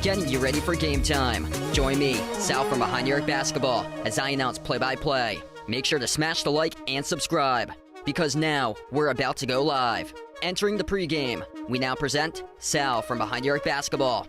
Getting you ready for game time. Join me, Sal from Behind the Arc Basketball, as I announce play-by-play. Make sure to smash the like and subscribe, because now we're about to go live. Entering the pregame, we now present Sal from Behind the Arc Basketball.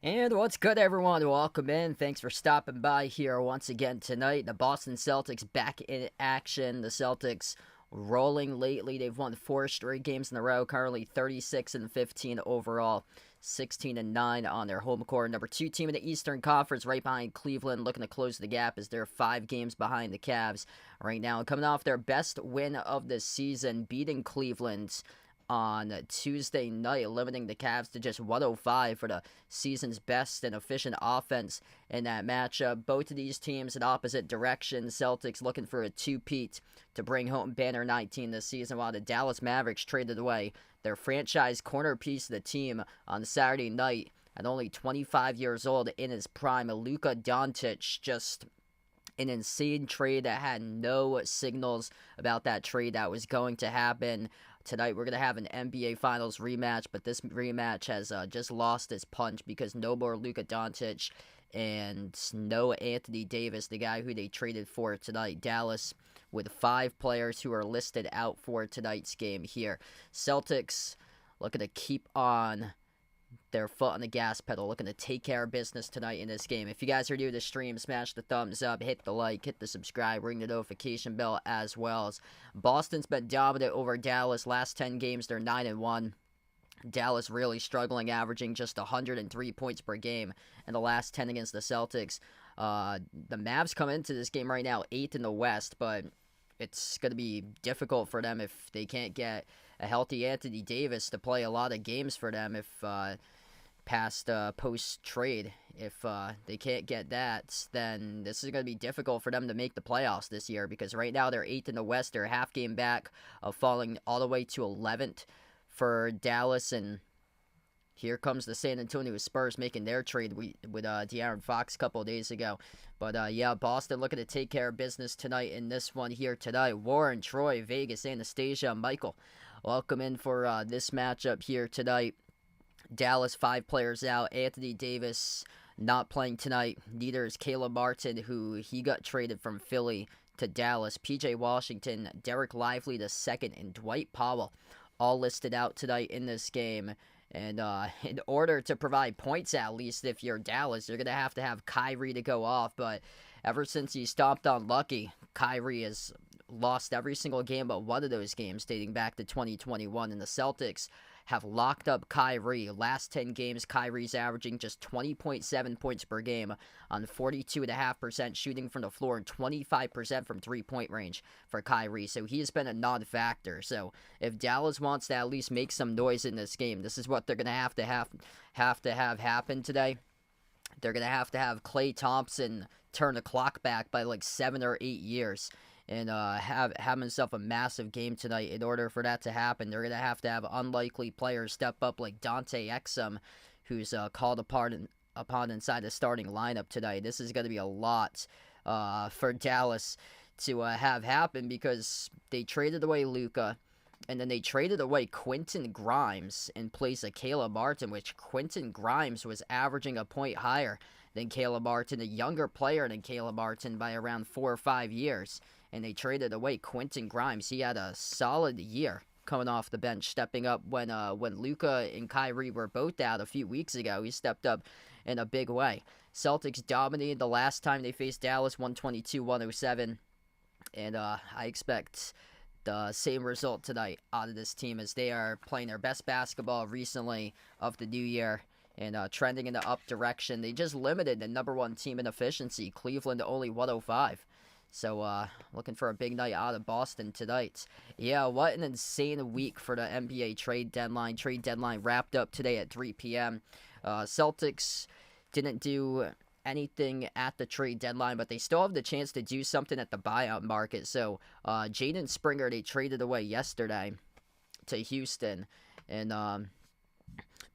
And what's good, everyone? Welcome in. Thanks for stopping by here once again tonight. The Boston Celtics back in action. The Celtics rolling lately. They've won 4 straight games in a row, currently 36-15 overall, 16-9 on their home court. Number 2 team in the Eastern Conference, right behind Cleveland, looking to close the gap as they're 5 games behind the Cavs right now. Coming off their best win of the season, beating Cleveland on Tuesday night, limiting the Cavs to just 105 for the season's best and efficient offense in that matchup. Both of these teams in opposite directions. Celtics looking for a two-peat to bring home banner 19 this season, while the Dallas Mavericks traded away their franchise corner piece of the team on Saturday night at only 25 years old in his prime. Luka Doncic, just an insane trade that had no signals about that trade that was going to happen. Tonight we're going to have an NBA Finals rematch, but this rematch has just lost its punch because no more Luka Doncic and no Anthony Davis, the guy who they traded for tonight. Dallas with 5 players who are listed out for tonight's game here. Celtics looking to keep on their foot on the gas pedal, looking to take care of business tonight in this game. If you guys are new to the stream, smash the thumbs up, hit the like, hit the subscribe, ring the notification bell as well. As Boston's been dominant over Dallas. Last 10 games, they're 9-1. Dallas really struggling, averaging just 103 points per game in the last 10 against the Celtics. The Mavs come into this game right now 8th in the West, but it's going to be difficult for them if they can't get a healthy Anthony Davis to play a lot of games for them if past post-trade. If they can't get that, then this is going to be difficult for them to make the playoffs this year, because right now they're 8th in the West. They're a half game back of falling all the way to 11th for Dallas, and here comes the San Antonio Spurs making their trade with De'Aaron Fox a couple of days ago. But yeah, Boston looking to take care of business tonight in this one here tonight. Warren, Troy, Vegas, Anastasia, Michael, welcome in for this matchup here tonight. Dallas, 5 players out. Anthony Davis not playing tonight. Neither is Caleb Martin, who he got traded from Philly to Dallas. PJ Washington, Derek Lively II, and Dwight Powell all listed out tonight in this game. And in order to provide points, at least if you're Dallas, you're going to have Kyrie to go off. But ever since he stomped on Lucky, Kyrie has lost every single game but one of those games dating back to 2021, and the Celtics have locked up Kyrie. Last 10 games, Kyrie's averaging just 20.7 points per game on 42.5% shooting from the floor and 25% from three-point range for Kyrie. So he has been a non-factor. So if Dallas wants to at least make some noise in this game, this is what they're going to have happen today. They're going to have Klay Thompson turn the clock back by like 7 or 8 years and have himself a massive game tonight. In order for that to happen, they're going to have unlikely players step up like Dante Exum, who's called upon inside the starting lineup tonight. This is going to be a lot for Dallas to have happen, because they traded away Luka, and then they traded away Quentin Grimes in place of Caleb Martin, which Quentin Grimes was averaging a point higher than Caleb Martin, a younger player than Caleb Martin by around 4 or 5 years. And they traded away Quentin Grimes. He had a solid year coming off the bench, stepping up when Luka and Kyrie were both out a few weeks ago. He stepped up in a big way. Celtics dominated the last time they faced Dallas, 122-107. And I expect the same result tonight out of this team, as they are playing their best basketball recently of the new year and trending in the up direction. They just limited the number one team in efficiency, Cleveland, to only 105. So, looking for a big night out of Boston tonight. Yeah, what an insane week for the NBA trade deadline. Trade deadline wrapped up today at 3 p.m. Celtics didn't do anything at the trade deadline, but they still have the chance to do something at the buyout market. So, Jaden Springer, they traded away yesterday to Houston. And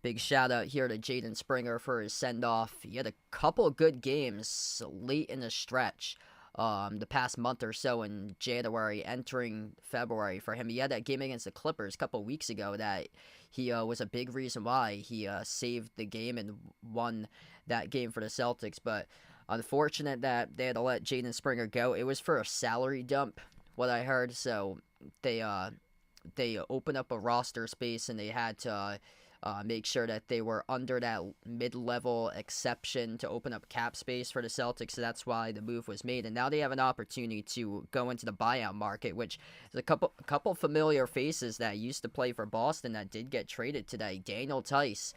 big shout out here to Jaden Springer for his send-off. He had a couple good games late in the stretch. The past month or so in January, entering February for him. He had that game against the Clippers a couple weeks ago that he was a big reason why he saved the game and won that game for the Celtics. But unfortunate that they had to let Jaden Springer go. It was for a salary dump, what I heard. So they opened up a roster space, and they had to make sure that they were under that mid-level exception to open up cap space for the Celtics. So that's why the move was made. And now they have an opportunity to go into the buyout market, which is a couple familiar faces that used to play for Boston that did get traded today. Daniel Tice,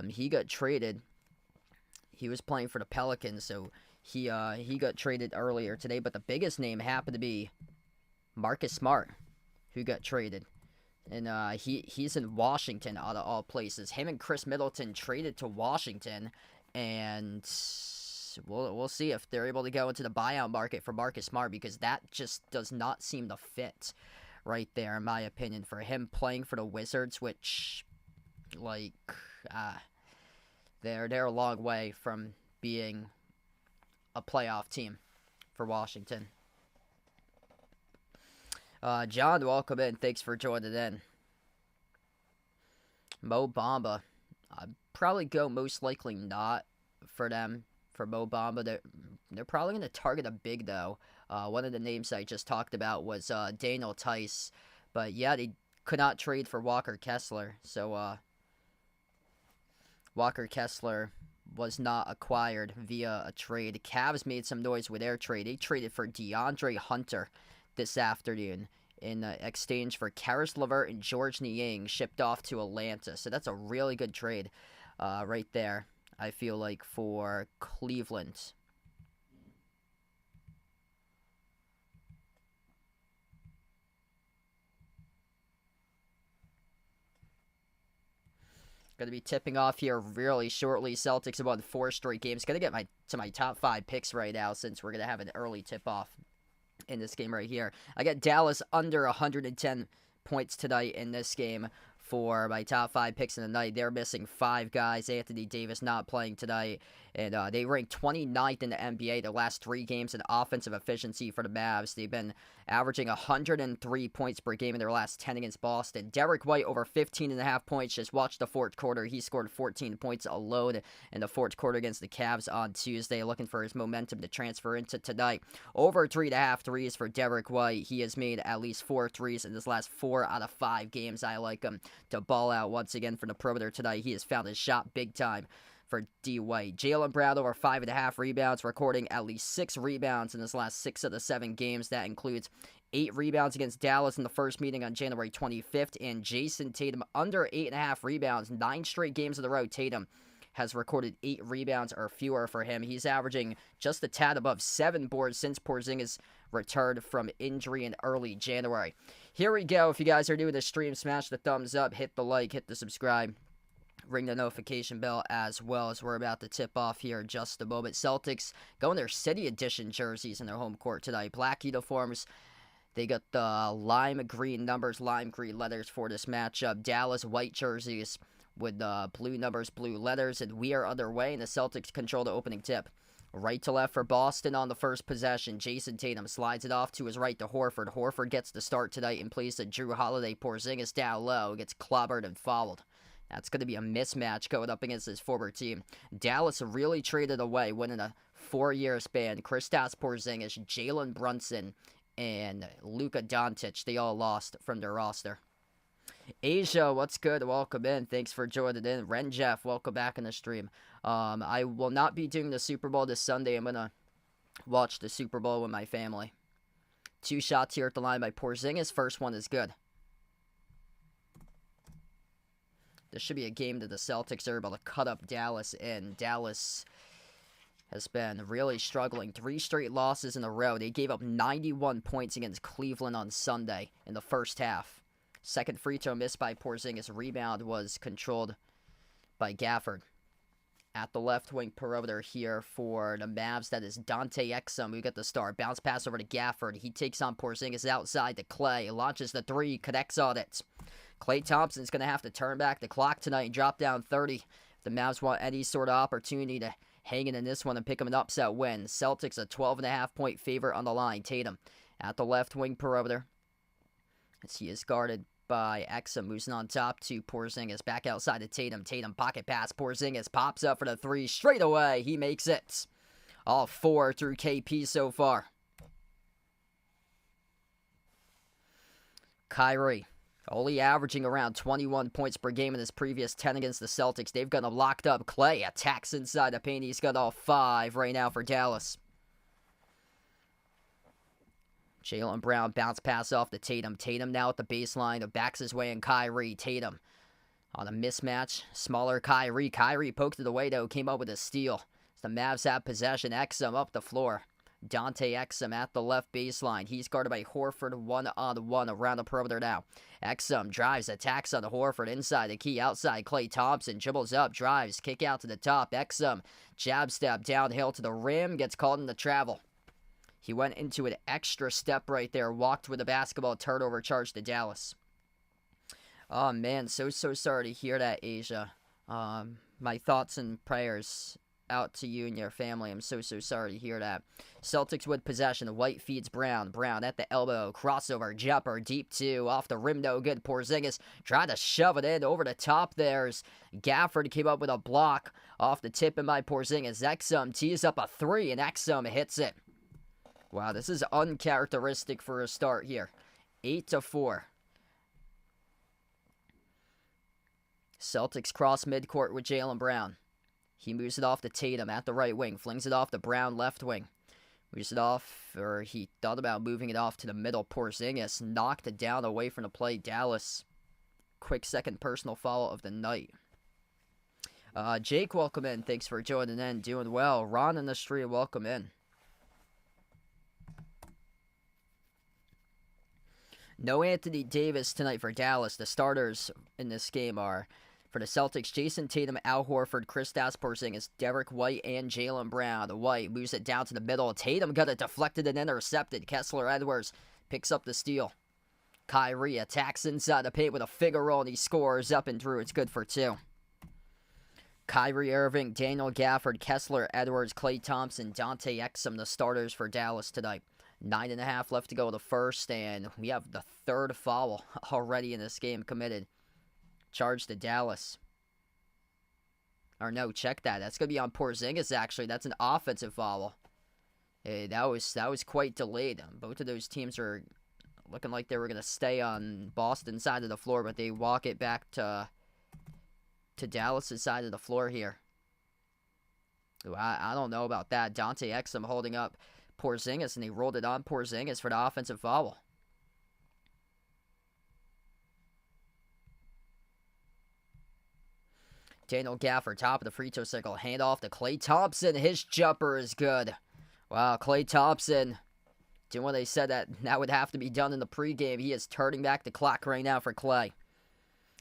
he got traded. He was playing for the Pelicans, so he got traded earlier today. But the biggest name happened to be Marcus Smart, who got traded. And he's in Washington, out of all places. Him and Chris Middleton traded to Washington, and we'll see if they're able to go into the buyout market for Marcus Smart, because that just does not seem to fit right there, in my opinion, for him playing for the Wizards, which, like, they're a long way from being a playoff team for Washington. John, welcome in. Thanks for joining in. Mo Bamba. I'd probably go most likely not for them, for Mo Bamba. They're probably going to target a big, though. One of the names I just talked about was Daniel Tice. But, yeah, they could not trade for Walker Kessler. So, Walker Kessler was not acquired via a trade. The Cavs made some noise with their trade. They traded for DeAndre Hunter this afternoon in exchange for Karis LeVert and George Niang, shipped off to Atlanta. So that's a really good trade right there, I feel like, for Cleveland. Going to be tipping off here really shortly. Celtics have won 4 straight games. Going to get to my top 5 picks right now, since we're going to have an early tip-off in this game right here. I got Dallas under 110 points tonight in this game for my top 5 picks in the night. They're missing 5 guys. Anthony Davis not playing tonight. And they ranked 29th in the NBA the last 3 games in offensive efficiency for the Mavs. They've been averaging 103 points per game in their last 10 against Boston. Derek White over 15.5 points. Just watch the fourth quarter. He scored 14 points alone in the fourth quarter against the Cavs on Tuesday, looking for his momentum to transfer into tonight. Over 3.5 threes for Derek White. He has made at least 4 threes in his last 4 out of 5 games. I like him to ball out once again from the perimeter tonight. He has found his shot big time for D. White. Jaylen Brown over 5.5 rebounds, recording at least 6 rebounds in his last 6 of the 7 games. That includes 8 rebounds against Dallas in the first meeting on January 25th, and Jason Tatum under 8.5 rebounds, 9 straight games in a row. Tatum has recorded 8 rebounds or fewer for him. He's averaging just a tad above 7 boards since Porzingis returned from injury in early January. Here we go. If you guys are new to the stream, smash the thumbs up, hit the like, hit the subscribe, ring the notification bell as well, as we're about to tip off here in just a moment. Celtics going their City Edition jerseys in their home court tonight. Black uniforms. They got the lime green numbers, lime green letters for this matchup. Dallas white jerseys with blue numbers, blue letters, and we are underway, and the Celtics control the opening tip. Right to left for Boston on the first possession. Jason Tatum slides it off to his right to Horford. Horford gets the start tonight in place of Drew Holiday. Porzingis down low, gets clobbered and fouled. That's going to be a mismatch going up against his former team. Dallas really traded away, winning a 4-year span. Kristaps Porzingis, Jalen Brunson, and Luka Doncic. They all lost from their roster. Asia, what's good? Welcome in. Thanks for joining in. Ren Jeff, welcome back in the stream. I will not be doing the Super Bowl this Sunday. I'm going to watch the Super Bowl with my family. 2 shots here at the line by Porzingis. First one is good. This should be a game that the Celtics are able to cut up Dallas in. Dallas has been really struggling. 3 straight losses in a row. They gave up 91 points against Cleveland on Sunday in the first half. Second free throw missed by Porzingis. Rebound was controlled by Gafford. At the left wing perimeter here for the Mavs, that is Dante Exum who got the start. Bounce pass over to Gafford. He takes on Porzingis outside to Clay. Launches the 3, connects on it. Klay Thompson's going to have to turn back the clock tonight and drop down 30. If the Mavs want any sort of opportunity to hang in this one and pick them an upset win. Celtics a 12.5-point favorite on the line. Tatum at the left wing perimeter, as he is guarded by Exum, moves on top to Porzingis. Back outside to Tatum. Tatum pocket pass. Porzingis pops up for the 3 straight away. He makes it. All 4 through KP so far. Kyrie only averaging around 21 points per game in his previous 10 against the Celtics. They've got him locked up. Clay attacks inside the paint. He's got all 5 right now for Dallas. Jaylen Brown bounce pass off to Tatum. Tatum now at the baseline. Backs his way in Kyrie. Tatum on a mismatch. Smaller Kyrie. Kyrie poked it away though. Came up with a steal. The Mavs have possession. Exum up the floor. Dante Exum at the left baseline. He's guarded by Horford 1-on-1 around the perimeter now. Exum drives, attacks on Horford inside the key. Outside Klay Thompson dribbles up, drives, kick out to the top. Exum jab step downhill to the rim. Gets called into travel. He went into an extra step right there, walked with the basketball, turnover charge to Dallas. Oh, man, so sorry to hear that, Asia. My thoughts and prayers out to you and your family. I'm so sorry to hear that. Celtics with possession. White feeds Brown. Brown at the elbow. Crossover. Jumper. Deep 2. Off the rim. No good. Porzingis tried to shove it in. Over the top there's Gafford. Came up with a block off the tip in by Porzingis. Exum tees up a 3 and Exum hits it. Wow, this is uncharacteristic for a start here. 8-4. Celtics cross midcourt with Jaylen Brown. He moves it off to Tatum at the right wing. Flings it off to Brown left wing. Moves it off, or he thought about moving it off to the middle. Porzingis knocked it down away from the play. Dallas. Quick second personal foul of the night. Jake, welcome in. Thanks for joining in. Doing well. Ron in the street, welcome in. No Anthony Davis tonight for Dallas. The starters in this game are, for the Celtics, Jason Tatum, Al Horford, Kristaps Porzingis, Derek White, and Jaylen Brown. White moves it down to the middle. Tatum got it deflected and intercepted. Kessler Edwards picks up the steal. Kyrie attacks inside the paint with a figure roll, and he scores up and through. It's good for 2. Kyrie Irving, Daniel Gafford, Kessler Edwards, Klay Thompson, Dante Exum, the starters for Dallas tonight. 9.5 left to go in the first, and we have the 3rd foul already in this game committed. Charge to Dallas. Or no, check that. That's going to be on Porzingis, actually. That's an offensive foul. Hey, that was quite delayed. Both of those teams are looking like they were going to stay on Boston's side of the floor, but they walk it back to Dallas' side of the floor here. I don't know about that. Dante Exum holding up Porzingis, and he rolled it on Porzingis for the offensive foul. Daniel Gafford, top of the free throw circle. Hand off to Klay Thompson. His jumper is good. Wow, Klay Thompson doing what they said that would have to be done in the pregame. He is turning back the clock right now for Klay.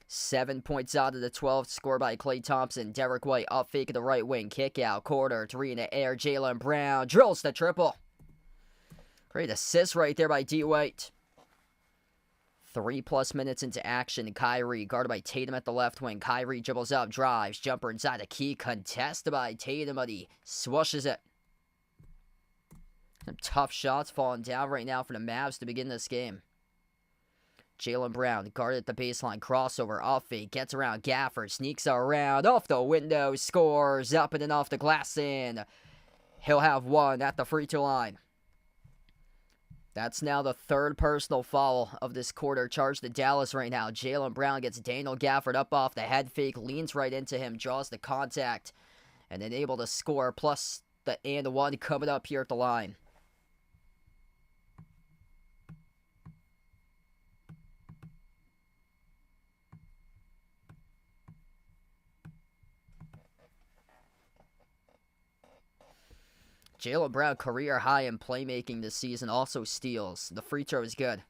7 points out of the 12 scored by Klay Thompson. Derek White up fake at the right wing. Kick out. Quarter. 3 in the air. Jaylen Brown drills the triple. Great assist right there by D. White. 3+ minutes into action. Kyrie guarded by Tatum at the left wing. Kyrie dribbles up. Drives. Jumper inside the key. Contested by Tatum, but he swooshes it. Some tough shots falling down right now for the Mavs to begin this game. Jaylen Brown guarded at the baseline, crossover, off fake, gets around Gafford, sneaks around, off the window, scores, up and off the glass in. He'll have one at the free throw line. That's now the third personal foul of this quarter charged to Dallas right now. Jaylen Brown gets Daniel Gafford up off the head fake, leans right into him, draws the contact, and then able to score, plus the and one coming up here at the line. Jaylen Brown, career high in playmaking this season, also steals. The free throw is good.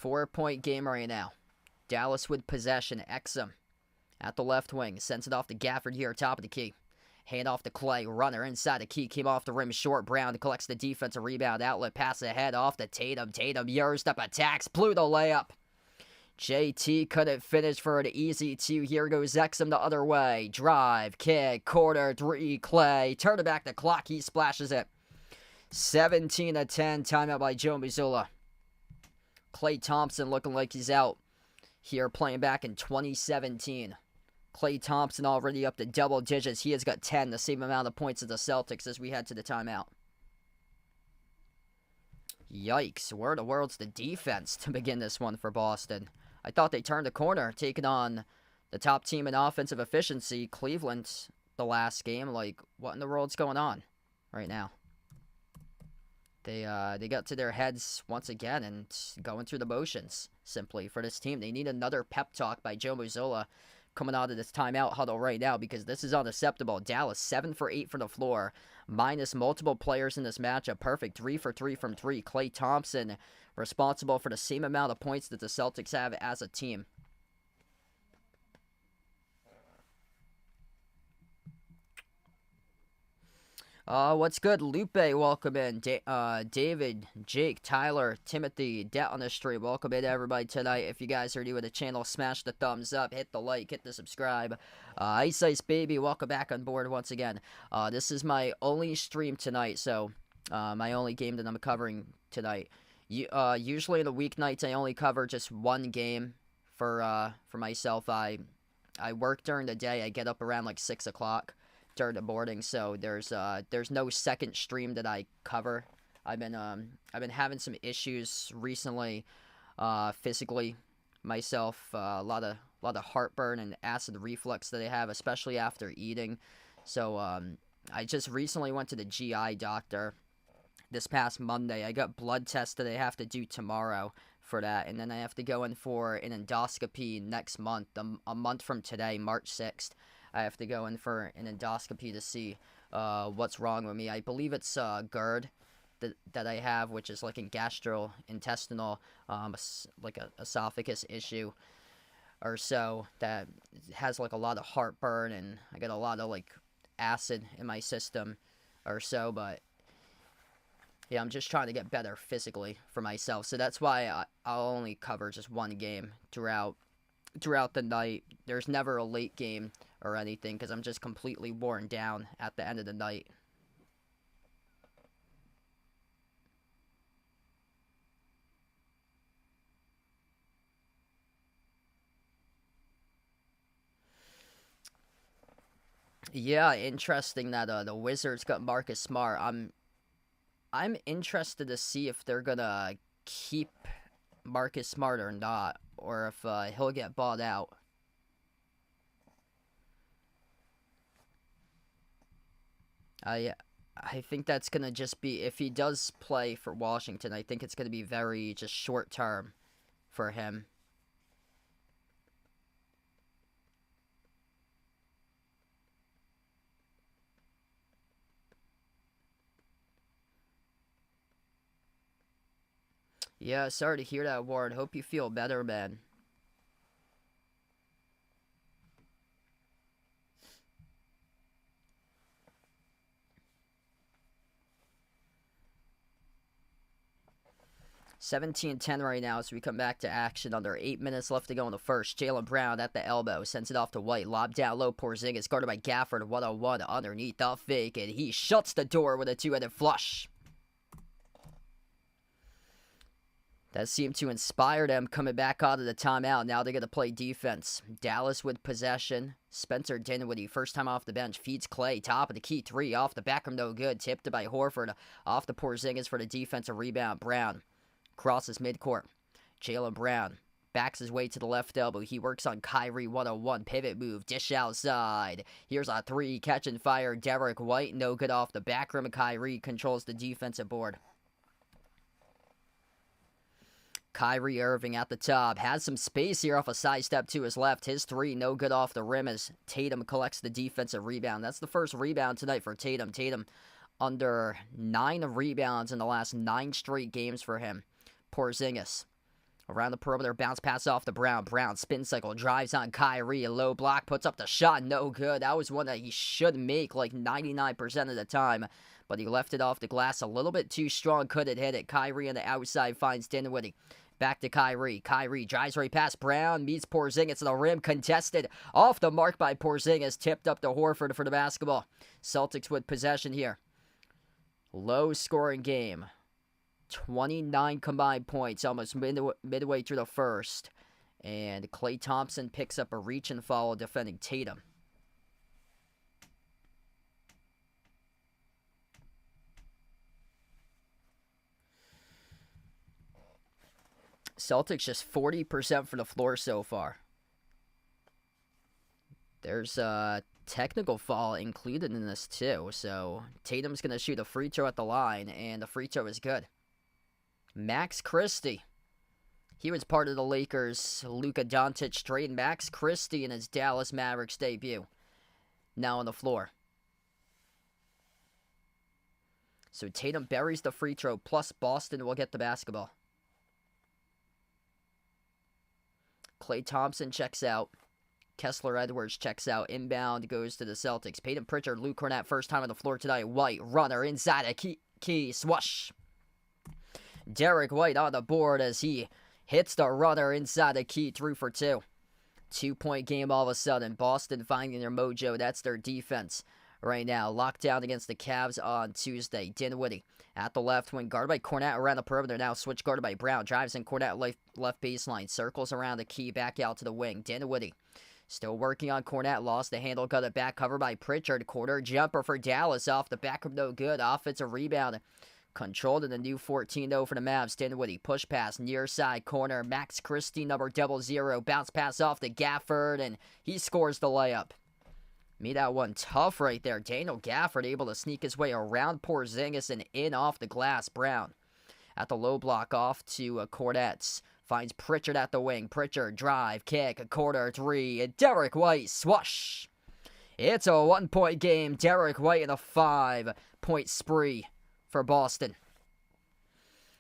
4-point game right now. Dallas with possession. Exum at the left wing. Sends it off to Gafford here, top of the key. Hand off to Klay. Runner inside the key. Came off the rim short. Brown collects the defensive rebound. Outlet pass ahead off to Tatum. Tatum yours up attacks. Blew the layup. JT couldn't finish for an easy 2. Here goes Exum the other way. Drive, kick, quarter, 3, Klay. Turn it back the clock. He splashes it. 17-10. Timeout by Joe Mazzulla. Klay Thompson looking like he's out here playing back in 2017. Klay Thompson already up to double digits. He has got 10, the same amount of points as the Celtics as we head to the timeout. Yikes. Where in the world's the defense to begin this one for Boston? I thought they turned the corner, taking on the top team in offensive efficiency, Cleveland, the last game. Like, what in the world's going on right now? They got to their heads once again and going through the motions, simply, for this team. They need another pep talk by Joe Mazzulla coming out of this timeout huddle right now, because this is unacceptable. Dallas, 7 for 8 from the floor, minus multiple players in this matchup. Perfect 3 for 3 from 3. Klay Thompson responsible for the same amount of points that the Celtics have as a team. What's good? Lupe, welcome in. David, Jake, Tyler, Timothy, Det on the stream. Welcome in, everybody, tonight. If you guys are new to the channel, smash the thumbs up, hit the like, hit the subscribe. Ice Baby, welcome back on board once again. This is my only stream tonight, so my only game that I'm covering tonight. Usually in the weeknights, I only cover just one game for myself. I work during the day. I get up around like 6 o'clock. During the morning, so there's no second stream that I cover. I've been having some issues recently, physically myself. A lot of heartburn and acid reflux that I have, especially after eating. So I just recently went to the GI doctor this past Monday. I got blood tests that I have to do tomorrow for that, and then I have to go in for an endoscopy next month, a month from today, March 6th. I have to go in for an endoscopy to see what's wrong with me. I believe it's GERD that I have, which is like a gastrointestinal, like a esophagus issue or so, that has like a lot of heartburn, and I get a lot of like acid in my system or so. But yeah, I'm just trying to get better physically for myself. So that's why I'll only cover just one game throughout the night. There's never a late game or anything, because I'm just completely worn down at the end of the night. Yeah, interesting that the Wizards got Marcus Smart. I'm interested to see if they're gonna keep Marcus Smart or not, or if he'll get bought out. I think that's going to just be, if he does play for Washington, I think it's going to be very just short term for him. Yeah, sorry to hear that, Ward. Hope you feel better, man. (17-10) right now as we come back to action. Under 8 minutes left to go in the first. Jaylen Brown at the elbow. Sends it off to White. Lob down low. Porzingis guarded by Gafford. 1-on-1 underneath the fake. And he shuts the door with a two-headed flush. That seemed to inspire them coming back out of the timeout. Now they're going to play defense. Dallas with possession. Spencer Dinwiddie, first time off the bench, feeds Clay. Top of the key, three off the back rim, no good. Tipped by Horford. Off the Porzingis for the defensive rebound. Brown crosses midcourt. Jaylen Brown backs his way to the left elbow. He works on Kyrie. 1-on-1 pivot move. Dish outside. Here's a three. Catch and fire. Derek White, no good off the back rim. Kyrie controls the defensive board. Kyrie Irving at the top. Has some space here off a side step to his left. His three, no good off the rim as Tatum collects the defensive rebound. That's the first rebound tonight for Tatum. Tatum under 9 rebounds in the last 9 straight games for him. Porzingis around the perimeter. Bounce pass off to Brown. Brown spin cycle. Drives on Kyrie. A low block. Puts up the shot. No good. That was one that he should make like 99% of the time. But he left it off the glass a little bit too strong. Couldn't hit it. Kyrie on the outside finds Dinwiddie. Back to Kyrie. Kyrie drives right past Brown. Meets Porzingis to the rim. Contested. Off the mark by Porzingis. Tipped up to Horford for the basketball. Celtics with possession here. Low scoring game. 29 combined points. Almost midway through the first. And Klay Thompson picks up a reach and foul defending Tatum. Celtics just 40% for the floor so far. There's a technical foul included in this too. So Tatum's going to shoot a free throw at the line, and the free throw is good. Max Christie. He was part of the Lakers' Luka Doncic trade. Max Christie in his Dallas Mavericks debut. Now on the floor. So Tatum buries the free throw, plus Boston will get the basketball. Klay Thompson checks out. Kessler Edwards checks out. Inbound goes to the Celtics. Peyton Pritchard, Luke Cornett, first time on the floor tonight. White, runner inside a key swoosh. Derek White on the board as he hits the runner inside the key, 3 for 2. 2-point game all of a sudden. Boston finding their mojo. That's their defense right now. Locked down against the Cavs on Tuesday. Dinwiddie at the left wing, guarded by Cornett around the perimeter. Now switch guarded by Brown. Drives in Cornett left baseline. Circles around the key, back out to the wing. Dinwiddie still working on Cornett. Lost the handle, got it back, covered by Pritchard. Quarter jumper for Dallas off the back of no good. Offensive rebound. Controlled in the new 14-0 for the Mavs. Dinwiddie, push pass, near side corner. Max Christie, number 00. Bounce pass off to Gafford, and he scores the layup. Made that one tough right there. Daniel Gafford able to sneak his way around Porzingis and in off the glass. Brown at the low block off to Cornett. Finds Pritchard at the wing. Pritchard, drive, kick, a quarter, three, and Derek White, swoosh. It's a 1-point game. Derek White in a 5-point spree for Boston.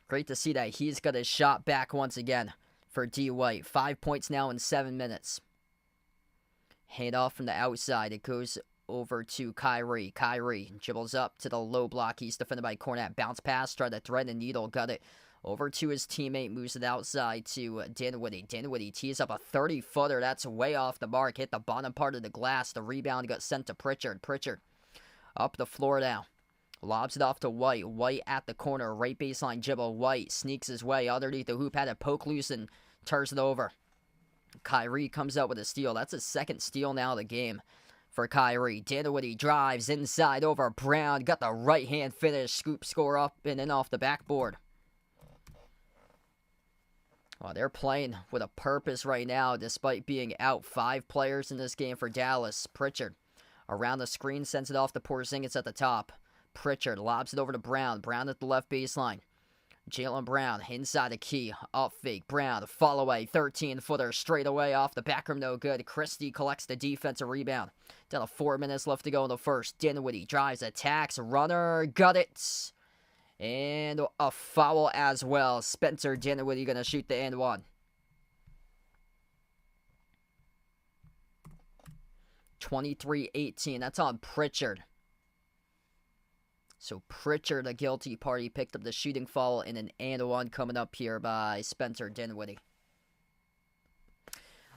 Great to see that he's got his shot back once again for D. White. 5 points now in 7 minutes. Hand off from the outside. It goes over to Kyrie. Kyrie dribbles up to the low block. He's defended by Cornett. Bounce pass. Tried to thread the needle. Got it over to his teammate. Moves it outside to Dinwiddie. Dinwiddie tees up a 30-footer. That's way off the mark. Hit the bottom part of the glass. The rebound got sent to Pritchard. Pritchard up the floor now. Lobs it off to White. White at the corner. Right baseline dribble. White sneaks his way underneath the hoop. Had it poke loose and turns it over. Kyrie comes out with a steal. That's his second steal now of the game for Kyrie. Dinwiddie drives inside over Brown. Got the right hand finish. Scoop score up and in off the backboard. Well, they're playing with a purpose right now despite being out. 5 players in this game for Dallas. Pritchard Around the screen, sends it off to Porzingis at the top. Pritchard lobs it over to Brown. Brown at the left baseline. Jaylen Brown inside the key. Up fake. Brown, fall away. 13-footer straight away off the back rim. No good. Christie collects the defensive rebound. Down to 4 minutes left to go in the first. Dinwiddie drives, attacks. Runner, got it. And a foul as well. Spencer Dinwiddie going to shoot the and one. 23-18. That's on Pritchard. So Pritchard, a guilty party, picked up the shooting foul in an and one coming up here by Spencer Dinwiddie.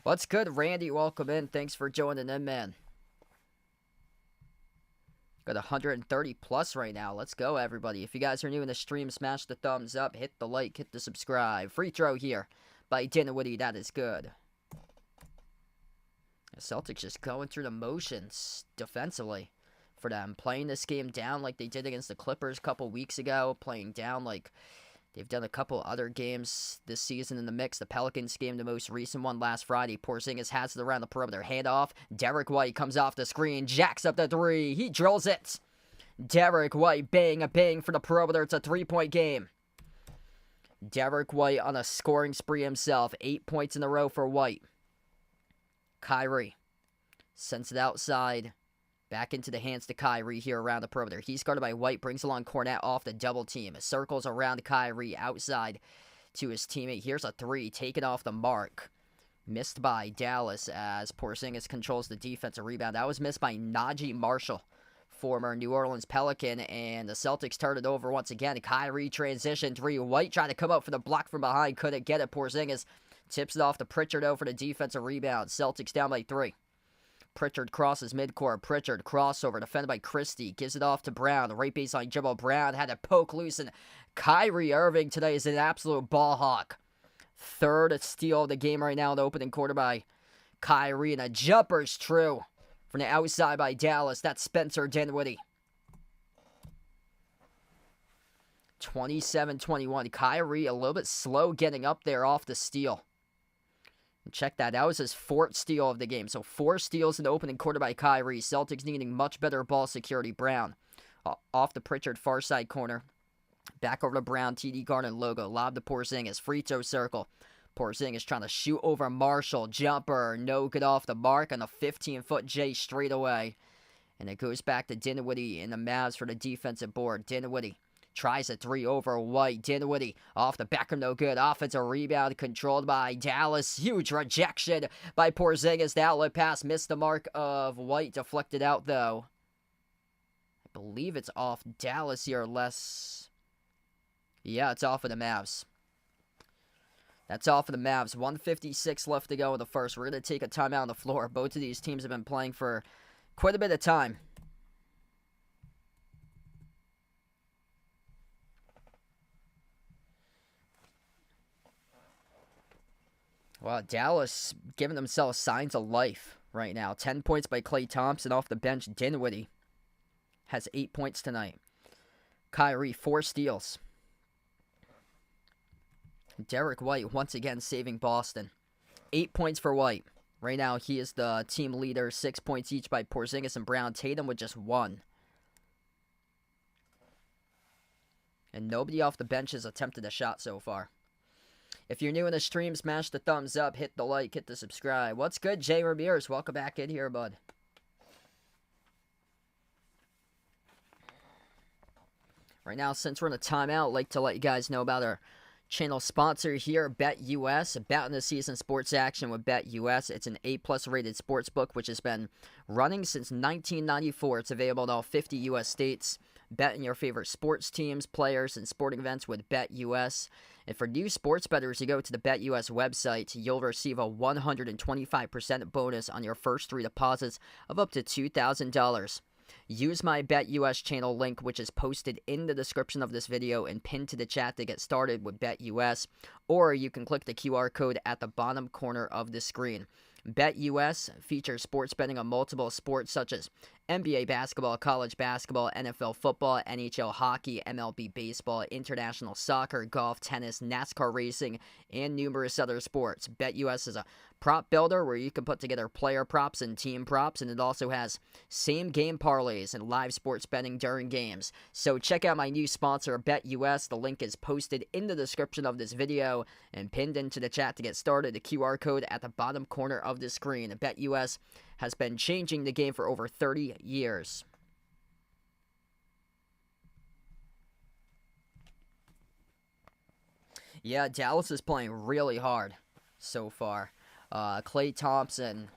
What's good, Randy? Welcome in. Thanks for joining in, man. Got 130 plus right now. Let's go, everybody. If you guys are new in the stream, smash the thumbs up, hit the like, hit the subscribe. Free throw here by Dinwiddie. That is good. The Celtics just going through the motions defensively for them. Playing this game down like they did against the Clippers a couple weeks ago. Playing down like they've done a couple other games this season in the mix. The Pelicans game, the most recent one last Friday. Porzingis has it around the perimeter. Handoff. Derek White comes off the screen. Jacks up the three. He drills it. Derek White, bang, a bang for the perimeter. It's a 3-point game. Derek White on a scoring spree himself. 8 points in a row for White. Kyrie sends it outside. Back into the hands to Kyrie here around the perimeter. He's guarded by White. Brings along Cornette off the double team. Circles around Kyrie outside to his teammate. Here's a three. Taken off the mark. Missed by Dallas as Porzingis controls the defensive rebound. That was missed by Najee Marshall, former New Orleans Pelican. And the Celtics turned it over once again. Kyrie transition three. White tried to come up for the block from behind. Couldn't get it. Porzingis tips it off to Pritchard over the defensive rebound. Celtics down by 3. Pritchard crosses midcourt. Pritchard crossover, defended by Christie. Gives it off to Brown. Right baseline dribble. Brown had to poke loose. And Kyrie Irving today is an absolute ball hawk. Third steal of the game right now in the opening quarter by Kyrie. And a jumper's true from the outside by Dallas. That's Spencer Dinwiddie. 27-21. Kyrie a little bit slow getting up there off the steal. Check that. That was his 4th steal of the game. So 4 steals in the opening quarter by Kyrie. Celtics needing much better ball security. Brown off the Pritchard far side corner. Back over to Brown. TD Garden logo. Lob to Porzingis. Free throw circle. Porzingis trying to shoot over Marshall. Jumper. No good off the mark on a 15-foot J straight away. And it goes back to Dinwiddie in the Mavs for the defensive board. Dinwiddie tries a 3 over White. Dinwiddie off the back of no good. Offensive rebound controlled by Dallas. Huge rejection by Porzingis. The outlet pass missed the mark of White. Deflected out though. I believe it's off Dallas here. Yeah, it's off of the Mavs. That's off of the Mavs. 1:56 left to go in the first. We're going to take a timeout on the floor. Both of these teams have been playing for quite a bit of time. Well, Dallas giving themselves signs of life right now. 10 points by Klay Thompson off the bench. Dinwiddie has 8 points tonight. Kyrie, 4 steals. Derek White once again saving Boston. 8 points for White. Right now he is the team leader. 6 points each by Porzingis and Brown. Tatum with just 1. And nobody off the bench has attempted a shot so far. If you're new in the stream, smash the thumbs up, hit the like, hit the subscribe. What's good, Jay Ramirez? Welcome back in here, bud. Right now, since we're in a timeout, I'd like to let you guys know about our channel sponsor here, BetUS. About in the season sports action with BetUS. It's an A+ rated sports book, which has been running since 1994. It's available in all 50 U.S. states. Bet on your favorite sports teams, players, and sporting events with BetUS. And for new sports bettors, you go to the BetUS website, you'll receive a 125% bonus on your first 3 deposits of up to $2,000. Use my BetUS channel link, which is posted in the description of this video and pinned to the chat to get started with BetUS, or you can click the QR code at the bottom corner of the screen. BetUS features sports betting on multiple sports such as NBA basketball, college basketball, NFL football, NHL hockey, MLB baseball, international soccer, golf, tennis, NASCAR racing, and numerous other sports. BetUS is a prop builder where you can put together player props and team props, and it also has same game parlays and live sports betting during games. So check out my new sponsor, BetUS. The link is posted in the description of this video and pinned into the chat to get started. The QR code at the bottom corner of the screen. BetUS has been changing the game for over 30 years. Yeah, Dallas is playing really hard so far. Klay Thompson,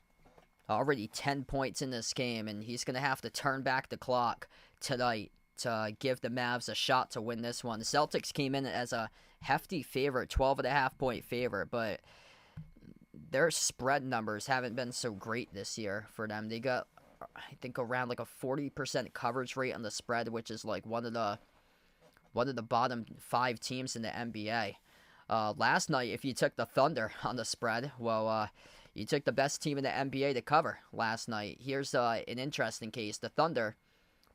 already 10 points in this game, and he's going to have to turn back the clock tonight to give the Mavs a shot to win this one. The Celtics came in as a hefty favorite, 12.5-point favorite, but their spread numbers haven't been so great this year for them. They got, I think, around like a 40% coverage rate on the spread, which is like one of the bottom 5 teams in the NBA. Last night, if you took the Thunder on the spread, well, you took the best team in the NBA to cover last night. Here's an interesting case. The Thunder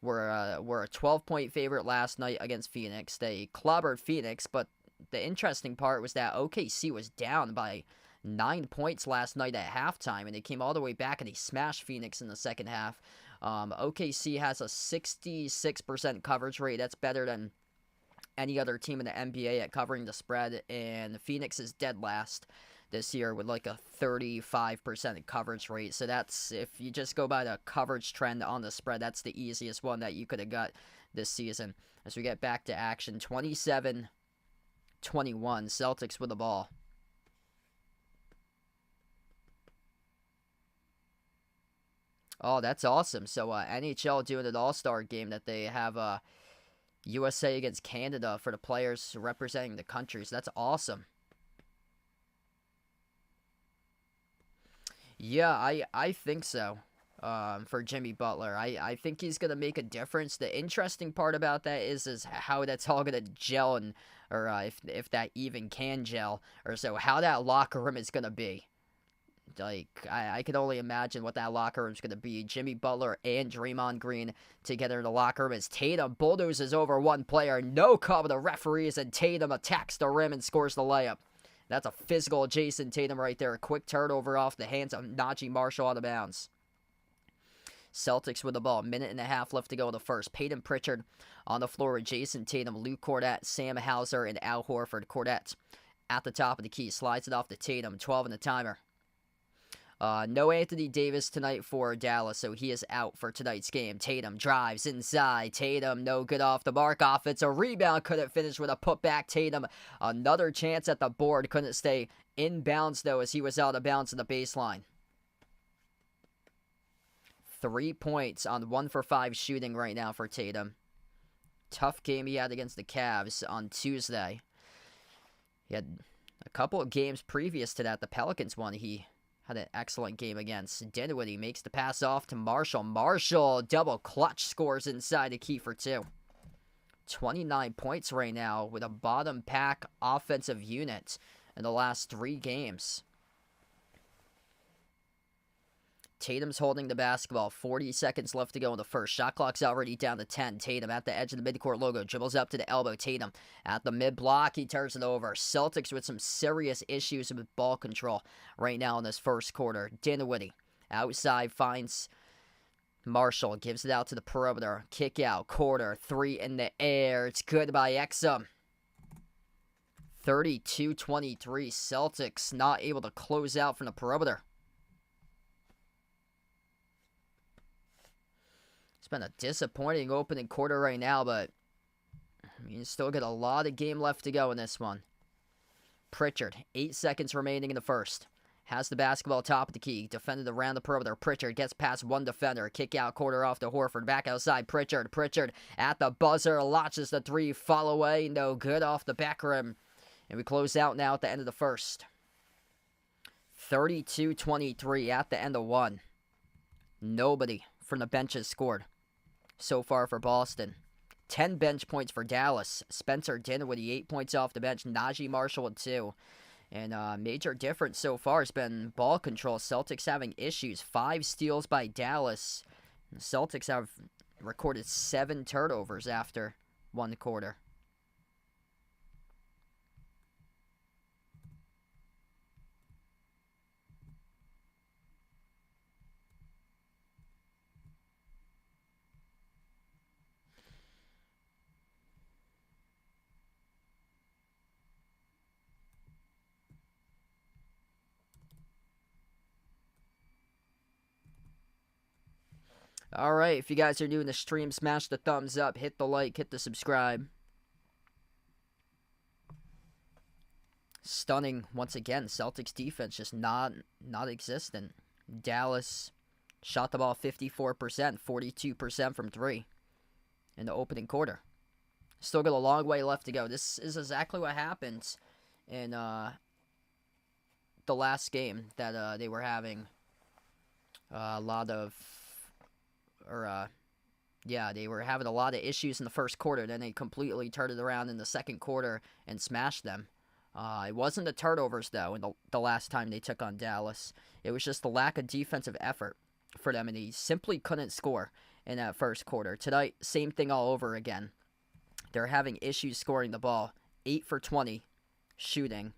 were a 12-point favorite last night against Phoenix. They clobbered Phoenix, but the interesting part was that OKC was down by 9 points last night at halftime, and they came all the way back and they smashed Phoenix in the second half. OKC has a 66% coverage rate. That's better than any other team in the NBA at covering the spread, and Phoenix is dead last this year with like a 35% coverage rate. So that's, if you just go by the coverage trend on the spread, that's the easiest one that you could have got this season. As we get back to action, 27-21, Celtics with the ball. Oh, that's awesome. So NHL doing an all-star game that they have USA against Canada for the players representing the countries. That's awesome. Yeah, I think so. For Jimmy Butler, I think he's gonna make a difference. The interesting part about that is how that's all gonna gel, and or if that even can gel, or so how that locker room is gonna be. Like, I can only imagine what that locker room's going to be. Jimmy Butler and Draymond Green together in the locker room as Tatum bulldozes over one player. No call with the referees, and Tatum attacks the rim and scores the layup. That's a physical Jason Tatum right there. A quick turnover off the hands of Najee Marshall out of bounds. Celtics with the ball. 1.5 left to go in the first. Peyton Pritchard on the floor with Jason Tatum, Luke Cornett, Sam Hauser, and Al Horford. Cornett at the top of the key. Slides it off to Tatum. 12 in the timer. No Anthony Davis tonight for Dallas, so he is out for tonight's game. Tatum drives inside. Tatum, no good off the mark. Offensive rebound, couldn't finish with a putback. Tatum, another chance at the board. Couldn't stay in bounds, though, as he was out of bounds in the baseline. 3 points on 1 for 5 shooting right now for Tatum. Tough game he had against the Cavs on Tuesday. He had a couple of games previous to that. The Pelicans one, he had an excellent game against. Dinwiddie makes the pass off to Marshall. Marshall, double clutch, scores inside the key for 2. 29 points right now with a bottom pack offensive unit in the last 3 games. Tatum's holding the basketball. 40 seconds left to go in the first. Shot clock's already down to 10. Tatum at the edge of the midcourt logo. Dribbles up to the elbow. Tatum at the mid-block. He turns it over. Celtics with some serious issues with ball control right now in this first quarter. Dinwiddie outside finds Marshall. Gives it out to the perimeter. Kick out. Quarter. 3 in the air. It's good by Exum. 32-23. Celtics not able to close out from the perimeter. It's been a disappointing opening quarter right now, but you still got a lot of game left to go in this one. Pritchard, 8 seconds remaining in the first. Has the basketball top of the key. Defended around the perimeter. Pritchard gets past one defender. Kick out quarter off to Horford. Back outside. Pritchard at the buzzer. Launches the 3. Fall away. No good off the back rim. And we close out now at the end of the first. 32-23 at the end of 1. Nobody from the bench has scored so far for Boston. 10 bench points for Dallas. Spencer Dinwiddie, 8 points off the bench. Najee Marshall with 2. And major difference so far has been ball control. Celtics having issues. 5 steals by Dallas. The Celtics have recorded 7 turnovers after one quarter. Alright, if you guys are new in the stream, smash the thumbs up, hit the like, hit the subscribe. Stunning, once again, Celtics defense just not existent. Dallas shot the ball 54%, 42% from 3 in the opening quarter. Still got a long way left to go. This is exactly what happened in the last game that they were having a lot of... they were having a lot of issues in the first quarter. Then they completely turned it around in the second quarter and smashed them. It wasn't the turnovers, though, in the last time they took on Dallas. It was just the lack of defensive effort for them, and he simply couldn't score in that first quarter. Tonight, same thing all over again. They're having issues scoring the ball. 8 for 20 shooting.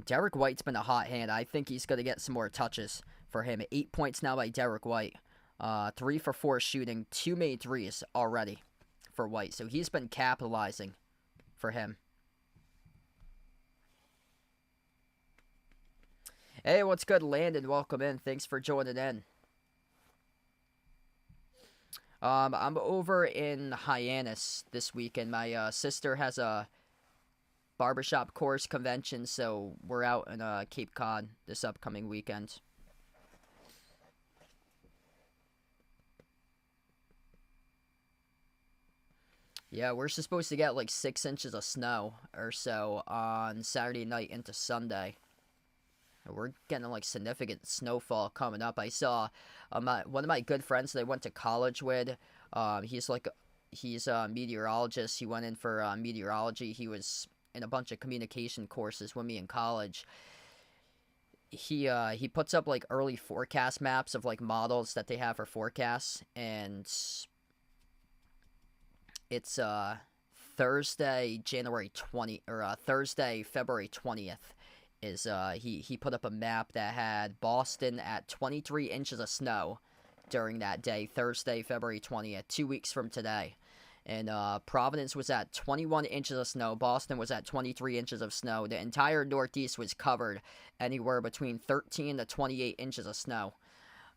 Derek White's been a hot hand. I think he's going to get some more touches for him. 8 points now by Derek White. 3 for 4 shooting. 2 made threes already for White. So he's been capitalizing for him. Hey, what's good, Landon? Welcome in. Thanks for joining in. I'm over in Hyannis this weekend. My sister has a barbershop course convention, so we're out in Cape Cod this upcoming weekend. Yeah, we're supposed to get like 6 inches of snow or so on Saturday night into Sunday. We're getting like significant snowfall coming up. I saw one of my good friends that I went to college with. He's a meteorologist. He went in for meteorology. He was in a bunch of communication courses with me in college. He puts up like early forecast maps of like models that they have for forecasts, and it's Thursday, January 20 or Thursday, February 20th. Is he put up a map that had Boston at 23 inches of snow during that day, Thursday, February 20th, 2 weeks from today. And Providence was at 21 inches of snow. Boston was at 23 inches of snow. The entire Northeast was covered anywhere between 13 to 28 inches of snow.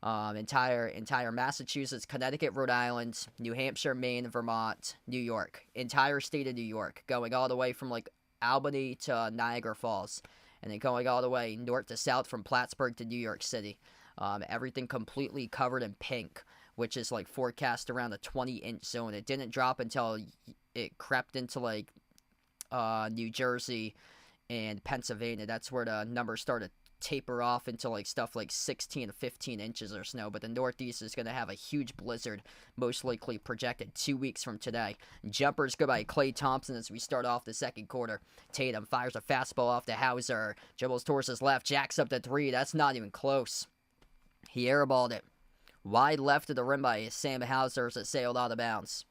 Entire Massachusetts, Connecticut, Rhode Island, New Hampshire, Maine, Vermont, New York. Entire state of New York, going all the way from like Albany to Niagara Falls. And then going all the way north to south from Plattsburgh to New York City. Everything completely covered in pink, which is like forecast around the 20-inch zone. It didn't drop until it crept into like New Jersey and Pennsylvania. That's where the numbers started to taper off into like stuff like 16 to 15 inches or snow. But the Northeast is going to have a huge blizzard, most likely projected 2 weeks from today. Jumpers go by Klay Thompson as we start off the second quarter. Tatum fires a fastball off to Hauser. Dribbles towards his left, jacks up the 3. That's not even close. He airballed it wide left of the rim by Sam Hauser as it sailed out of bounds.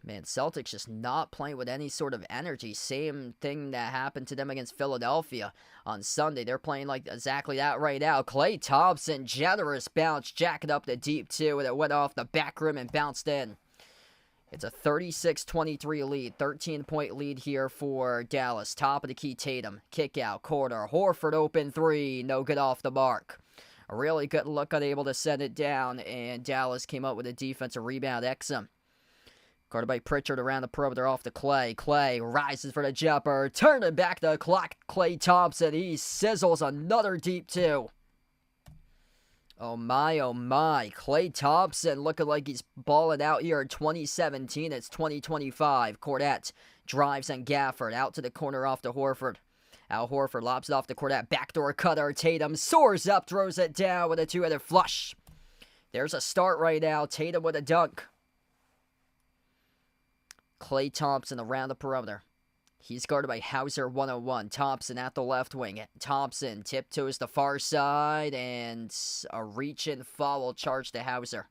Man, Celtics just not playing with any sort of energy. Same thing that happened to them against Philadelphia on Sunday. They're playing like exactly that right now. Klay Thompson, generous bounce, jacking up the deep two, and it went off the back rim and bounced in. It's a 36-23 lead, 13-point lead here for Dallas. Top of the key, Tatum. Kick out, corner. Horford open 3, no good off the mark. A really good look, unable to set it down, and Dallas came up with a defensive rebound. Exum. Guarded by Pritchard around the perimeter off to Klay. Klay rises for the jumper. Turning back the clock. Klay Thompson. He sizzles another deep 2. Oh my, oh my. Klay Thompson looking like he's balling out here in 2017. It's 2025. Cornette drives on Gafford. Out to the corner off to Horford. Al Horford lobs it off to Cornette. Backdoor cutter. Tatum soars up, throws it down with a two-headed flush. There's a start right now. Tatum with a dunk. Klay Thompson around the perimeter. He's guarded by Hauser 101. Thompson at the left wing. Thompson tiptoes the far side, and a reach-in foul charge to Hauser.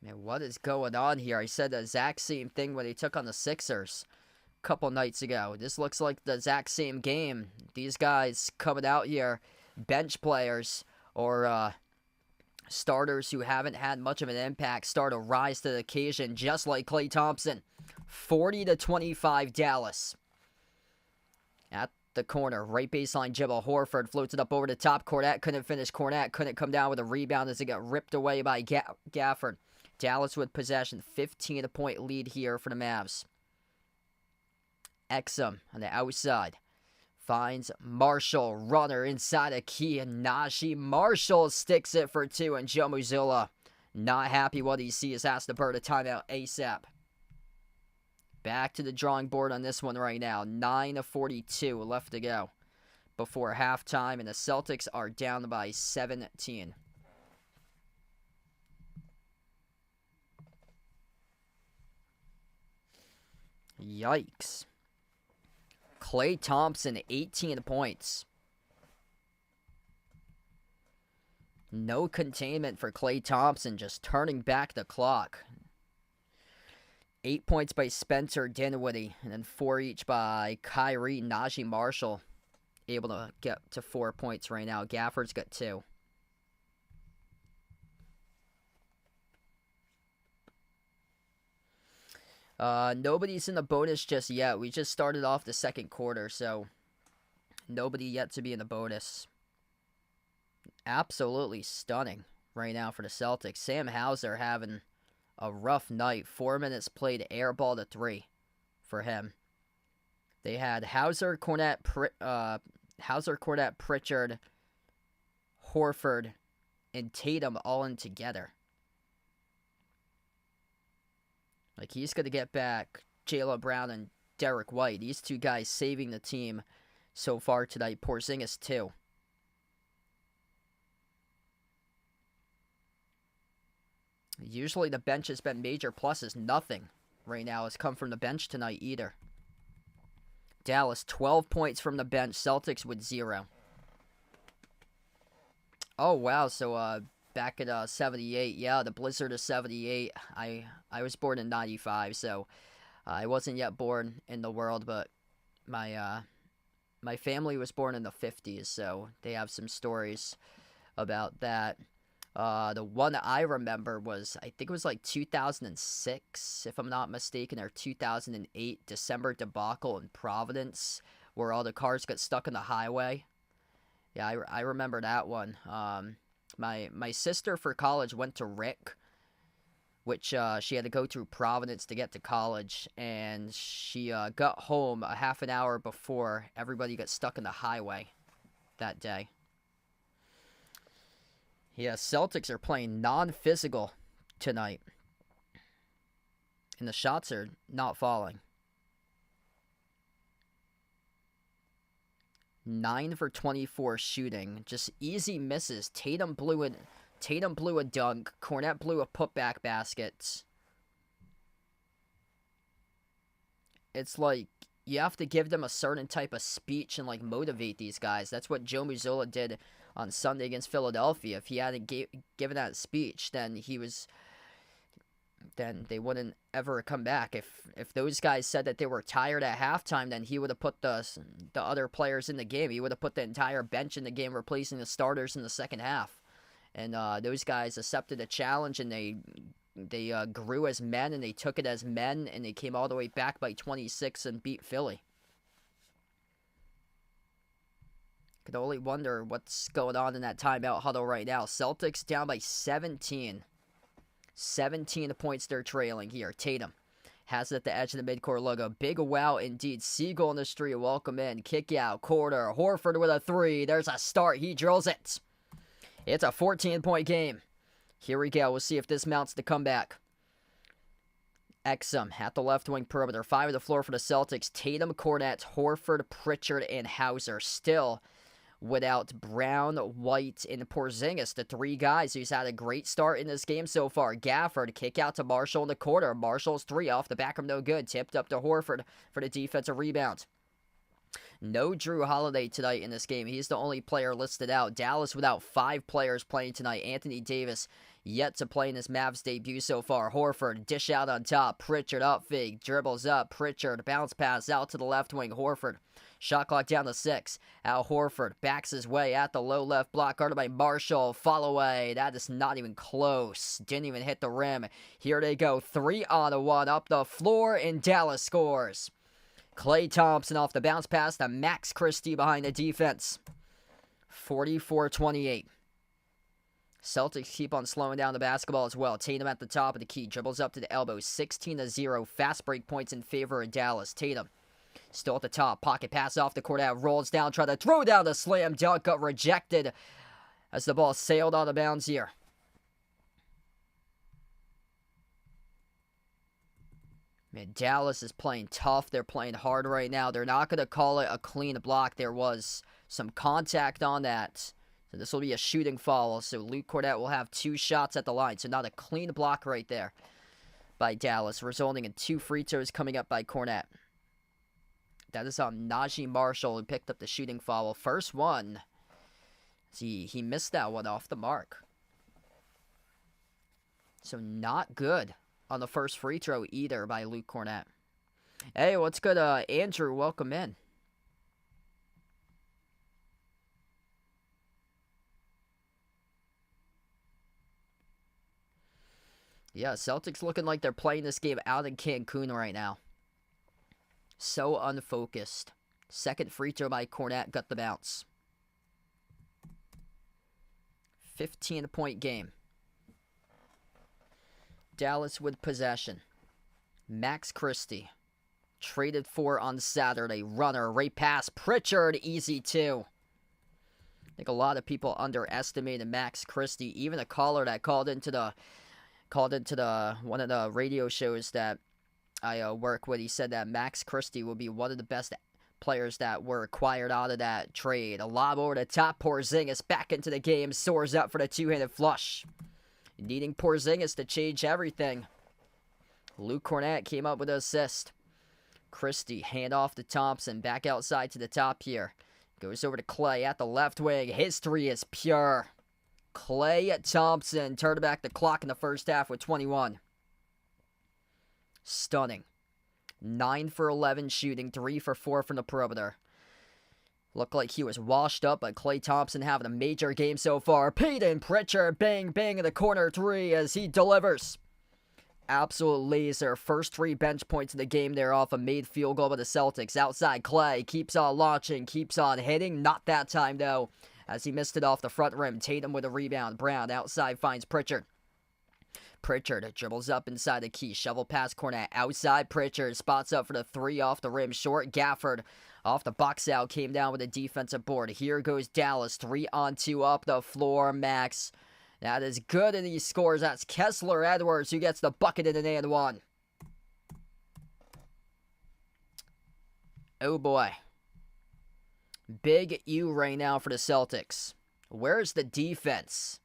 Man, what is going on here? I said the exact same thing when he took on the Sixers a couple nights ago. This looks like the exact same game. These guys coming out here, bench players or starters who haven't had much of an impact, start to rise to the occasion, just like Klay Thompson. 40-25 Dallas. At the corner, right baseline, Jibba Horford floats it up over the top. Cornette couldn't finish. Cornette couldn't come down with a rebound as it got ripped away by Gafford. Dallas with possession, 15-point lead here for the Mavs. Exum on the outside finds Marshall, runner inside a key, and Najee Marshall sticks it for two, and Joe Mazzulla not happy what he sees, has to burn a timeout ASAP. Back to the drawing board on this one right now. 9:42 left to go before halftime, and the Celtics are down by 17. Yikes. Klay Thompson, 18 points. No containment for Klay Thompson, just turning back the clock. 8 points by Spencer Dinwiddie, and then 4 each by Kyrie, Najee Marshall. Able to get to 4 points right now. Gafford's got 2. Nobody's in the bonus just yet. We just started off the second quarter, so nobody yet to be in the bonus. Absolutely stunning right now for the Celtics. Sam Hauser having a rough night. 4 minutes played, air ball to 3 for him. They had Hauser, Cornette, Pritchard, Horford, and Tatum all in together. Like, he's going to get back Jaylen Brown and Derek White. These two guys saving the team so far tonight. Porzingis, too. Usually the bench has been major pluses. Nothing right now has come from the bench tonight either. Dallas, 12 points from the bench. Celtics with 0. Oh, wow. So, back at 78, yeah, the blizzard of 78. I was born in 95, so I wasn't yet born in the world, but my family was born in the 50s, so they have some stories about that. The one I remember was, I think it was like 2006, if I'm not mistaken, or 2008, December debacle in Providence, where all the cars got stuck on the highway. Yeah, I remember that one. My sister for college went to Rick, which she had to go through Providence to get to college, and she got home a half an hour before everybody got stuck in the highway that day. Yeah, Celtics are playing non-physical tonight, and the shots are not falling. 9 for 24 shooting, just easy misses. Tatum blew a dunk. Cornette blew a putback basket. It's like you have to give them a certain type of speech and like motivate these guys. That's what Joe Mazzulla did on Sunday against Philadelphia. If he hadn't given that speech, then they wouldn't ever come back. If those guys said that they were tired at halftime, then he would have put the other players in the game. He would have put the entire bench in the game, replacing the starters in the second half. And those guys accepted a challenge, and they grew as men, and they took it as men, and they came all the way back by 26 and beat Philly. Could only wonder what's going on in that timeout huddle right now. Celtics down by 17. 17 points they're trailing here. Tatum has it at the edge of the midcourt logo. Big wow indeed. Siegel in the street. Welcome in. Kick out. Quarter. Horford with a 3. There's a start. He drills it. It's a 14-point game. Here we go. We'll see if this mounts the comeback. Exum at the left wing perimeter. 5 on the floor for the Celtics. Tatum, Cornette, Horford, Pritchard, and Hauser. Still without Brown, White, and Porzingis, the three guys who's had a great start in this game so far. Gafford, kick out to Marshall in the corner. Marshall's three off the back of no good. Tipped up to Horford for the defensive rebound. No Drew Holiday tonight in this game. He's the only player listed out. Dallas without 5 players playing tonight. Anthony Davis yet to play in his Mavs debut so far. Horford, dish out on top. Pritchard up fake, dribbles up. Pritchard, bounce pass out to the left wing. Horford, shot clock down to 6. Al Horford backs his way at the low left block, guarded by Marshall. Fall away. That is not even close. Didn't even hit the rim. Here they go. 3-on-1 up the floor, and Dallas scores. Klay Thompson off the bounce pass to Max Christie behind the defense. 44-28. Celtics keep on slowing down the basketball as well. Tatum at the top of the key. Dribbles up to the elbow. 16-0. Fast break points in favor of Dallas. Tatum still at the top. Pocket pass off the court out. Rolls down. Try to throw down the slam dunk. Got rejected as the ball sailed out of bounds here. Man, Dallas is playing tough. They're playing hard right now. They're not going to call it a clean block. There was some contact on that. So this will be a shooting foul. So Luke Cornett will have 2 shots at the line. So not a clean block right there by Dallas, resulting in 2 free throws coming up by Cornett. That is on Najee Marshall, who picked up the shooting foul. First one. See, he missed that one off the mark. So not good on the first free throw either by Luke Cornett. Hey, what's good, Andrew? Welcome in. Yeah, Celtics looking like they're playing this game out in Cancun right now. So unfocused. Second free throw by Cornett, got the bounce. 15-point game. Dallas with possession. Max Christie. Traded for on Saturday. Runner, right past Pritchard. Easy 2. I think a lot of people underestimated Max Christie. Even a caller that called into the one of the radio shows that I work with. He said that Max Christie will be one of the best players that were acquired out of that trade. A lob over the top. Porzingis back into the game. Soars up for the two-handed flush. Needing Porzingis to change everything. Luke Cornett came up with an assist. Christie, hand off to Thompson. Back outside to the top here. Goes over to Klay at the left wing. His three is pure. Klay Thompson turned back the clock in the first half with 21. Stunning. 9 for 11 shooting. 3 for 4 from the perimeter. Looked like he was washed up, but Klay Thompson having a major game so far. Peyton Pritchard, bang, bang in the corner 3 as he delivers. Absolute laser. First 3 bench points in the game there off a made field goal by the Celtics. Outside Klay, keeps on launching, keeps on hitting. Not that time though, as he missed it off the front rim. Tatum with a rebound. Brown outside finds Pritchard. Pritchard dribbles up inside the key. Shovel past Cornett. Outside Pritchard. Spots up for the 3 off the rim. Short Gafford. Off the box out. Came down with a defensive board. Here goes Dallas. 3-on-2 up the floor. Max. That is good, and he scores. That's Kessler Edwards who gets the bucket in an and one. Oh boy. Big U right now for the Celtics. Where's the defense?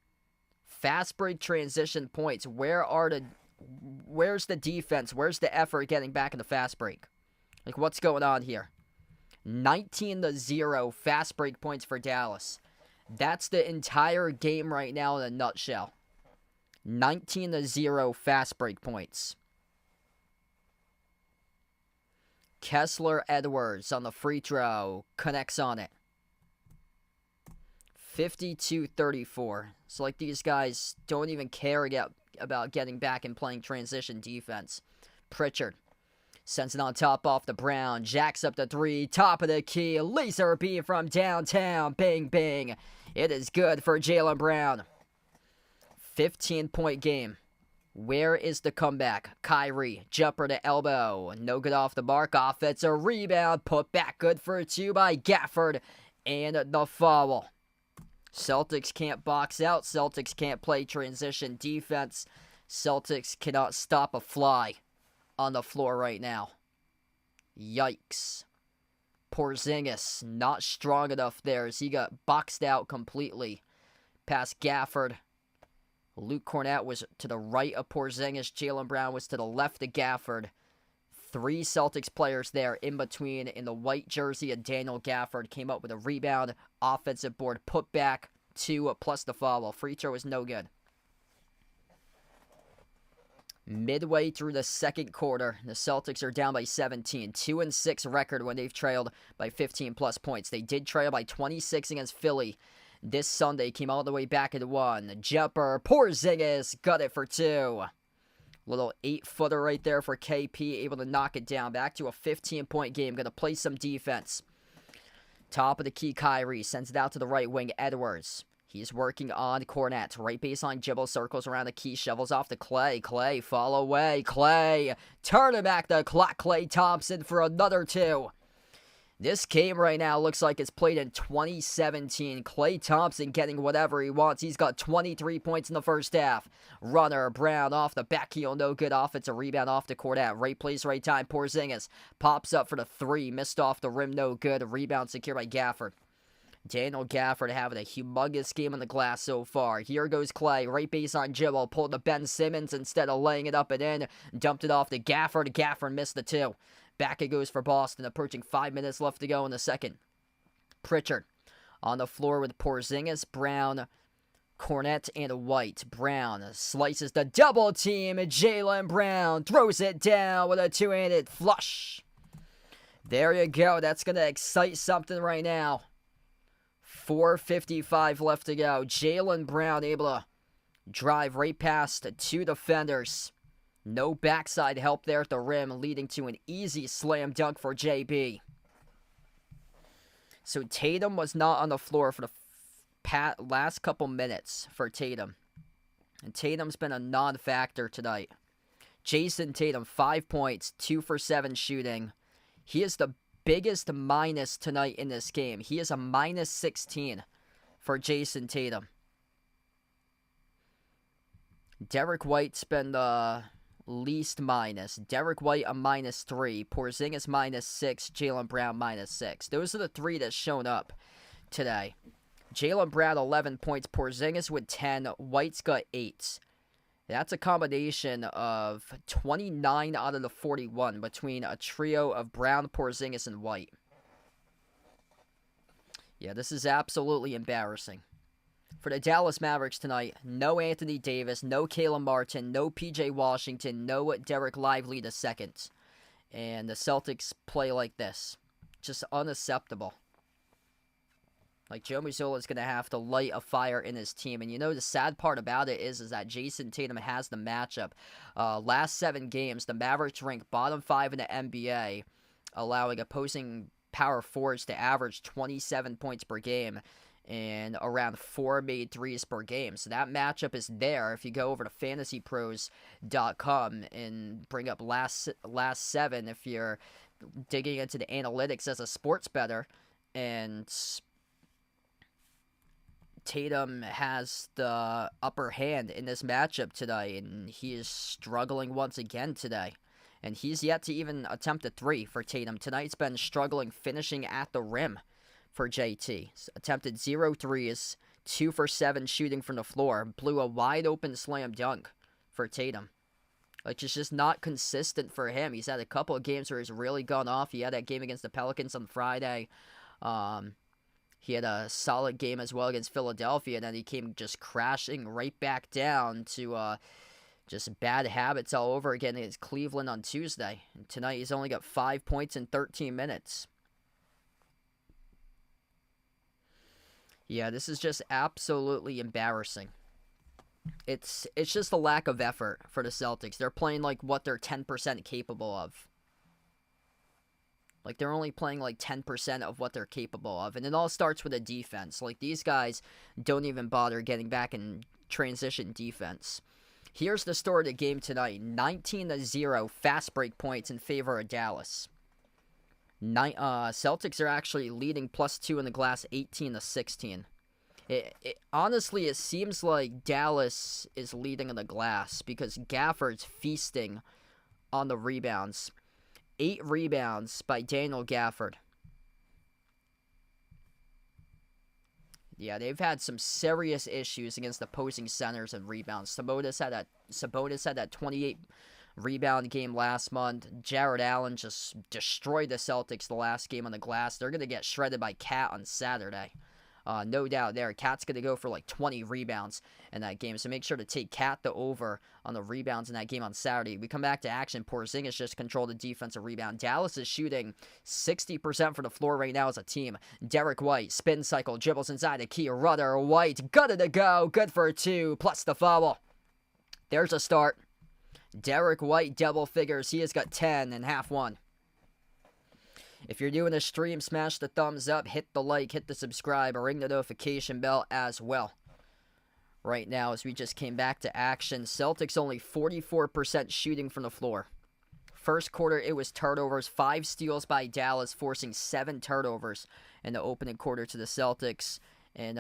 Fast break transition points. Where's the defense? Where's the effort getting back in the fast break? Like, what's going on here? 19-0 fast break points for Dallas. That's the entire game right now in a nutshell. 19-0 fast break points. Kessler Edwards on the free throw. Connects on it. 52-34. It's like these guys don't even care about getting back and playing transition defense. Pritchard sends it on top off the Brown. Jacks up the 3. Top of the key. Laser beam from downtown. Bang, bang. It is good for Jaylen Brown. 15-point game. Where is the comeback? Kyrie, jumper to elbow. No good off the mark. Offensive rebound. Put back good for 2 by Gafford. And the foul. Celtics can't box out. Celtics can't play transition defense. Celtics cannot stop a fly on the floor right now. Yikes. Porzingis, not strong enough there as he got boxed out completely. Past Gafford. Luke Cornett was to the right of Porzingis. Jaylen Brown was to the left of Gafford. 3 Celtics players there in between in the white jersey of Daniel Gafford. Came up with a rebound, offensive board, put back, 2 plus the foul. Free throw was no good. Midway through the second quarter, the Celtics are down by 17. 2-6 record when they've trailed by 15 plus points. They did trail by 26 against Philly this Sunday. Came all the way back at 1. Jumper, Porzingis got it for 2. Little 8-footer right there for KP, able to knock it down. Back to a 15-point game. Going to play some defense. Top of the key, Kyrie sends it out to the right wing, Edwards. He's working on Cornett. Right baseline, Jibble circles around the key, shovels off to Clay. Clay, fall away. Clay, turn it back the clock. Klay Thompson for another 2. This game right now looks like it's played in 2017. Klay Thompson getting whatever he wants. He's got 23 points in the first half. Runner, Brown off the back heel, no good. Offensive rebound off to Cornett. Right place, right time. Porzingis pops up for the 3. Missed off the rim, no good. Rebound secured by Gafford. Daniel Gafford having a humongous game on the glass so far. Here goes Clay. Right baseline, Jibble. Pulled to Ben Simmons instead of laying it up and in. Dumped it off to Gafford. Gafford missed the 2. Back it goes for Boston, approaching 5 minutes left to go in the second. Pritchard on the floor with Porzingis, Brown, Cornett, and White. Brown slices the double team, and Jaylen Brown throws it down with a 2-handed flush. There you go. That's going to excite something right now. 4:55 left to go. Jaylen Brown able to drive right past 2 defenders. No backside help there at the rim, leading to an easy slam dunk for JB. So Tatum was not on the floor for the last couple minutes for Tatum. And Tatum's been a non-factor tonight. Jason Tatum, 5 points, 2 for 7 shooting. He is the biggest minus tonight in this game. He is a minus 16 for Jason Tatum. Derek White's been the least minus. Derek White a minus 3. Porzingis minus 6. Jaylen Brown minus 6. Those are the 3 that's shown up today. Jaylen Brown 11 points. Porzingis with 10. White's got 8. That's a combination of 29 out of the 41 between a trio of Brown, Porzingis, and White. Yeah, this is absolutely embarrassing. For the Dallas Mavericks tonight, no Anthony Davis, no Caleb Martin, no PJ Washington, no Derek Lively II. And the Celtics play like this. Just unacceptable. Like, Joe Mazzulla's going to have to light a fire in his team. And you know, the sad part about it is that Jason Tatum has the matchup. Last 7 games, the Mavericks rank bottom 5 in the NBA, allowing opposing power forwards to average 27 points per game and around 4 made threes per game. So that matchup is there. If you go over to fantasypros.com and bring up last 7, if you're digging into the analytics as a sports bettor, and Tatum has the upper hand in this matchup today, and he is struggling once again today. And he's yet to even attempt a 3 for Tatum. Tonight's been struggling finishing at the rim for JT. Attempted 0 threes, 2 for 7 shooting from the floor. Blew a wide open slam dunk for Tatum. Like, it's just not consistent for him. He's had a couple of games where he's really gone off. He had that game against the Pelicans on Friday. He had a solid game as well against Philadelphia, and then he came just crashing right back down to just bad habits all over again against Cleveland on Tuesday. And tonight he's only got 5 points in 13 minutes. Yeah, this is just absolutely embarrassing. It's just a lack of effort for the Celtics. They're playing like what they're 10% capable of. Like, they're only playing like 10% of what they're capable of. And it all starts with a defense. Like, these guys don't even bother getting back in transition defense. Here's the story of the game tonight. 19-0 fast break points in favor of Dallas. Celtics are actually leading +2 in the glass, 18-16. Honestly, it seems like Dallas is leading in the glass because Gafford's feasting on the rebounds. 8 rebounds by Daniel Gafford. Yeah, they've had some serious issues against opposing centers and rebounds. Sabonis had that 28 rebound game last month. Jared Allen just destroyed the Celtics the last game on the glass. They're going to get shredded by Cat on Saturday. No doubt there. Cat's going to go for like 20 rebounds in that game. So make sure to take Cat the over on the rebounds in that game on Saturday. We come back to action. Porzingis just controlled the defensive rebound. Dallas is shooting 60% from the floor right now as a team. Derek White, spin cycle, dribbles inside the key. Rudder, White, good to go. Good for 2, plus the foul. There's a start. Derek White, double figures. He has got 10 and half one. If you're doing a stream, smash the thumbs up, hit the like, hit the subscribe, or ring the notification bell as well. Right now, as we just came back to action, Celtics only 44% shooting from the floor. First quarter, it was turnovers, 5 steals by Dallas, forcing 7 turnovers in the opening quarter to the Celtics. And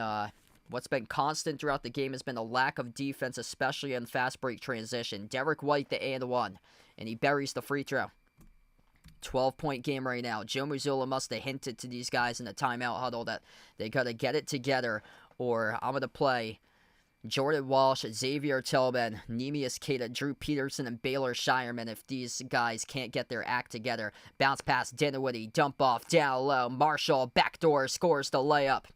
what's been constant throughout the game has been a lack of defense, especially in fast break transition. Derek White, the and one, and he buries the free throw. 12-point game right now. Joe Mazzulla must have hinted to these guys in the timeout huddle that they got to get it together, or I'm going to play Jordan Walsh, Xavier Tillman, Neemias Queta, Drew Peterson, and Baylor Shireman if these guys can't get their act together. Bounce pass, Dinwiddie, dump off, down low. Marshall, backdoor, scores the layup.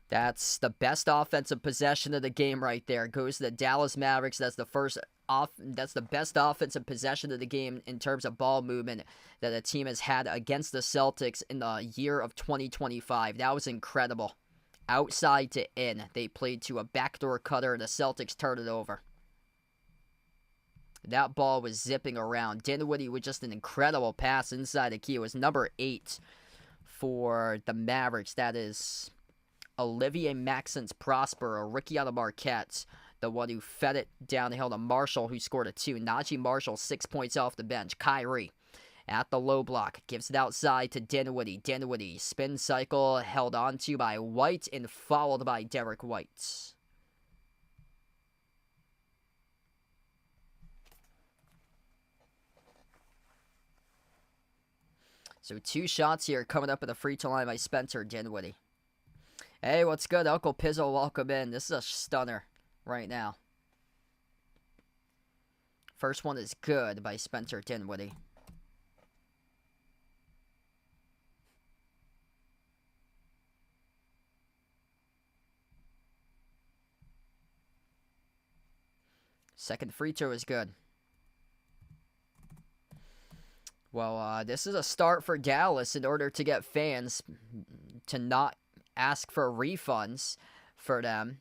That's the best offensive possession of the game right there. Goes to the Dallas Mavericks. That's the best offensive possession of the game in terms of ball movement that a team has had against the Celtics in the year of 2025. That was incredible. Outside to in. They played to a backdoor cutter, and the Celtics turned it over. That ball was zipping around. Dinwiddie with just an incredible pass inside the key. It was number 8 for the Mavericks. That is Olivier Maxence Prosper, a rookie out of Marquette, the one who fed it down the hill to Marshall, who scored a 2. Najee Marshall, 6 points off the bench. Kyrie at the low block, gives it outside to Dinwiddie. Dinwiddie, spin cycle, held onto by White and fouled by Derek White. So 2 shots here coming up at the free throw line by Spencer Dinwiddie. Hey, what's good? Uncle Pizzle, welcome in. This is a stunner right now. First one is good by Spencer Dinwiddie. Second free throw is good. Well, this is a start for Dallas in order to get fans to not ask for refunds for them,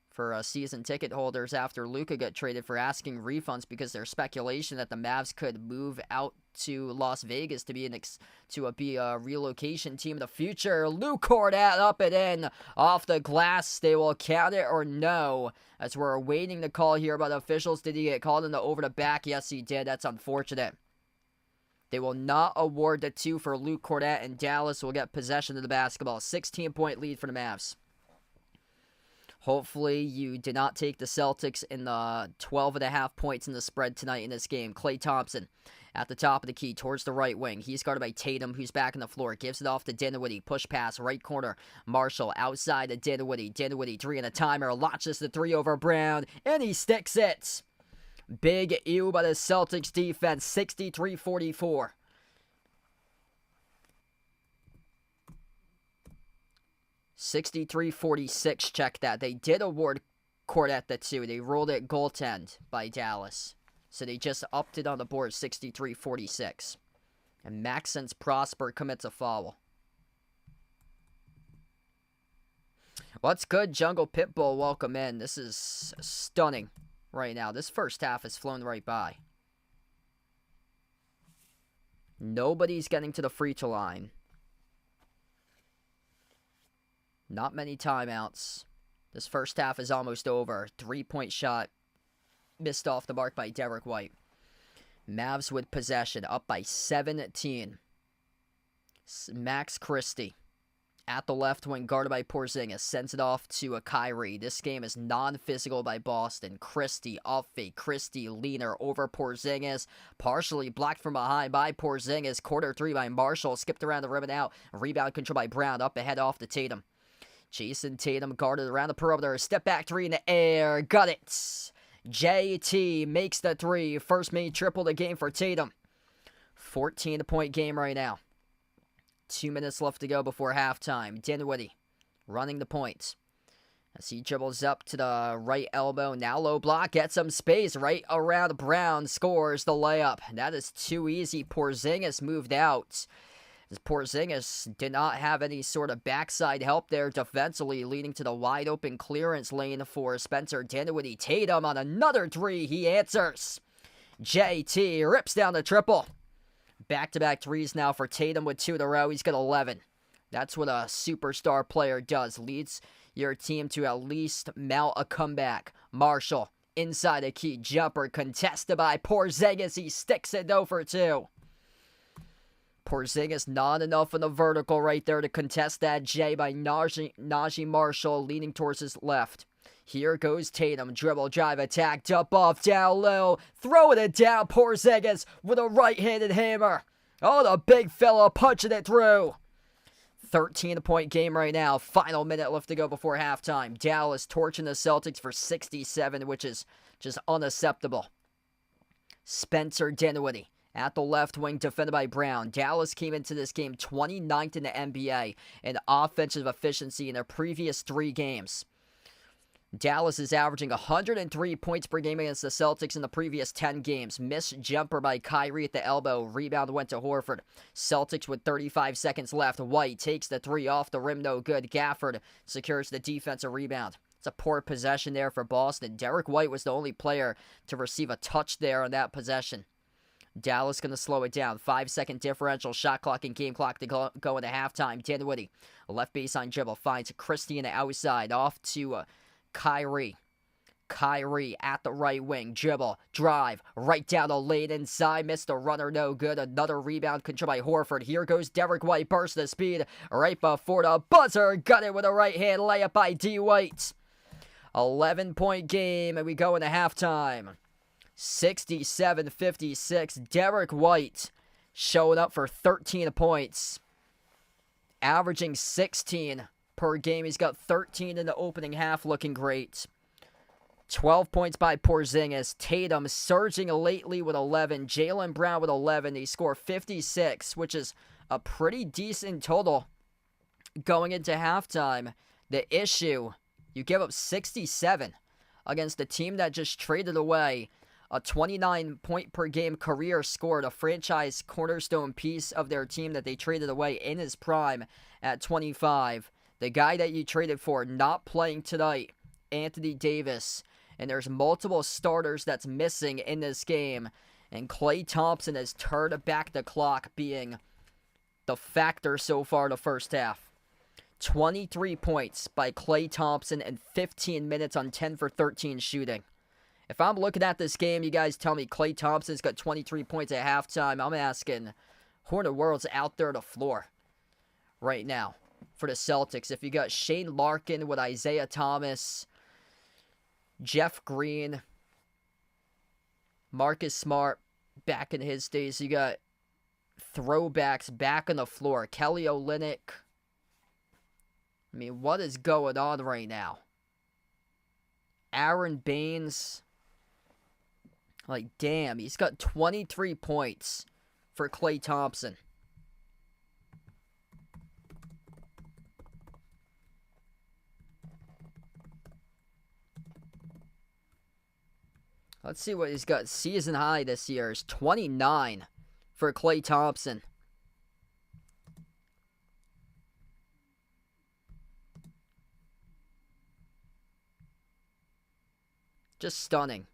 for season ticket holders after Luka got traded, for asking refunds because there's speculation that the Mavs could move out to Las Vegas to be a relocation team in the future. Lou Cordat up and in off the glass. They will count it or no, as we're awaiting the call here by the officials. Did he get called in the over the back? Yes, he did. That's unfortunate. They will not award the 2 for Luke Cordat, and Dallas will get possession of the basketball. 16-point lead for the Mavs. Hopefully you did not take the Celtics in the 12.5 points in the spread tonight in this game. Klay Thompson at the top of the key towards the right wing. He's guarded by Tatum, who's back on the floor. Gives it off to Dinwiddie. Push pass, right corner. Marshall outside to Dinwiddie. Dinwiddie, 3 in a timer. Launches the 3 over Brown, and he sticks it. Big ew by the Celtics defense. 63-44. $63-46, check that. They did award Cordat the 2. They ruled it goaltend by Dallas. So they just upped it on the board, 63-46. And Maxence Prosper commits a foul. What's good, Jungle Pitbull? Welcome in. This is stunning right now. This first half has flown right by. Nobody's getting to the free throw line. Not many timeouts. This first half is almost over. 3-point shot missed off the mark by Derek White. Mavs with possession, up by 17. Max Christie at the left wing, guarded by Porzingis, sends it off to a Kyrie. This game is non-physical by Boston. Christie off fake. Christie leaner over Porzingis, partially blocked from behind by Porzingis. Quarter 3 by Marshall, skipped around the rim and out. Rebound control by Brown, up ahead off to Tatum. Jason Tatum guarded around the perimeter. Step back three in the air. Got it. JT makes the three. First made triple of the game for Tatum. 14-point game right now. 2 minutes left to go before halftime. Dinwiddie running the point. As he dribbles up to the right elbow. Now low block. Gets some space right around Brown. Scores the layup. That is too easy. Porzingis moved out. As Porzingis did not have any sort of backside help there defensively, leading to the wide open clearance lane for Spencer Dinwiddie. Tatum on another three. He answers. JT rips down the triple. Back-to-back threes now for Tatum with 2 in a row. He's got 11. That's what a superstar player does. Leads your team to at least mount a comeback. Marshall inside a key jumper contested by Porzingis. He sticks it 0 for 2. Porzingis not enough in the vertical right there to contest that J by Najee Marshall leaning towards his left. Here goes Tatum. Dribble, drive, attack, dump off, down low. Throwing it down. Porzingis with a right-handed hammer. Oh, the big fella punching it through. 13-point game right now. Final minute left to go before halftime. Dallas torching the Celtics for 67, which is just unacceptable. Spencer Dinwiddie at the left wing, defended by Brown. Dallas came into this game 29th in the NBA in offensive efficiency in their previous 3 games. Dallas is averaging 103 points per game against the Celtics in the previous 10 games. Missed jumper by Kyrie at the elbow. Rebound went to Horford. Celtics with 35 seconds left. White takes the three off the rim, no good. Gafford secures the defensive rebound. It's a poor possession there for Boston. Derek White was the only player to receive a touch there on that possession. Dallas going to slow it down. 5-second differential, shot clock and game clock to go into halftime. Dinwiddie, left baseline dribble, finds Christie on the outside. Off to Kyrie. Kyrie at the right wing. Dribble, drive, right down the lane inside. Missed the runner, no good. Another rebound controlled by Horford. Here goes Derek White, burst of speed right before the buzzer. Got it with a right-hand layup by D. White. 11-point game, and we go into halftime. 67-56. Derek White showing up for 13 points. Averaging 16 per game. He's got 13 in the opening half, looking great. 12 points by Porzingis. Tatum surging lately with 11. Jaylen Brown with 11. He scored 56, which is a pretty decent total going into halftime. The issue, you give up 67 against the team that just traded away a 29-point-per-game career score, a franchise cornerstone piece of their team that they traded away in his prime at 25. The guy that you traded for not playing tonight, Anthony Davis. And there's multiple starters that's missing in this game. And Klay Thompson has turned back the clock, being the factor so far in the first half. 23 points by Klay Thompson and 15 minutes on 10 for 13 shooting. If I'm looking at this game, you guys tell me Klay Thompson's got 23 points at halftime. I'm asking, who in the world's out there on the floor right now for the Celtics? If you got Shane Larkin with Isaiah Thomas, Jeff Green, Marcus Smart back in his days. You got throwbacks back on the floor. Kelly Olynyk. I mean, what is going on right now? Aaron Baines. Like, damn, he's got 23 points for Klay Thompson. Let's see what he's got. Season high this year is 29 for Klay Thompson. Just stunning.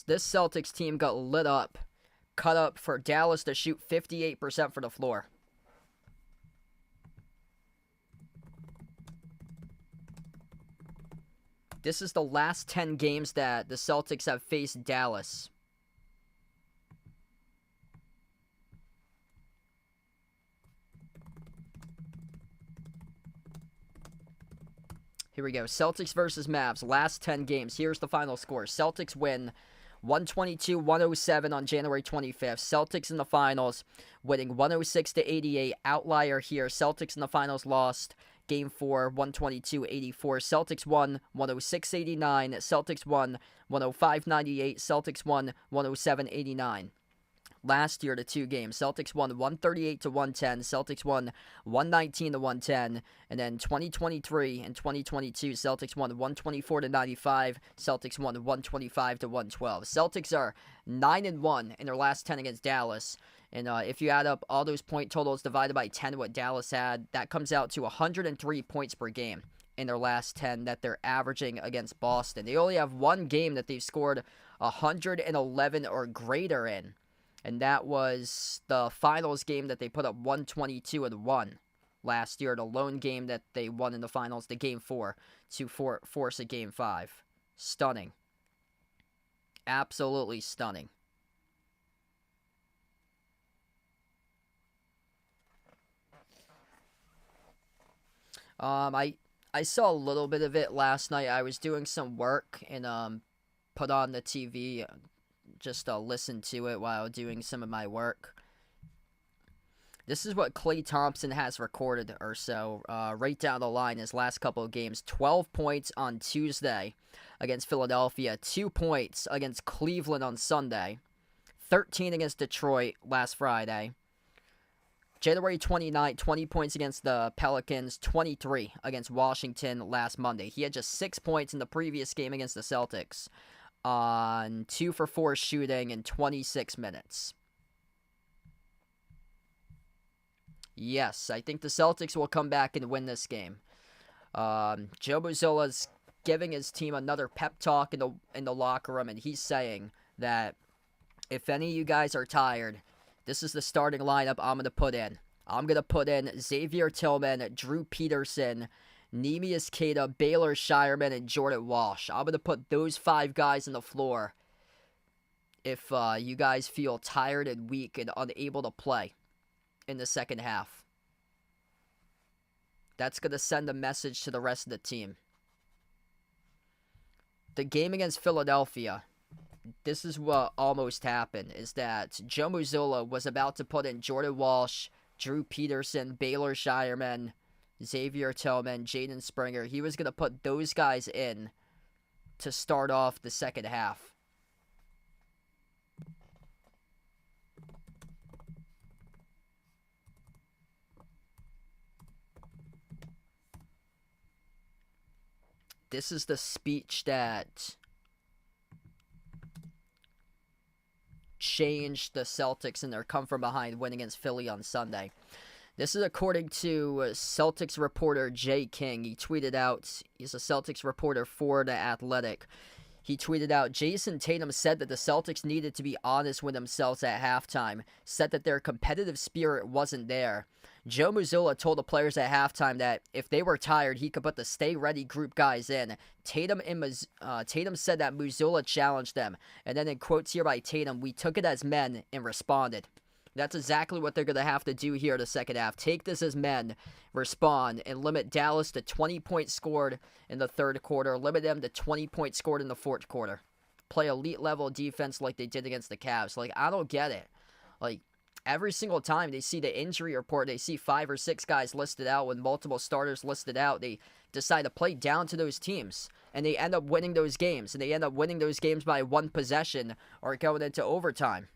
This Celtics team got lit up. Cut up for Dallas to shoot 58% for the floor. This is the last 10 games that the Celtics have faced Dallas. Here we go. Celtics versus Mavs. Last 10 games. Here's the final score. Celtics win 122-107 on January 25th. Celtics in the finals, winning 106-88. Outlier here. Celtics in the finals lost Game 4, 122-84. Celtics won 106-89. Celtics won 105-98. Celtics won 107-89. Last year, the two games, Celtics won 138-110. Celtics won 119-110. And then 2023 and 2022, Celtics won 124-95. Celtics won 125-112. Celtics are 9-1 in their last 10 against Dallas. And if you add up all those point totals divided by 10 what Dallas had, that comes out to 103 points per game in their last 10 that they're averaging against Boston. They only have one game that they've scored 111 or greater in. And that was the finals game that they put up 122-1 last year. The lone game that they won in the finals, the Game 4, to force a Game 5. Stunning. Absolutely stunning. I saw a little bit of it last night. I was doing some work and put on the TV. Just listen to it while doing some of my work. This is what Klay Thompson has recorded or so right down the line his last couple of games. 12 points on Tuesday against Philadelphia. 2 points against Cleveland on Sunday. 13 against Detroit last Friday. January 29th, 20 points against the Pelicans. 23 against Washington last Monday. He had just 6 points in the previous game against the Celtics on 2 for 4 shooting in 26 minutes. Yes, I think the Celtics will come back and win this game. Joe Mazzulla's giving his team another pep talk in the locker room, and he's saying that if any of you guys are tired, this is the starting lineup I'm going to put in. I'm going to put in Xavier Tillman, Drew Peterson, Neemias Queta, Baylor Shireman, and Jordan Walsh. I'm going to put those 5 guys on the floor if you guys feel tired and weak and unable to play in the second half. That's going to send a message to the rest of the team. The game against Philadelphia, this is what almost happened, is that Joe Mazzulla was about to put in Jordan Walsh, Drew Peterson, Baylor Shireman, Xavier Tillman, Jaden Springer. He was going to put those guys in to start off the second half. This is the speech that changed the Celtics in their come-from-behind win against Philly on Sunday. This is according to Celtics reporter Jay King. He tweeted out, he's a Celtics reporter for The Athletic. He tweeted out, Jason Tatum said that the Celtics needed to be honest with themselves at halftime, said that their competitive spirit wasn't there. Joe Mazzulla told the players at halftime that if they were tired, he could put the stay-ready group guys in. Tatum said that Mazzulla challenged them. And then in quotes here by Tatum, we took it as men and responded. That's exactly what they're going to have to do here in the second half. Take this as men, respond, and limit Dallas to 20 points scored in the third quarter. Limit them to 20 points scored in the fourth quarter. Play elite level defense like they did against the Cavs. Like, I don't get it. Like, every single time they see the injury report, they see 5 or 6 guys listed out with multiple starters listed out. They decide to play down to those teams, and they end up winning those games. And they end up winning those games by 1 possession or going into overtime.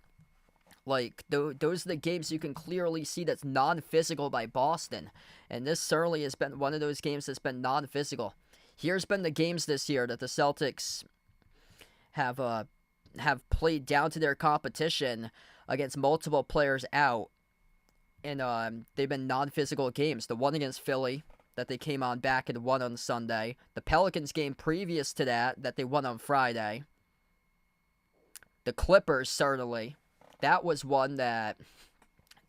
Like, those are the games you can clearly see that's non-physical by Boston. And this certainly has been one of those games that's been non-physical. Here's been the games this year that the Celtics have played down to their competition against multiple players out. And they've been non-physical games. The one against Philly that they came on back and won on Sunday. The Pelicans game previous to that they won on Friday. The Clippers, certainly. That was one that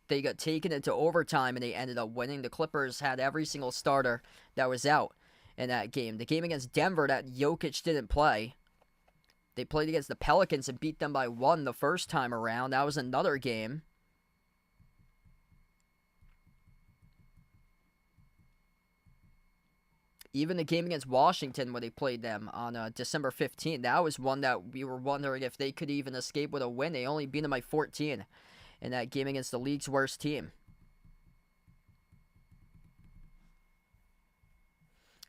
they got taken into overtime and they ended up winning. The Clippers had every single starter that was out in that game. The game against Denver that Jokic didn't play. They played against the Pelicans and beat them by 1 the first time around. That was another game. Even the game against Washington when they played them on December 15th, that was one that we were wondering if they could even escape with a win. They only beat them by 14 in that game against the league's worst team.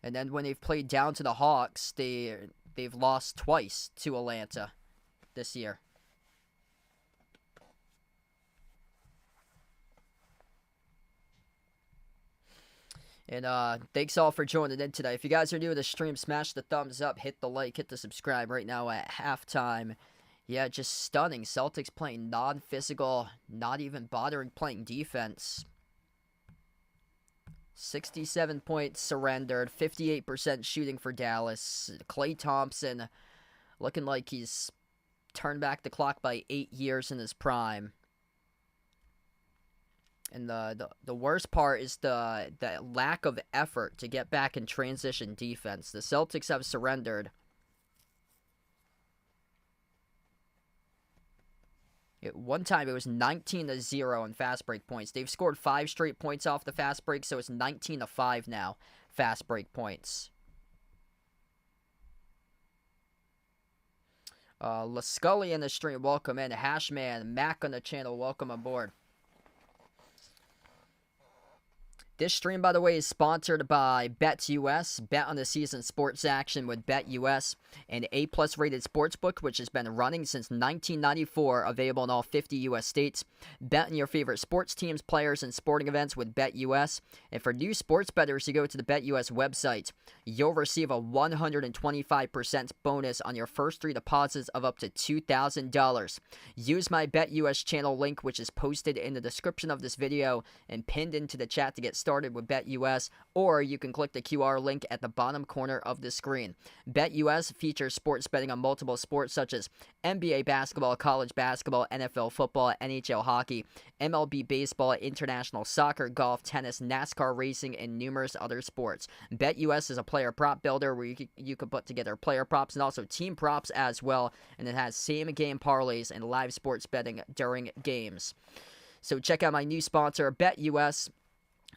And then when they've played down to the Hawks, they've lost twice to Atlanta this year. And thanks all for joining in today. If you guys are new to the stream, smash the thumbs up, hit the like, hit the subscribe right now at halftime. Yeah, just stunning. Celtics playing non-physical, not even bothering playing defense. 67 points surrendered, 58% shooting for Dallas. Klay Thompson looking like he's turned back the clock by 8 years in his prime. And the worst part is the lack of effort to get back in transition defense. The Celtics have surrendered. One time it was 19-0 in fast break points. They've scored 5 straight points off the fast break, so it's 19-5 now, fast break points. Lascully in the stream, welcome in. Hashman, Mac on the channel, welcome aboard. This stream, by the way, is sponsored by BetUS. Bet on the season sports action with BetUS, an A+ rated sportsbook which has been running since 1994, available in all 50 U.S. states. Bet on your favorite sports teams, players, and sporting events with BetUS. And for new sports bettors who go to the BetUS website, you'll receive a 125% bonus on your first 3 deposits of up to $2,000. Use my BetUS channel link, which is posted in the description of this video and pinned into the chat to get started with BetUS, or you can click the QR link at the bottom corner of the screen. BetUS features sports betting on multiple sports such as NBA basketball, college basketball, NFL football, NHL hockey, MLB baseball, international soccer, golf, tennis, NASCAR racing, and numerous other sports. BetUS is a player prop builder where you can put together player props and also team props as well, and it has same game parlays and live sports betting during games. So check out my new sponsor, BetUS.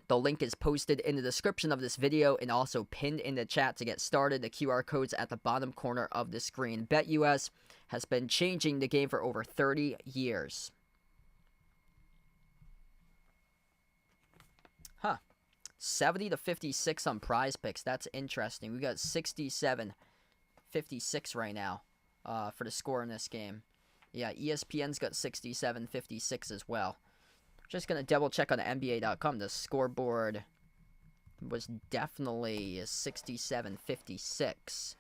The link is posted in the description of this video and also pinned in the chat to get started. The QR code's at the bottom corner of the screen. BetUS has been changing the game for over 30 years. Huh. 70-56 on Prize Picks. That's interesting. We got 67-56 right now for the score in this game. Yeah, ESPN's got 67-56 as well. Just going to double check on NBA.com. The scoreboard was definitely 67-56.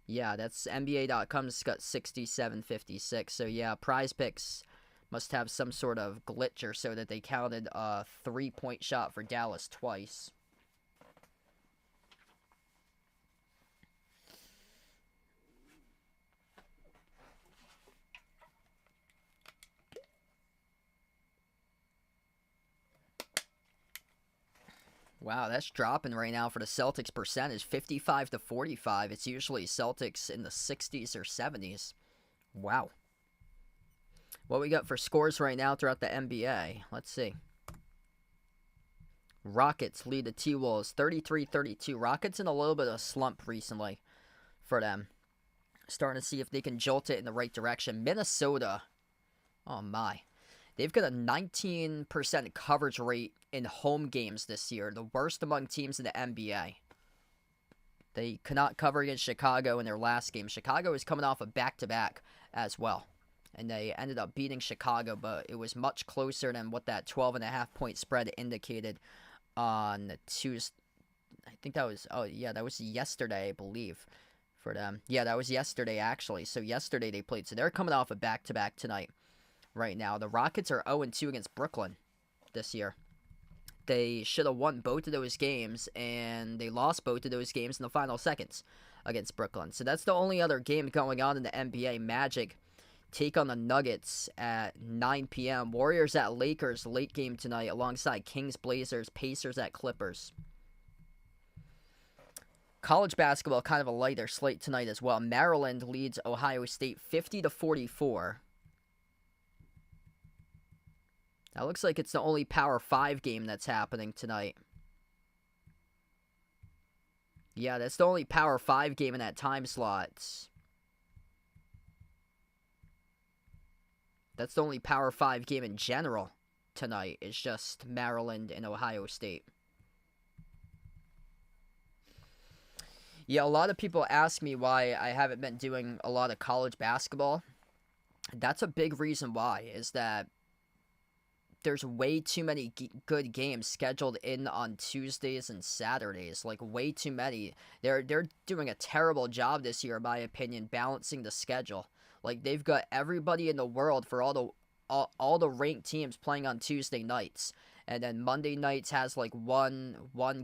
Yeah, that's NBA.com's got 67-56. So yeah, Prize Picks must have some sort of glitch or so that they counted a 3-point shot for Dallas twice. Wow, that's dropping right now for the Celtics percentage, 55-45. It's usually Celtics in the 60s or 70s. Wow. What we got for scores right now throughout the NBA? Let's see. Rockets lead the T-Wolves 33-32. Rockets in a little bit of a slump recently for them. Starting to see if they can jolt it in the right direction. Minnesota, oh my. They've got a 19% coverage rate in home games this year, the worst among teams in the NBA. They could not cover against Chicago in their last game. Chicago is coming off a back-to-back as well, and they ended up beating Chicago, but it was much closer than what that 12.5-point spread indicated on Tuesday. I think that was, oh yeah, that was yesterday, I believe, for them. Yeah, that was yesterday, actually. So yesterday they played, so they're coming off a back-to-back tonight. Right now, the Rockets are 0-2 against Brooklyn this year. They should have won both of those games, and they lost both of those games in the final seconds against Brooklyn. So that's the only other game going on in the NBA. Magic take on the Nuggets at 9 p.m. Warriors at Lakers late game tonight, alongside Kings, Blazers, Pacers at Clippers. College basketball, kind of a lighter slate tonight as well. Maryland leads Ohio State 50-44. That looks like it's the only Power 5 game that's happening tonight. Yeah, that's the only Power 5 game in that time slot. That's the only Power 5 game in general tonight. It's just Maryland and Ohio State. Yeah, a lot of people ask me why I haven't been doing a lot of college basketball. That's a big reason why, is that there's way too many good games scheduled in on Tuesdays and Saturdays. Like, way too many. They're doing a terrible job this year, in my opinion, balancing the schedule. Like, they've got everybody in the world for all the ranked teams playing on Tuesday nights. And then Monday nights has like one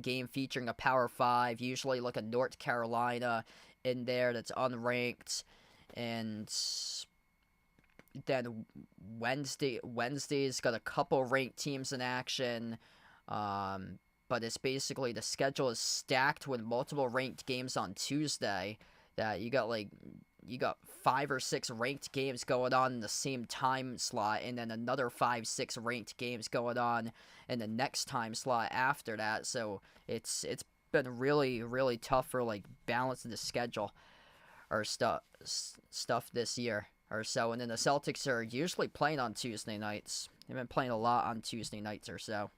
game featuring a Power 5, usually like a North Carolina in there that's unranked. And then Wednesday's got a couple ranked teams in action. But it's basically, the schedule is stacked with multiple ranked games on Tuesday. That you got 5 or 6 ranked games going on in the same time slot, and then another 5-6 ranked games going on in the next time slot after that. So it's been really, really tough for like balancing the schedule or stuff this year or so. And then the Celtics are usually playing on Tuesday nights. They've been playing a lot on Tuesday nights or so.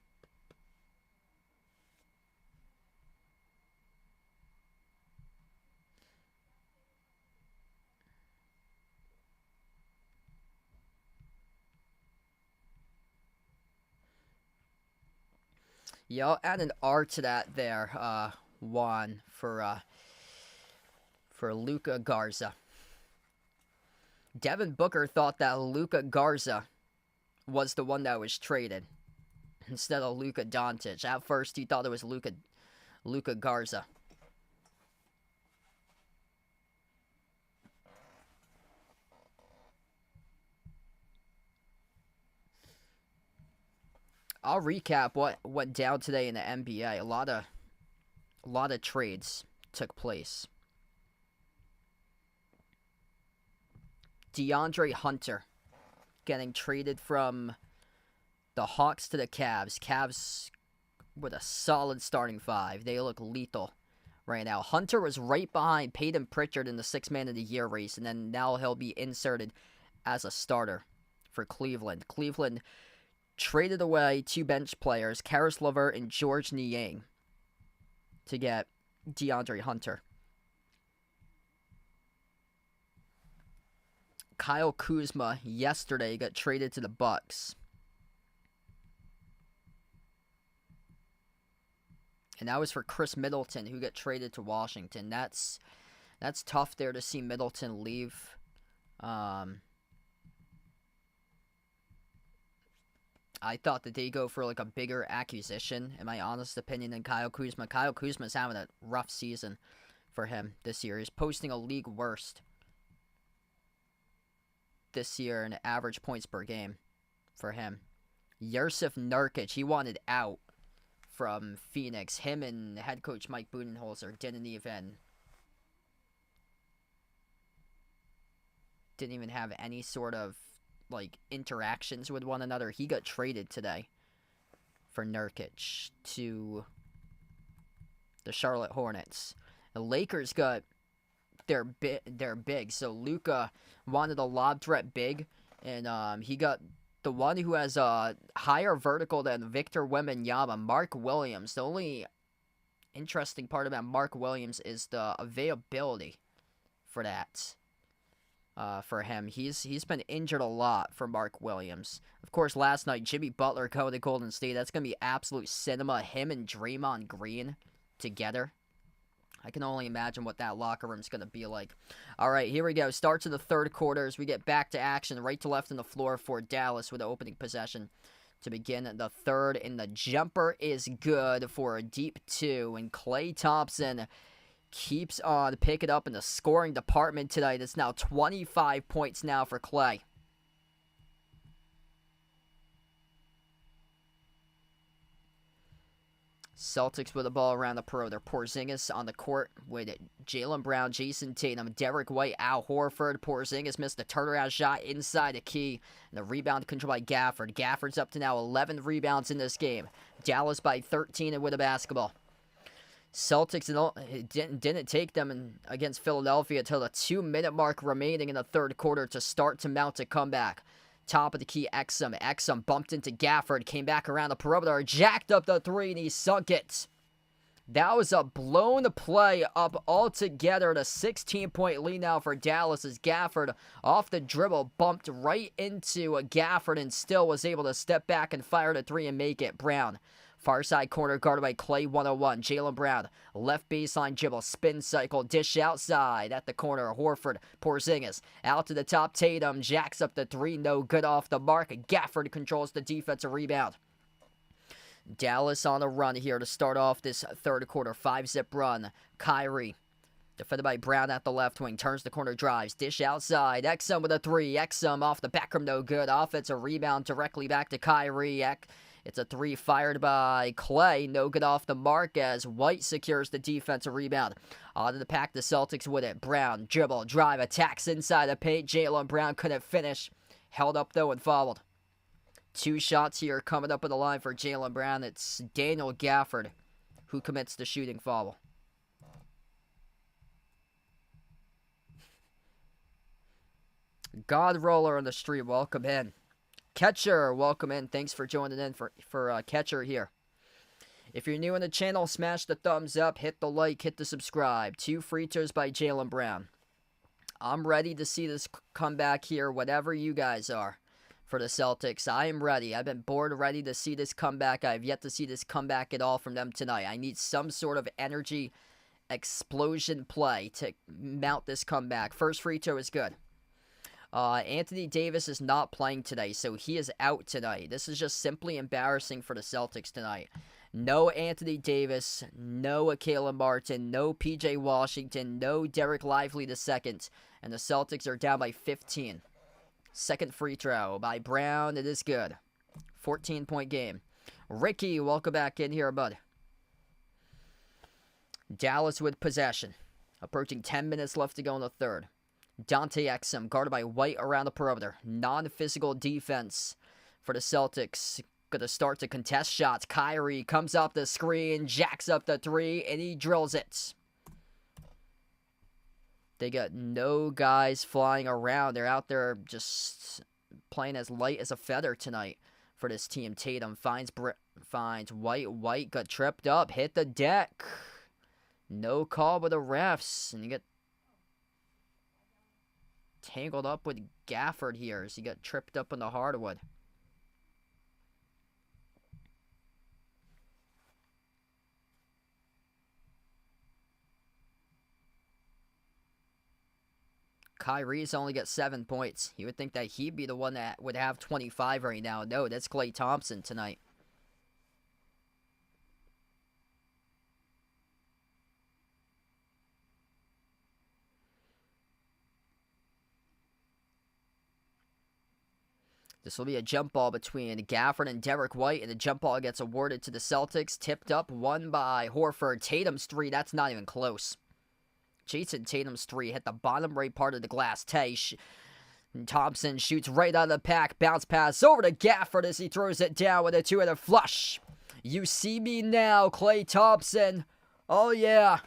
Yeah, I'll add an R to that there, Juan, for Luka Garza. Devin Booker thought that Luka Garza was the one that was traded instead of Luka Doncic. At first, he thought it was Luka Garza. I'll recap what went down today in the NBA. A lot of trades took place. DeAndre Hunter getting traded from the Hawks to the Cavs. Cavs with a solid starting 5. They look lethal right now. Hunter was right behind Peyton Pritchard in the 6th Man of the Year race, and then now he'll be inserted as a starter for Cleveland. Cleveland traded away 2 bench players, Karis LeVert and George Niang, to get DeAndre Hunter. Kyle Kuzma yesterday got traded to the Bucks. And that was for Chris Middleton, who got traded to Washington. That's tough there to see Middleton leave. I thought that they'd go for like a bigger acquisition, in my honest opinion, than Kyle Kuzma. Kyle Kuzma's having a rough season for him this year. He's posting a league worst this year in average points per game for him. Jusuf Nurkic, he wanted out from Phoenix. Him and head coach Mike Budenholzer didn't even have any sort of like interactions with one another. He got traded today for Nurkic to the Charlotte Hornets. The Lakers got their big. So Luka wanted a lob threat big, and he got the one who has a higher vertical than Victor Wembanyama, Mark Williams. The only interesting part about Mark Williams is the availability for that. For him, he's been injured a lot for Mark Williams. Of course, last night Jimmy Butler going to Golden State. That's gonna be absolute cinema. Him and Draymond Green together. I can only imagine what that locker room's gonna be like. All right, here we go. Starts in the third quarter as we get back to action, right to left on the floor for Dallas with the opening possession to begin the third. And the jumper is good for a deep 2. And Klay Thompson keeps on picking up in the scoring department tonight. It's now 25 points now for Klay. Celtics with the ball around the perimeter. Porzingis on the court with Jaylen Brown, Jason Tatum, Derek White, Al Horford. Porzingis missed a turnaround shot inside the key. And the rebound controlled by Gafford. Gafford's up to now 11 rebounds in this game. Dallas by 13 and with the basketball. Celtics didn't take them against Philadelphia until the 2-minute mark remaining in the third quarter to start to mount a comeback. Top of the key, Exum bumped into Gafford, came back around the perimeter, jacked up the 3, and he sunk it. That was a blown play up altogether. The 16-point lead now for Dallas as Gafford off the dribble bumped right into Gafford and still was able to step back and fire the three and make it. Brown. Far side corner guarded by Clay 101. Jaylen Brown. Left baseline dribble. Spin cycle. Dish outside at the corner. Horford. Porzingis. Out to the top. Tatum. Jacks up the three. No good off the mark. Gafford controls the defensive rebound. Dallas on a run here to start off this third quarter. 5-zip run. Kyrie. Defended by Brown at the left wing. Turns the corner, drives. Dish outside. Exum with a three. Exum off the back rim, no good. Offensive rebound directly back to Kyrie. It's a three fired by Clay. No good off the mark as White secures the defensive rebound. On to the pack, the Celtics with it. Brown, dribble, drive, attacks inside the paint. Jaylen Brown couldn't finish. Held up though and fouled. 2 shots here coming up on the line for Jaylen Brown. It's Daniel Gafford who commits the shooting foul. God Roller on the stream, welcome in. Catcher, welcome in. Thanks for joining in for Catcher here. If you're new on the channel, smash the thumbs up, hit the like, hit the subscribe. 2 free throws by Jaylen Brown. I'm ready to see this comeback here, whatever you guys are for the Celtics. I am ready. I've been bored, ready to see this comeback. I have yet to see this comeback at all from them tonight. I need some sort of energy explosion play to mount this comeback. First free throw is good. Anthony Davis is not playing today, so he is out tonight. This is just simply embarrassing for the Celtics tonight. No Anthony Davis, no Akela Martin, no PJ Washington, no Derek Lively II, and the Celtics are down by 15. Second free throw by Brown. It is good. 14-point game. Ricky, welcome back in here, bud. Dallas with possession. Approaching 10 minutes left to go in the third. Dante Exum, guarded by White around the perimeter. Non-physical defense for the Celtics. Going to start to contest shots. Kyrie comes up the screen, jacks up the three, and he drills it. They got no guys flying around. They're out there just playing as light as a feather tonight for this team. Tatum finds White. White got tripped up, hit the deck. No call by the refs, and you get tangled up with Gafford here as he got tripped up on the hardwood. Kyrie's only got 7 points. You would think that he'd be the one that would have 25 right now. No, that's Klay Thompson tonight. This will be a jump ball between Gafford and Derek White, and the jump ball gets awarded to the Celtics. Tipped up, won by Horford. Tatum's three, that's not even close. Jason Tatum's three hit the bottom right part of the glass. Thompson shoots right out of the pack. Bounce pass over to Gafford as he throws it down with a two-handed flush. You see me now, Klay Thompson. Oh, yeah.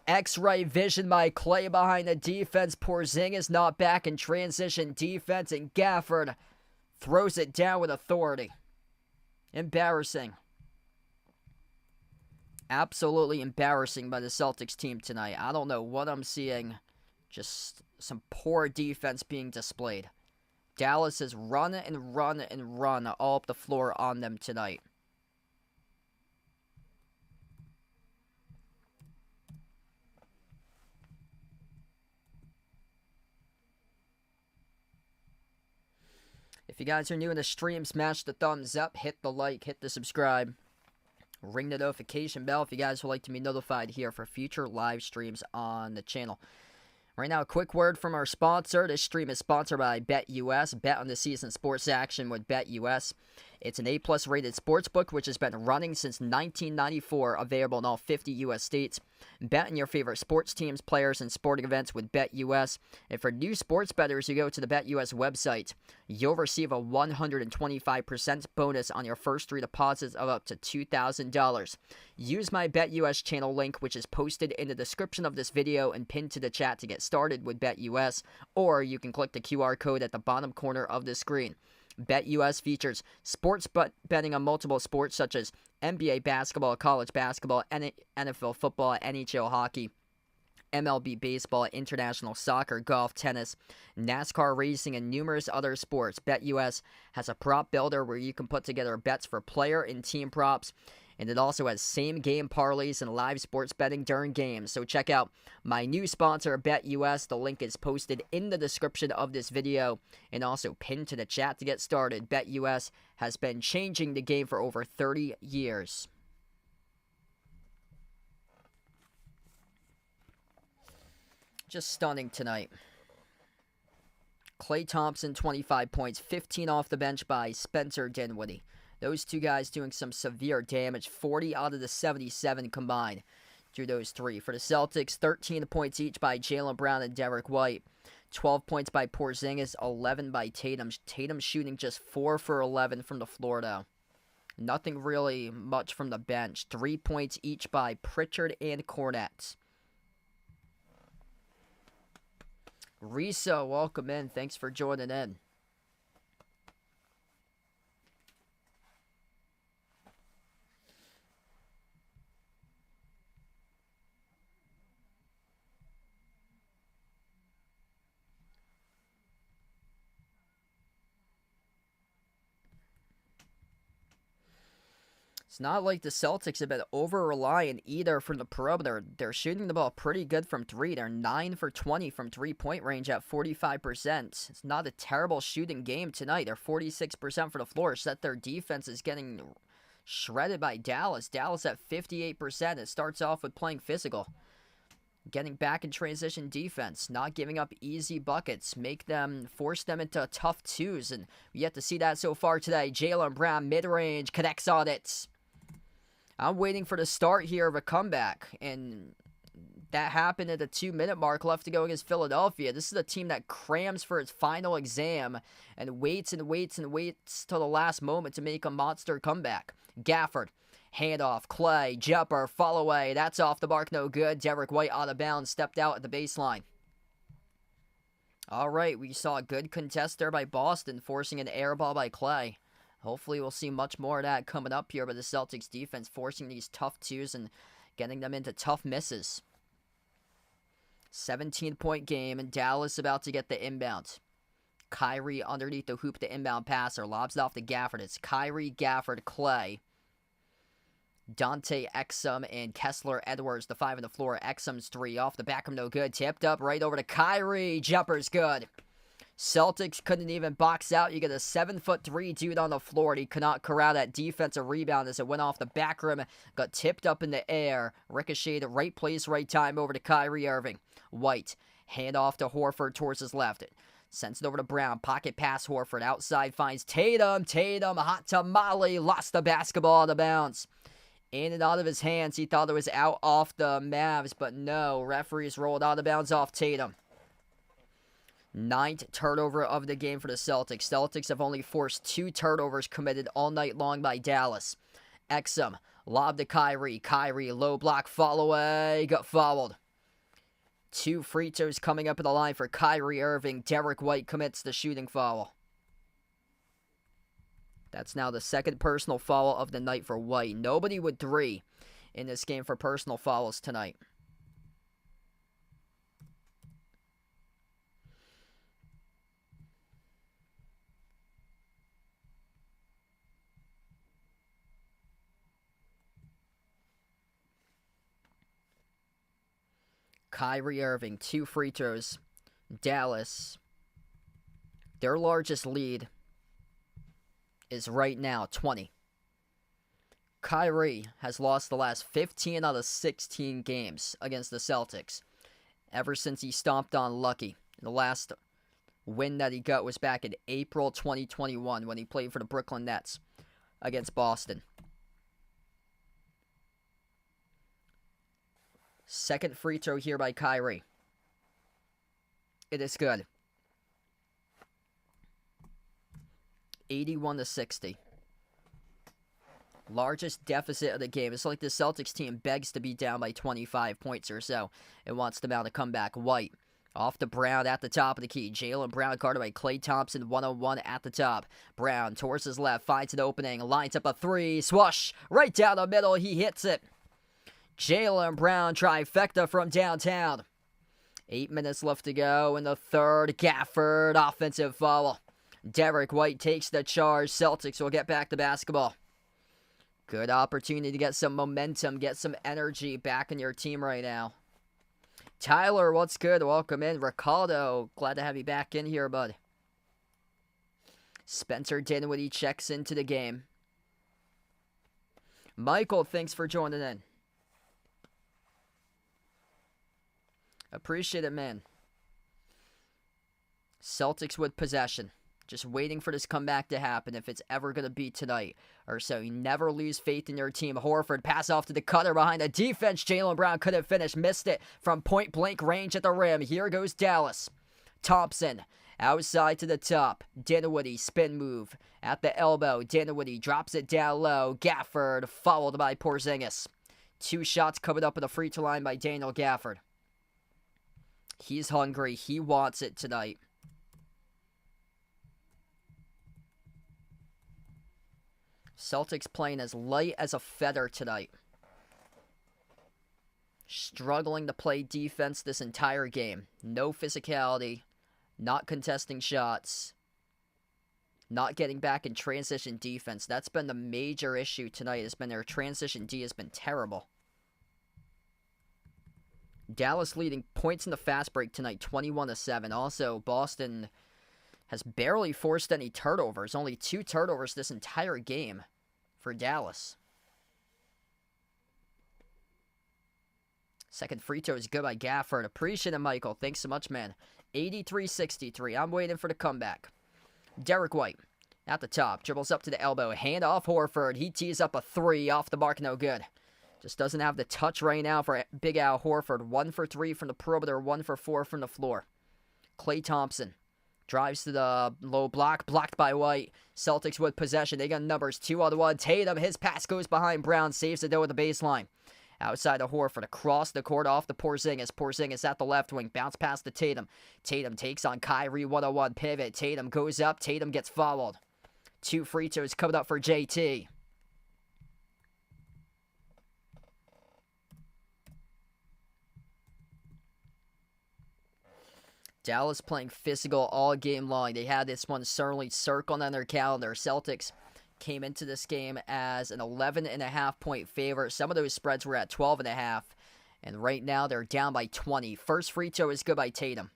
X-ray vision by Clay behind the defense. Porzingis not back in transition defense, and Gafford throws it down with authority. Embarrassing. Absolutely embarrassing by the Celtics team tonight. I don't know what I'm seeing. Just some poor defense being displayed. Dallas has run and run and run all up the floor on them tonight. If you guys are new in the stream, smash the thumbs up, hit the like, hit the subscribe, ring the notification bell if you guys would like to be notified here for future live streams on the channel. Right now, a quick word from our sponsor. This stream is sponsored by BetUS. Bet on the season sports action with BetUS. It's an A+ rated sportsbook which has been running since 1994, available in all 50 U.S. states. Bet on your favorite sports teams, players, and sporting events with BetUS. And for new sports bettors who go to the BetUS website, you'll receive a 125% bonus on your first 3 deposits of up to $2,000. Use my BetUS channel link, which is posted in the description of this video and pinned to the chat to get started with BetUS, or you can click the QR code at the bottom corner of the screen. BetUS features sports betting on multiple sports such as NBA basketball, college basketball, NFL football, NHL hockey, MLB baseball, international soccer, golf, tennis, NASCAR racing, and numerous other sports. BetUS has a prop builder where you can put together bets for player and team props, and it also has same-game parlays and live sports betting during games. So check out my new sponsor, BetUS. The link is posted in the description of this video and also pinned to the chat to get started. BetUS has been changing the game for over 30 years. Just stunning tonight. Klay Thompson, 25 points, 15 off the bench by Spencer Dinwiddie. Those two guys doing some severe damage, 40 out of the 77 combined through those three. For the Celtics, 13 points each by Jaylen Brown and Derek White. 12 points by Porzingis, 11 by Tatum. Tatum shooting just 4 for 11 from the floor, though. Nothing really much from the bench. 3 points each by Pritchard and Cornette. Risa, welcome in. Thanks for joining in. It's not like the Celtics have been over-reliant either from the perimeter. They're shooting the ball pretty good from three. They're 9 for 20 from three-point range at 45%. It's not a terrible shooting game tonight. They're 46% for the floor. It's that their defense is getting shredded by Dallas. Dallas at 58%. It starts off with playing physical. Getting back in transition defense. Not giving up easy buckets. Force them into tough twos. And we yet to see that so far today. Jaylen Brown, mid-range, connects on it. I'm waiting for the start here of a comeback, and that happened at the 2-minute mark left to go against Philadelphia. This is a team that crams for its final exam and waits and waits and waits till the last moment to make a monster comeback. Gafford, handoff, Klay, jumper, fall away. That's off the mark, no good. Derek White out of bounds, stepped out at the baseline. All right, we saw a good contest there by Boston, forcing an air ball by Klay. Hopefully we'll see much more of that coming up here by the Celtics defense, forcing these tough twos and getting them into tough misses. 17-point game, and Dallas about to get the inbound. Kyrie underneath the hoop, the inbound passer, lobs it off to Gafford. It's Kyrie, Gafford, Klay, Dante Exum, and Kessler Edwards, the 5 on the floor. Exum's 3 off the back, no good. Tipped up right over to Kyrie. Jumper's good. Celtics couldn't even box out. You get a 7'3" dude on the floor, and he could not corral that defensive rebound as it went off the back rim, got tipped up in the air, ricocheted right place, right time over to Kyrie Irving. White, hand off to Horford towards his left. Sends it over to Brown, pocket pass Horford, outside finds Tatum, hot tamale, lost the basketball out of bounds. In and out of his hands, he thought it was out off the Mavs, but no, referees rolled out of bounds off Tatum. 9th turnover of the game for the Celtics. Celtics have only forced 2 turnovers committed all night long by Dallas. Exum, lob to Kyrie. Kyrie, low block, fall away, got fouled. 2 free throws coming up in the line for Kyrie Irving. Derek White commits the shooting foul. That's now the 2nd personal foul of the night for White. Nobody with 3 in this game for personal fouls tonight. Kyrie Irving, 2 free throws. Dallas, their largest lead is right now 20. Kyrie has lost the last 15 out of 16 games against the Celtics ever since he stomped on Lucky. The last win that he got was back in April 2021 when he played for the Brooklyn Nets against Boston. 2nd free throw here by Kyrie. It is good. 81-60. Largest deficit of the game. It's like the Celtics team begs to be down by 25 points or so. It wants them out to come back. White Off to Brown at the top of the key. Jaylen Brown guarded by Klay Thompson, 1-on-1 at the top. Brown towards his left, finds an opening, lines up a three, swoosh, right down the middle, he hits it. Jaylen Brown trifecta from downtown. 8 minutes left to go in the third. Gafford, offensive foul. Derek White takes the charge. Celtics will get back to basketball. Good opportunity to get some momentum, get some energy back in your team right now. Tyler, what's good? Welcome in. Ricardo, glad to have you back in here, bud. Spencer Dinwiddie checks into the game. Michael, thanks for joining in. Appreciate it, man. Celtics with possession. Just waiting for this comeback to happen if it's ever going to be tonight or so. You never lose faith in your team. Horford, pass off to the cutter behind the defense. Jaylen Brown couldn't finish. Missed it from point-blank range at the rim. Here goes Dallas. Thompson, outside to the top. Dinwiddie, spin move at the elbow. Dinwiddie drops it down low. Gafford, followed by Porzingis. 2 shots covered up at the free throw line by Daniel Gafford. He's hungry. He wants it tonight. Celtics playing as light as a feather tonight. Struggling to play defense this entire game. No physicality. Not contesting shots. Not getting back in transition defense. That's been the major issue tonight. Has been their transition D has been terrible. Dallas leading points in the fast break tonight, 21-7. Also, Boston has barely forced any turnovers. Only 2 turnovers this entire game for Dallas. Second free throw is good by Gafford. Appreciate it, Michael. Thanks so much, man. 83-63. I'm waiting for the comeback. Derek White at the top. Dribbles up to the elbow. Hand off Horford. He tees up a 3 off the mark. No good. Just doesn't have the touch right now for Big Al Horford. 1 for 3 from the perimeter. 1 for 4 from the floor. Klay Thompson drives to the low block. Blocked by White. Celtics with possession. They got numbers 2-on-1. Tatum, his pass goes behind Brown. Saves it though at the baseline. Outside of Horford. Across the court off the Porzingis. Porzingis at the left wing. Bounce past to Tatum. Tatum takes on Kyrie. 1-on-1 pivot. Tatum goes up. Tatum gets fouled. 2 free throws coming up for JT. Dallas playing physical all game long. They had this one certainly circled on their calendar. Celtics came into this game as an 11.5 point favorite. Some of those spreads were at 12.5. And right now they're down by 20. First free throw is good by Tatum.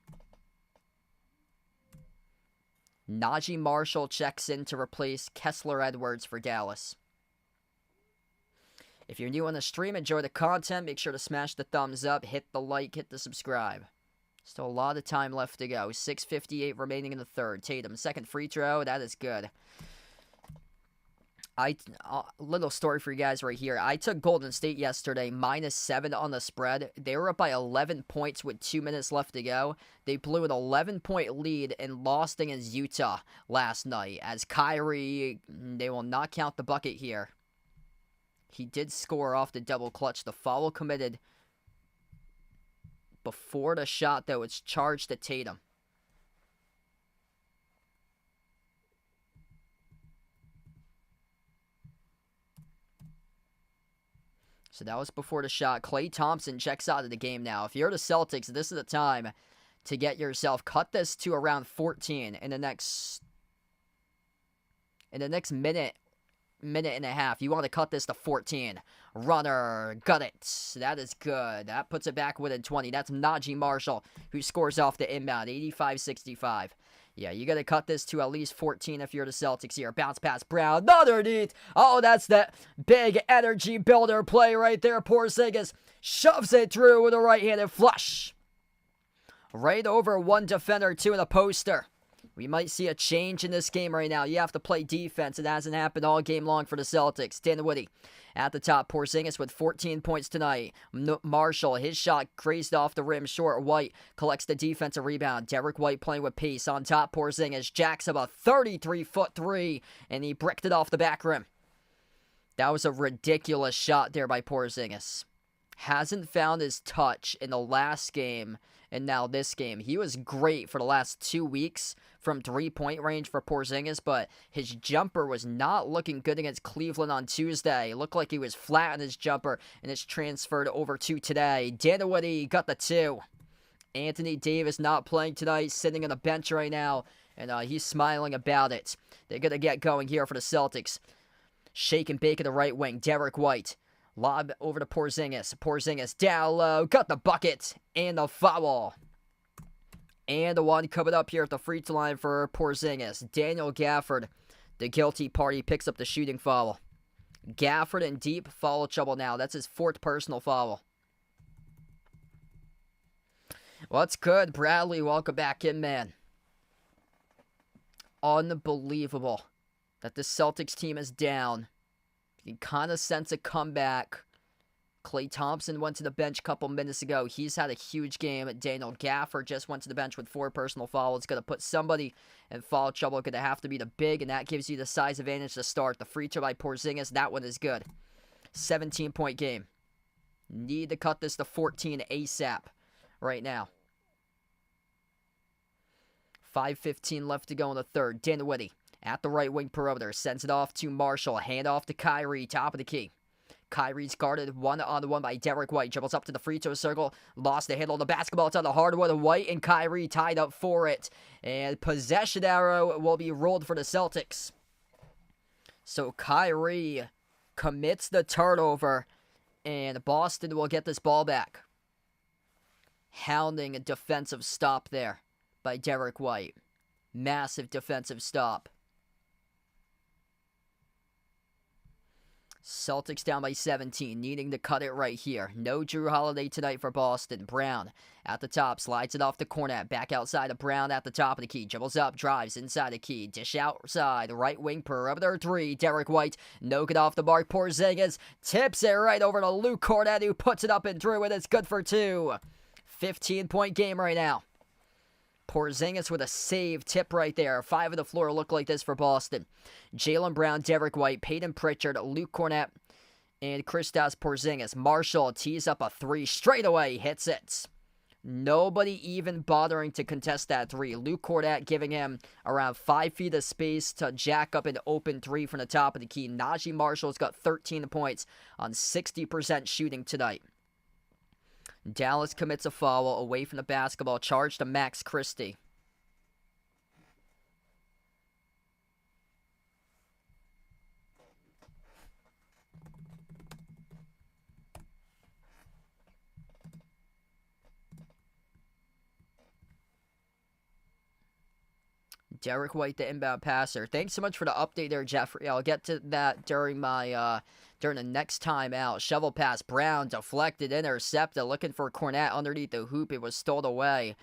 Najee Marshall checks in to replace Kessler Edwards for Dallas. If you're new on the stream, enjoy the content. Make sure to smash the thumbs up, hit the like, hit the subscribe. Still a lot of time left to go. 6:58 remaining in the third. Tatum, second free throw. That is good. Little story for you guys right here. I took Golden State yesterday, -7 on the spread. They were up by 11 points with 2 minutes left to go. They blew an 11-point lead and lost against Utah last night. As Kyrie, they will not count the bucket here. He did score off the double clutch. The foul committed before the shot, though, it's charged to Tatum. So that was before the shot. Klay Thompson checks out of the game now. If you're the Celtics, this is the time to get yourself. Cut this to around 14 in the next minute and a half. You want to cut this to 14. Runner, got it. That is good. That puts it back within 20. That's Najee Marshall who scores off the inbound. 85-65. Yeah, you got to cut this to at least 14 if you're the Celtics here. Bounce pass Brown. Underneath. Oh, that's that big energy builder play right there. Porzingis shoves it through with a right-handed flush. Right over one defender, 2 in a poster. We might see a change in this game right now. You have to play defense. It hasn't happened all game long for the Celtics. Dinwiddie at the top. Porzingis with 14 points tonight. Marshall, his shot grazed off the rim short. White collects the defensive rebound. Derek White playing with pace. On top, Porzingis jacks up a 33-foot 3, and he bricked it off the back rim. That was a ridiculous shot there by Porzingis. Hasn't found his touch in the last game and now this game. He was great for the last 2 weeks from 3-point range for Porzingis, but his jumper was not looking good against Cleveland on Tuesday. It looked like he was flat on his jumper, and it's transferred over to today. Dinwiddie got the 2. Anthony Davis not playing tonight, sitting on the bench right now, and he's smiling about it. They're going to get going here for the Celtics. Shake and bake at the right wing. Derek White. Lob over to Porzingis. Porzingis down low. Got the bucket. And the foul. And the one coming up here at the free throw line for Porzingis. Daniel Gafford, the guilty party, picks up the shooting foul. Gafford in deep foul trouble now. That's his 4th personal foul. What's good, Bradley? Welcome back in, man. Unbelievable that the Celtics team is down. You can kind of sense a comeback. Klay Thompson went to the bench a couple minutes ago. He's had a huge game. Daniel Gafford just went to the bench with 4 personal fouls. It's going to put somebody in foul trouble. Going to have to be the big, and that gives you the size advantage to start. The free throw by Porzingis, that one is good. 17-point game. Need to cut this to 14 ASAP right now. 5:15 left to go in the third. Dinwiddie at the right wing perimeter. Sends it off to Marshall. Hand off to Kyrie. Top of the key. Kyrie's guarded 1-on-1 by Derek White. Dribbles up to the free throw circle. Lost the handle of the basketball. It's on the hardwood. White and Kyrie tied up for it. And possession arrow will be rolled for the Celtics. So Kyrie commits the turnover. And Boston will get this ball back. Hounding a defensive stop there by Derek White. Massive defensive stop. Celtics down by 17, needing to cut it right here. No Drew Holiday tonight for Boston. Brown at the top, slides it off the corner. Back outside of Brown at the top of the key. Dribbles up, drives inside the key. Dish outside, right wing perimeter 3. Derek White, no good off the mark. Porzingis tips it right over to Luke Cornett, who puts it up and through, and it's good for 2. 15-point game right now. Porzingis with a save tip right there. 5 of the floor look like this for Boston. Jaylen Brown, Derek White, Peyton Pritchard, Luke Cornett, and Kristaps Porzingis. Marshall tees up a 3 straight away. Hits it. Nobody even bothering to contest that 3. Luke Cornett giving him around 5 feet of space to jack up an open 3 from the top of the key. Najee Marshall's got 13 points on 60% shooting tonight. Dallas commits a foul away from the basketball. Charge to Max Christie. Derek White, the inbound passer. Thanks so much for the update there, Jeffrey. I'll get to that during my during the next time out. Shovel pass, Brown, deflected, intercepted, looking for Cornette underneath the hoop. It was stolen away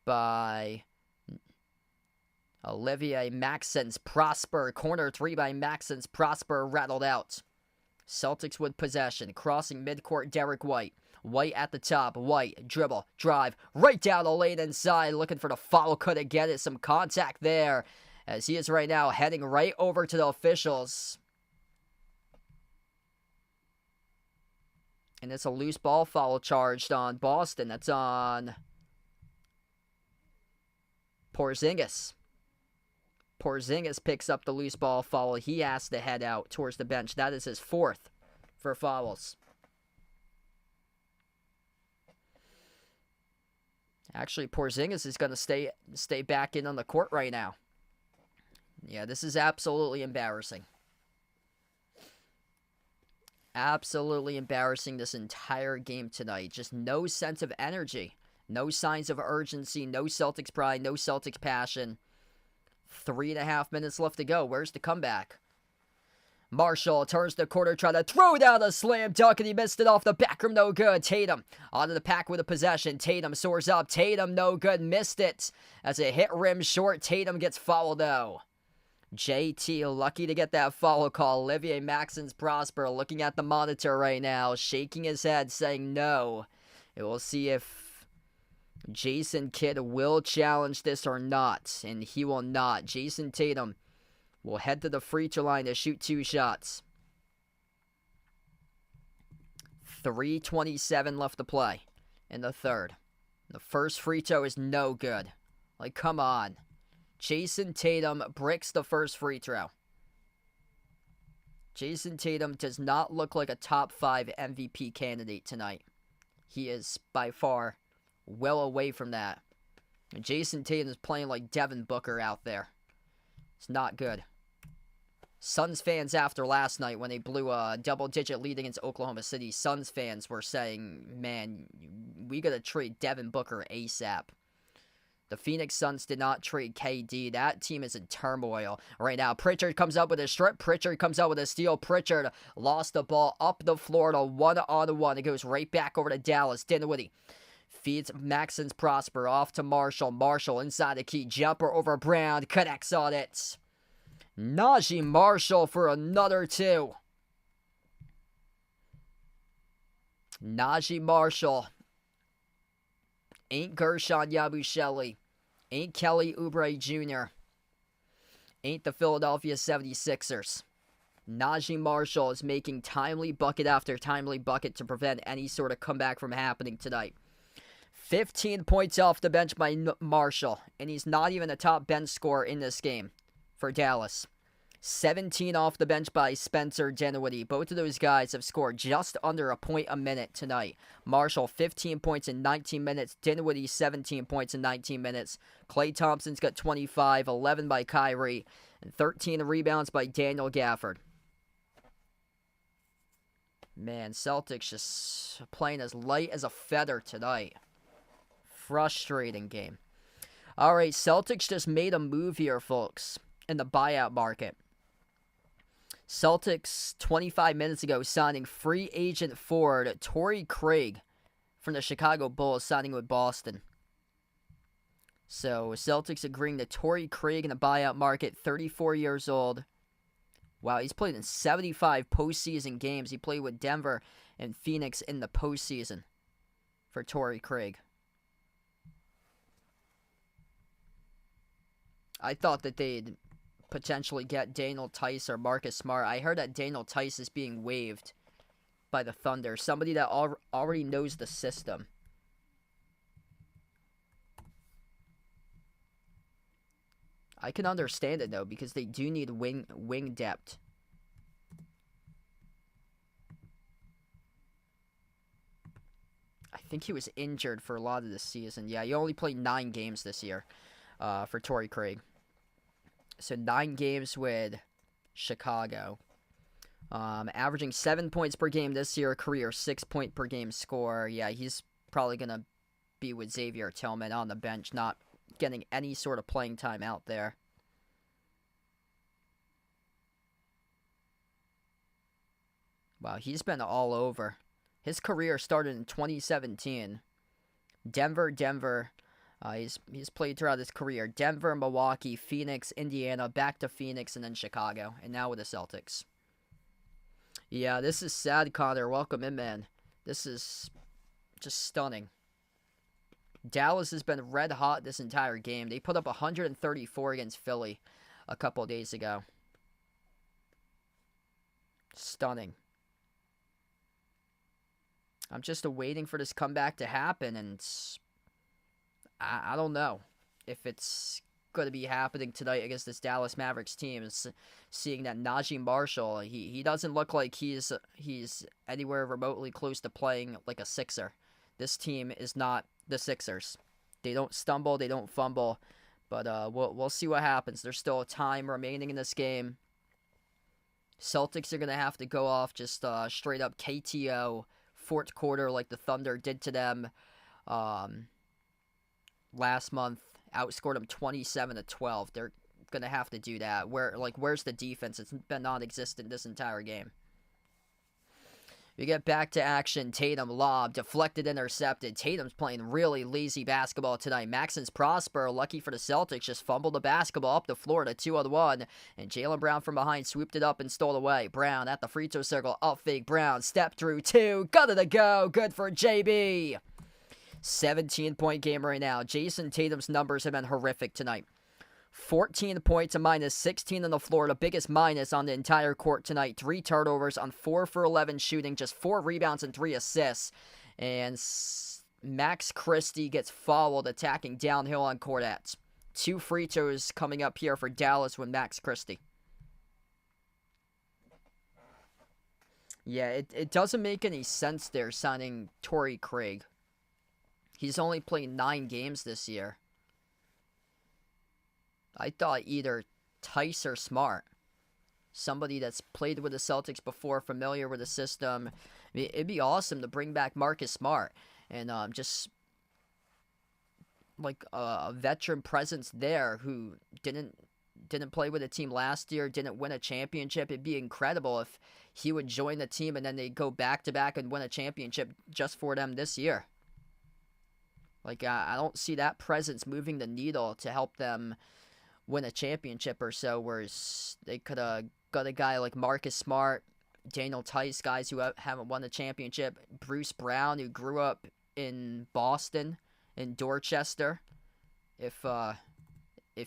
by Olivier Maxence Prosper. Corner 3 by Maxence Prosper, rattled out. Celtics with possession. Crossing midcourt, Derek White. White at the top. White, dribble, drive, right down the lane inside. Looking for the foul. Couldn't get it. Some contact there, as he is right now heading right over to the officials. And it's a loose ball foul charged on Boston. That's on Porzingis. Porzingis picks up the loose ball foul. He has to head out towards the bench. That is his 4th for fouls. Actually, Porzingis is going to stay back in on the court right now. Yeah, this is absolutely embarrassing. Absolutely embarrassing this entire game tonight. Just no sense of energy. No signs of urgency. No Celtics pride. No Celtics passion. 3.5 minutes left to go. Where's the comeback? Marshall turns the corner, trying to throw down a slam dunk, and he missed it off the back rim. No good. Tatum onto the pack with a possession. Tatum soars up. Tatum, no good. Missed it as it hit rim short. Tatum gets fouled, though. JT lucky to get that foul call. Olivier Maxence Prosper looking at the monitor right now, shaking his head, saying no. And we'll see if Jason Kidd will challenge this or not, and he will not. Jason Tatum will head to the free throw line to shoot 2 shots. 3:27 left to play in the third. The first free throw is no good. Like, come on. Jason Tatum bricks the first free throw. Jason Tatum does not look like a top 5 MVP candidate tonight. He is by far well away from that. And Jason Tatum is playing like Devin Booker out there. It's not good. Suns fans after last night when they blew a double-digit lead against Oklahoma City, Suns fans were saying, man, we got to trade Devin Booker ASAP. The Phoenix Suns did not trade KD. That team is in turmoil right now. Pritchard comes up with a strip. Pritchard comes out with a steal. Pritchard lost the ball up the floor to one-on-one. It goes right back over to Dallas. Dinwiddie feeds Maxence Prosper off to Marshall. Marshall inside the key. Jumper over Brown. Connects on it. Najee Marshall for another 2. Najee Marshall. Ain't Gershon Yabusele. Ain't Kelly Oubre Jr. Ain't the Philadelphia 76ers. Najee Marshall is making timely bucket after timely bucket to prevent any sort of comeback from happening tonight. 15 points off the bench by Marshall, and he's not even a top bench scorer in this game for Dallas. 17 off the bench by Spencer Dinwiddie. Both of those guys have scored just under a point a minute tonight. Marshall, 15 points in 19 minutes. Dinwiddie, 17 points in 19 minutes. Klay Thompson's got 25, 11 by Kyrie, and 13 rebounds by Daniel Gafford. Man, Celtics just playing as light as a feather tonight. Frustrating game. All right, Celtics just made a move here, folks, in the buyout market. Celtics, 25 minutes ago, signing free agent forward Torrey Craig from the Chicago Bulls, signing with Boston. So, Celtics agreeing to Torrey Craig in the buyout market, 34 years old. Wow, he's played in 75 postseason games. He played with Denver and Phoenix in the postseason for Torrey Craig. I thought that they'd potentially get Daniel Tice or Marcus Smart. I heard that Daniel Tice is being waived by the Thunder. Somebody that already knows the system. I can understand it, though, because they do need wing depth. I think he was injured for a lot of this season. Yeah, he only played 9 games this year for Torrey Craig. So 9 games with Chicago. Averaging 7 points per game this year, career 6 point per game score. Yeah, he's probably going to be with Xavier Tillman on the bench, not getting any sort of playing time out there. Wow, he's been all over. His career started in 2017. Denver. He's played throughout his career. Denver, Milwaukee, Phoenix, Indiana, back to Phoenix, and then Chicago. And now with the Celtics. Yeah, this is sad, Connor. Welcome in, man. This is just stunning. Dallas has been red hot this entire game. They put up 134 against Philly a couple days ago. Stunning. I'm just waiting for this comeback to happen, and I don't know if it's going to be happening tonight against this Dallas Mavericks team. Seeing that Najee Marshall, he doesn't look like he's anywhere remotely close to playing like a Sixer. This team is not the Sixers. They don't stumble, they don't fumble, but we'll see what happens. There's still time remaining in this game. Celtics are going to have to go off just straight up KTO fourth quarter like the Thunder did to them last month. Outscored them 27-12. They're going to have to do that. Where's the defense? It's been non-existent this entire game. We get back to action. Tatum lob, deflected, intercepted. Tatum's playing really lazy basketball tonight. Maxence Prosper, lucky for the Celtics, just fumbled the basketball up the floor to 2-on-1. And Jaylen Brown from behind swooped it up and stole away. Brown at the free throw circle, up fake. Brown, step through 2. Got it to go. Good for JB. 17-point game right now. Jason Tatum's numbers have been horrific tonight. 14 points, a minus 16 on the floor, the biggest minus on the entire court tonight. 3 turnovers on 4 for 11 shooting, just 4 rebounds and 3 assists. And Max Christie gets fouled attacking downhill on Cordat. 2 free throws coming up here for Dallas with Max Christie. Yeah, it doesn't make any sense there signing Torrey Craig. He's only played 9 games this year. I thought either Tice or Smart. Somebody that's played with the Celtics before, familiar with the system. I mean, it'd be awesome to bring back Marcus Smart. And just like a veteran presence there who didn't play with the team last year, didn't win a championship. It'd be incredible if he would join the team and then they go back-to-back and win a championship just for them this year. Like, I don't see that presence moving the needle to help them win a championship or so, whereas they could have got a guy like Marcus Smart, Daniel Tice, guys who haven't won a championship, Bruce Brown, who grew up in Boston, in Dorchester. If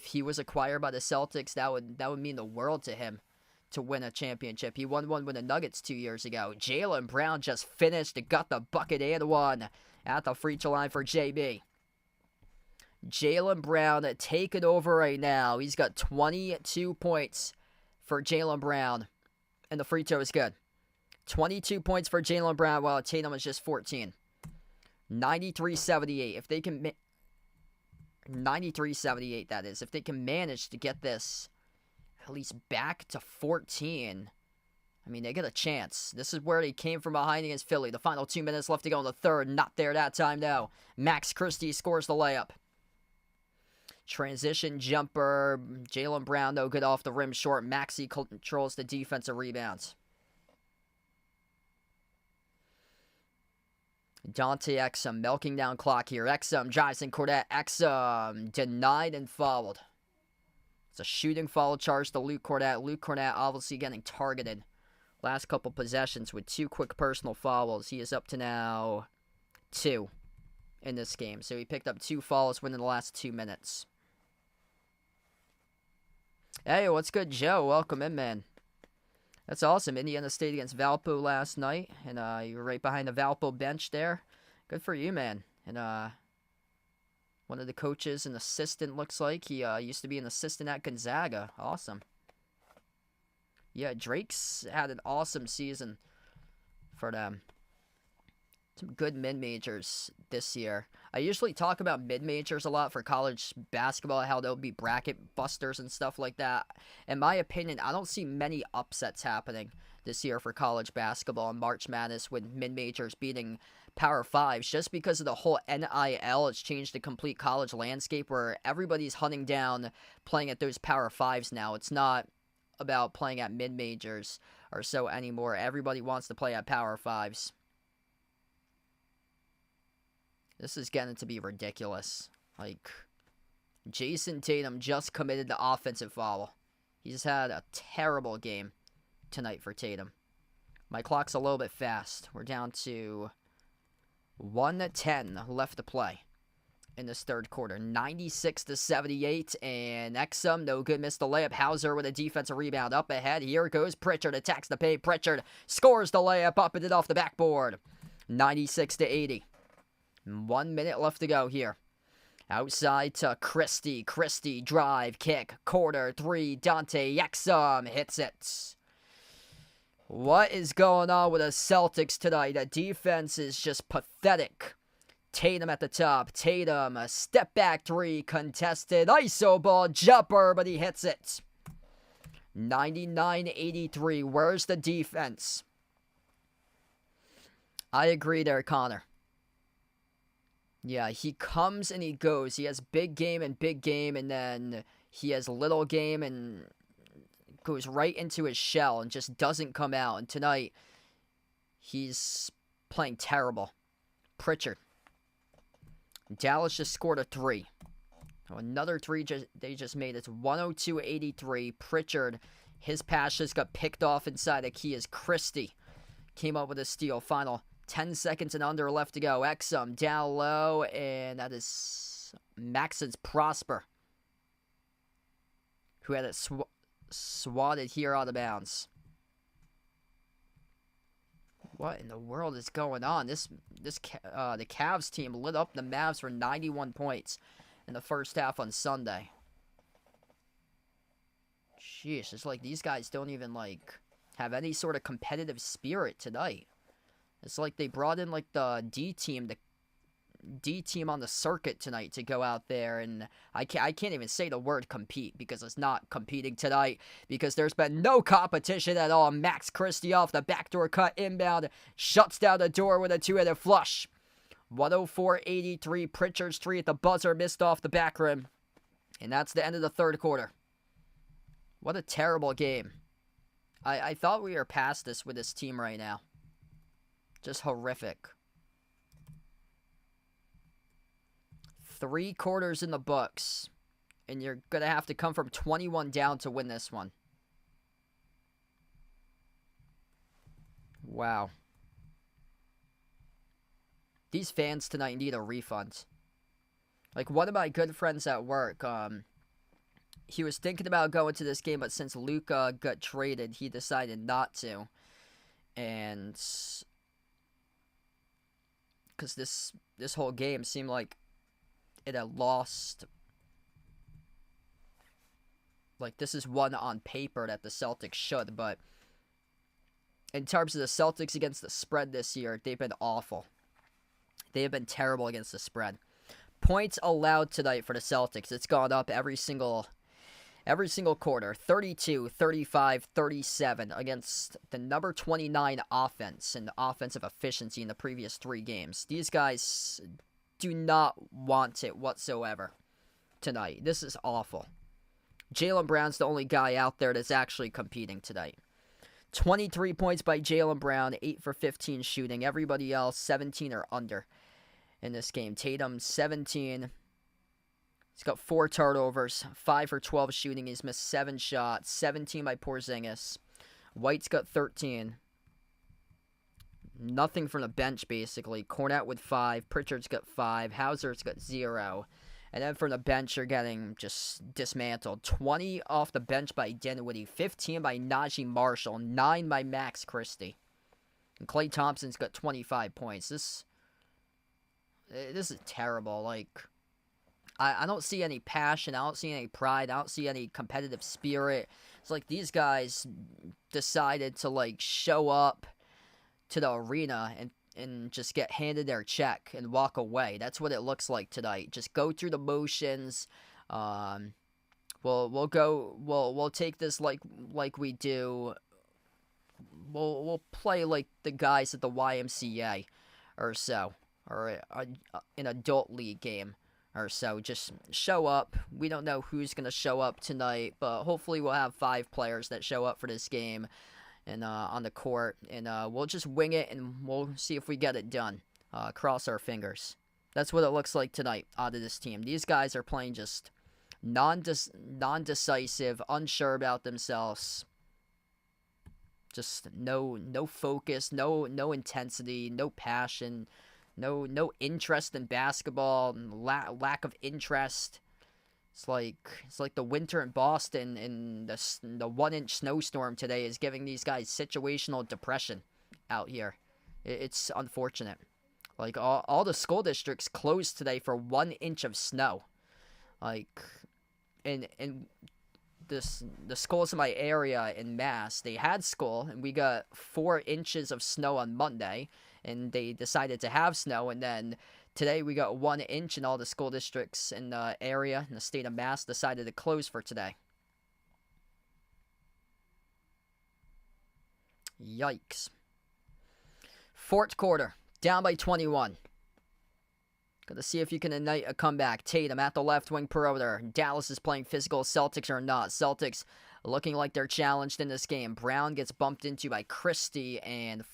he was acquired by the Celtics, that would mean the world to him to win a championship. He won one with the Nuggets 2 years ago. Jaylen Brown just finished and got the bucket and one at the free throw line for JB. Jaylen Brown taking over right now. He's got 22 points for Jaylen Brown. And the free throw is good. 22 points for Jaylen Brown while Tatum is just 14. 93-78. If they can... 93-78, that is. If they can manage to get this at least back to 14, I mean, they get a chance. This is where they came from behind against Philly. The final 2 minutes left to go in the third. Not there that time, though. Max Christie scores the layup. Transition jumper. Jaylen Brown, though, good off the rim short. Maxey controls the defensive rebounds. Dante Exum milking down clock here. Exum drives in Cordat. Exum denied and fouled. It's a shooting foul charge to Luke Cordat. Luke Cordat obviously getting targeted. Last couple possessions with 2 quick personal fouls. He is up to now 2 in this game. So he picked up 2 fouls within the last 2 minutes. Hey, what's good, Joe? Welcome in, man. That's awesome. Indiana State against Valpo last night. And you were right behind the Valpo bench there. Good for you, man. And one of the coaches, an assistant, looks like. He used to be an assistant at Gonzaga. Awesome. Yeah, Drake's had an awesome season for them. Some good mid-majors this year. I usually talk about mid-majors a lot for college basketball, how they'll be bracket busters and stuff like that. In my opinion, I don't see many upsets happening this year for college basketball in March Madness with mid-majors beating Power 5s, just because of the whole NIL. It's changed the complete college landscape where everybody's hunting down playing at those Power 5s now. It's not about playing at mid-majors or so anymore. Everybody wants to play at Power 5s. This is getting to be ridiculous. Like, Jason Tatum just committed the offensive foul. He's had a terrible game tonight for Tatum. My clock's a little bit fast. We're down to 1:10 left to play in this third quarter. 96-78, and Exum, no good, missed the layup. Hauser with a defensive rebound up ahead. Here goes Pritchard, attacks the paint. Pritchard scores the layup, up and it off the backboard. 96-80. 1 minute left to go here. Outside to Christie. Christie, drive, kick, quarter, 3. Dante Exum hits it. What is going on with the Celtics tonight? The defense is just pathetic. Tatum at the top. Tatum, a step back 3, contested. ISO ball, jumper, but he hits it. 99-83. Where's the defense? I agree there, Connor. Yeah, he comes and he goes. He has big game, and then he has little game and goes right into his shell and just doesn't come out. And tonight, he's playing terrible. Pritchard. Dallas just scored a 3. Another 3 they just made. It's 102-83. Pritchard, his pass just got picked off inside the key as Christie came up with a steal. Final 10 seconds and under left to go. Exum down low, and that is Maxence Prosper. who had it swatted here out of bounds. What in the world is going on? The Cavs team lit up the Mavs for 91 points in the first half on Sunday. Sheesh, it's like these guys don't even, like, have any sort of competitive spirit tonight. It's like they brought in, like, the D team on the circuit tonight to go out there, and I can't even say the word compete because it's not competing tonight because there's been no competition at all. Max Christie off the backdoor cut inbound, shuts down the door with a two-handed flush. 104-83, Pritchard's three at the buzzer, missed off the back rim. And that's the end of the third quarter. What a terrible game. I thought we were past this with this team right now. Just horrific. 3 quarters in the books, and you're going to have to come from 21 down to win this one. Wow. These fans tonight need a refund. Like, one of my good friends at work, he was thinking about going to this game, but since Luka got traded, he decided not to. And because this whole game seemed like it had lost. Like, this is one on paper that the Celtics should, but in terms of the Celtics against the spread this year, they've been awful. They have been terrible against the spread. Points allowed tonight for the Celtics, it's gone up every single quarter. 32, 35, 37 against the number 29 offense and offensive efficiency in the previous 3 games. These guys do not want it whatsoever tonight. This is awful. Jaylen Brown's the only guy out there that's actually competing tonight. 23 points by Jaylen Brown, 8 for 15 shooting. Everybody else, 17 or under in this game. Tatum, 17. He's got 4 turnovers, 5 for 12 shooting. He's missed 7 shots, 17 by Porzingis. White's got 13. Nothing from the bench, basically. Cornette with 5. Pritchard's got 5. Hauser's got 0. And then from the bench, you're getting just dismantled. 20 off the bench by Dinwiddie. 15 by Najee Marshall. 9 by Max Christie. And Klay Thompson's got 25 points. This is terrible. Like, I don't see any passion. I don't see any pride. I don't see any competitive spirit. It's like these guys decided to, like, show up to the arena and just get handed their check and walk away. That's what it looks like tonight. Just go through the motions. We'll take this like we do. We'll play like the guys at the YMCA or so, or an adult league game or so. Just show up. We don't know who's gonna show up tonight, but hopefully we'll have 5 players that show up for this game. And on the court, and we'll just wing it, and we'll see if we get it done. Cross our fingers. That's what it looks like tonight out of this team. These guys are playing just non-decisive, unsure about themselves. Just no focus, no intensity, no passion, no interest in basketball, lack of interest. It's like the winter in Boston, and the 1-inch snowstorm today is giving these guys situational depression out here. It's unfortunate. Like, all the school districts closed today for 1 inch of snow. Like, and the schools in my area in Mass, they had school, and we got 4 inches of snow on Monday, and they decided to have snow, and then today we got 1 inch, and all the school districts in the area in the state of Mass decided to close for today. Yikes. Fourth quarter, down by 21. Gonna see if you can ignite a comeback. Tatum at the left wing perimeter. Dallas is playing physical. Celtics are not. Celtics looking like they're challenged in this game. Brown gets bumped into by Christie, and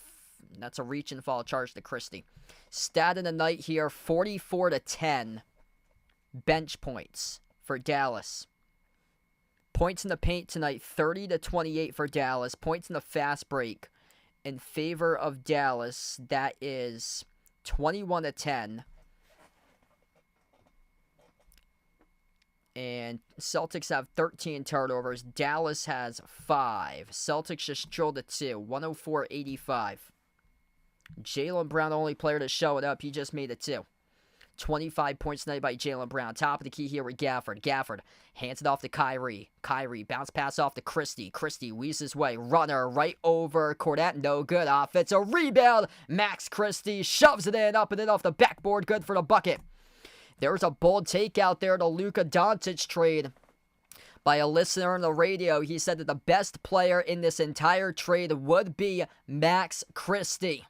that's a reach and fall charge to Christie. Stat of the night here, 44-10 bench points for Dallas. Points in the paint tonight, 30-28 for Dallas. Points in the fast break in favor of Dallas, that is 21-10. And And Celtics have 13 turnovers. Dallas has 5. Celtics just drilled a 2. 104-85. Jaylen Brown, only player to show it up. He just made it 2. 25 points tonight by Jaylen Brown. Top of the key here with Gafford. Gafford hands it off to Kyrie. Kyrie bounce pass off to Christie. Christie weaves his way. Runner right over Cornette. No good. Offensive rebound. Max Christie shoves it in. Up and in off the backboard. Good for the bucket. There's a bold take out there to Luka Doncic trade by a listener on the radio. He said that the best player in this entire trade would be Max Christie.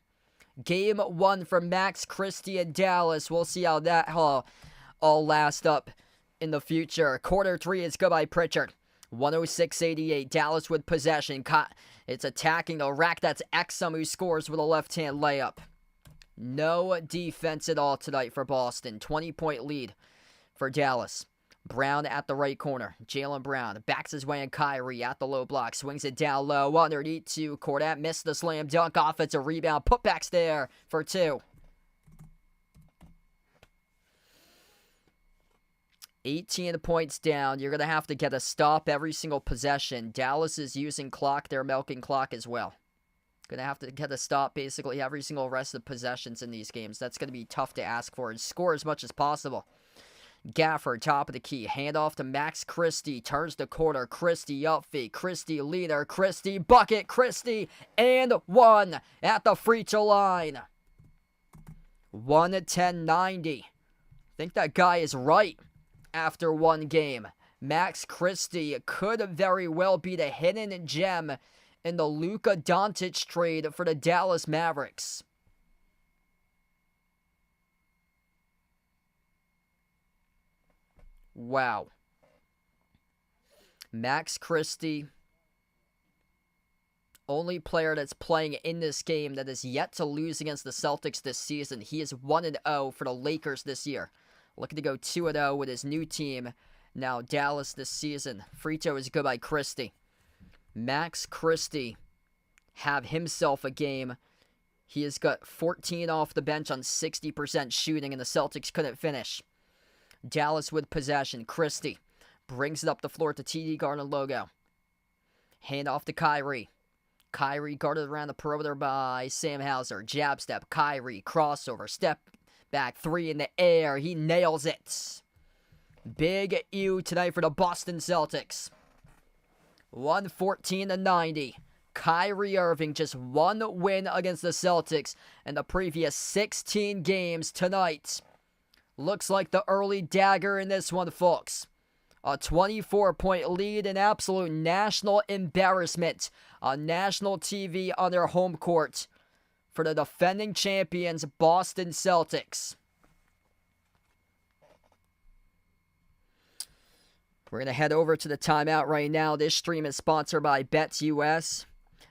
Game 1 for Max Christie in Dallas. We'll see how that all lasts up in the future. Quarter 3 is good by Pritchard. 106-88. Dallas with possession. It's attacking the rack. That's Exum who scores with a left-hand layup. No defense at all tonight for Boston. 20-point lead for Dallas. Brown at the right corner. Jaylen Brown backs his way in. Kyrie at the low block. Swings it down low. Underneath to Cornette. Missed the slam dunk. Offensive rebound. Putbacks there for 2. 18 points down. You're going to have to get a stop every single possession. Dallas is using clock. They're milking clock as well. Going to have to get a stop basically every single rest of possessions in these games. That's going to be tough to ask for and score as much as possible. Gafford, top of the key. Hand off to Max Christie. Turns the corner. Christie up feet. Christie leader. Christie bucket. Christie and 1 at the free throw line. 110-90. I think that guy is right after one game. Max Christie could very well be the hidden gem in the Luka Doncic trade for the Dallas Mavericks. Wow. Max Christie, only player that's playing in this game that is yet to lose against the Celtics this season. He is 1-0 for the Lakers this year. Looking to go 2-0 with his new team. Now Dallas this season. Free throw is good by Christie. Max Christie have himself a game. He has got 14 off the bench on 60% shooting, and the Celtics couldn't finish. Dallas with possession. Christie brings it up the floor to TD Garden logo. Hand off to Kyrie. Kyrie guarded around the perimeter by Sam Hauser. Jab step. Kyrie crossover. Step back. 3 in the air. He nails it. Big U tonight for the Boston Celtics. 114-90. Kyrie Irving just 1 win against the Celtics in the previous 16 games tonight. Looks like the early dagger in this one, folks. A 24-point lead, an absolute national embarrassment on national TV on their home court for the defending champions, Boston Celtics. We're going to head over to the timeout right now. This stream is sponsored by BetUS.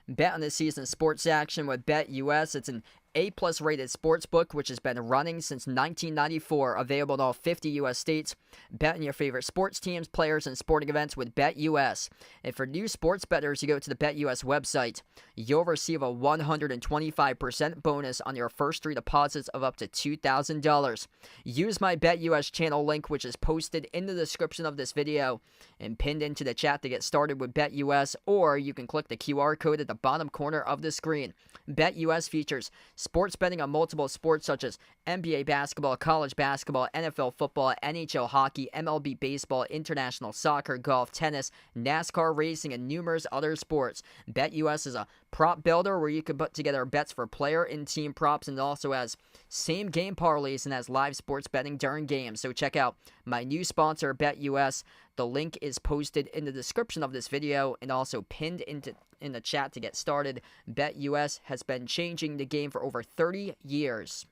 Bet on this season's sports action with BetUS. It's an A+ rated sports book which has been running since 1994, available in all 50 U.S. states. Bet on your favorite sports teams, players, and sporting events with BetUS. And for new sports bettors, you go to the BetUS website. You'll receive a 125% bonus on your first 3 deposits of up to $2,000. Use my BetUS channel link, which is posted in the description of this video and pinned into the chat to get started with BetUS, or you can click the QR code at the bottom corner of the screen. BetUS features sports betting on multiple sports such as NBA basketball, college basketball, NFL football, NHL hockey, MLB baseball, international soccer, golf, tennis, NASCAR racing, and numerous other sports. BetUS is a prop builder where you can put together bets for player and team props, and also has same game parlays and has live sports betting during games. So check out my new sponsor, BetUS. The link is posted in the description of this video and also pinned in the chat to get started. BetUS has been changing the game for over 30 years.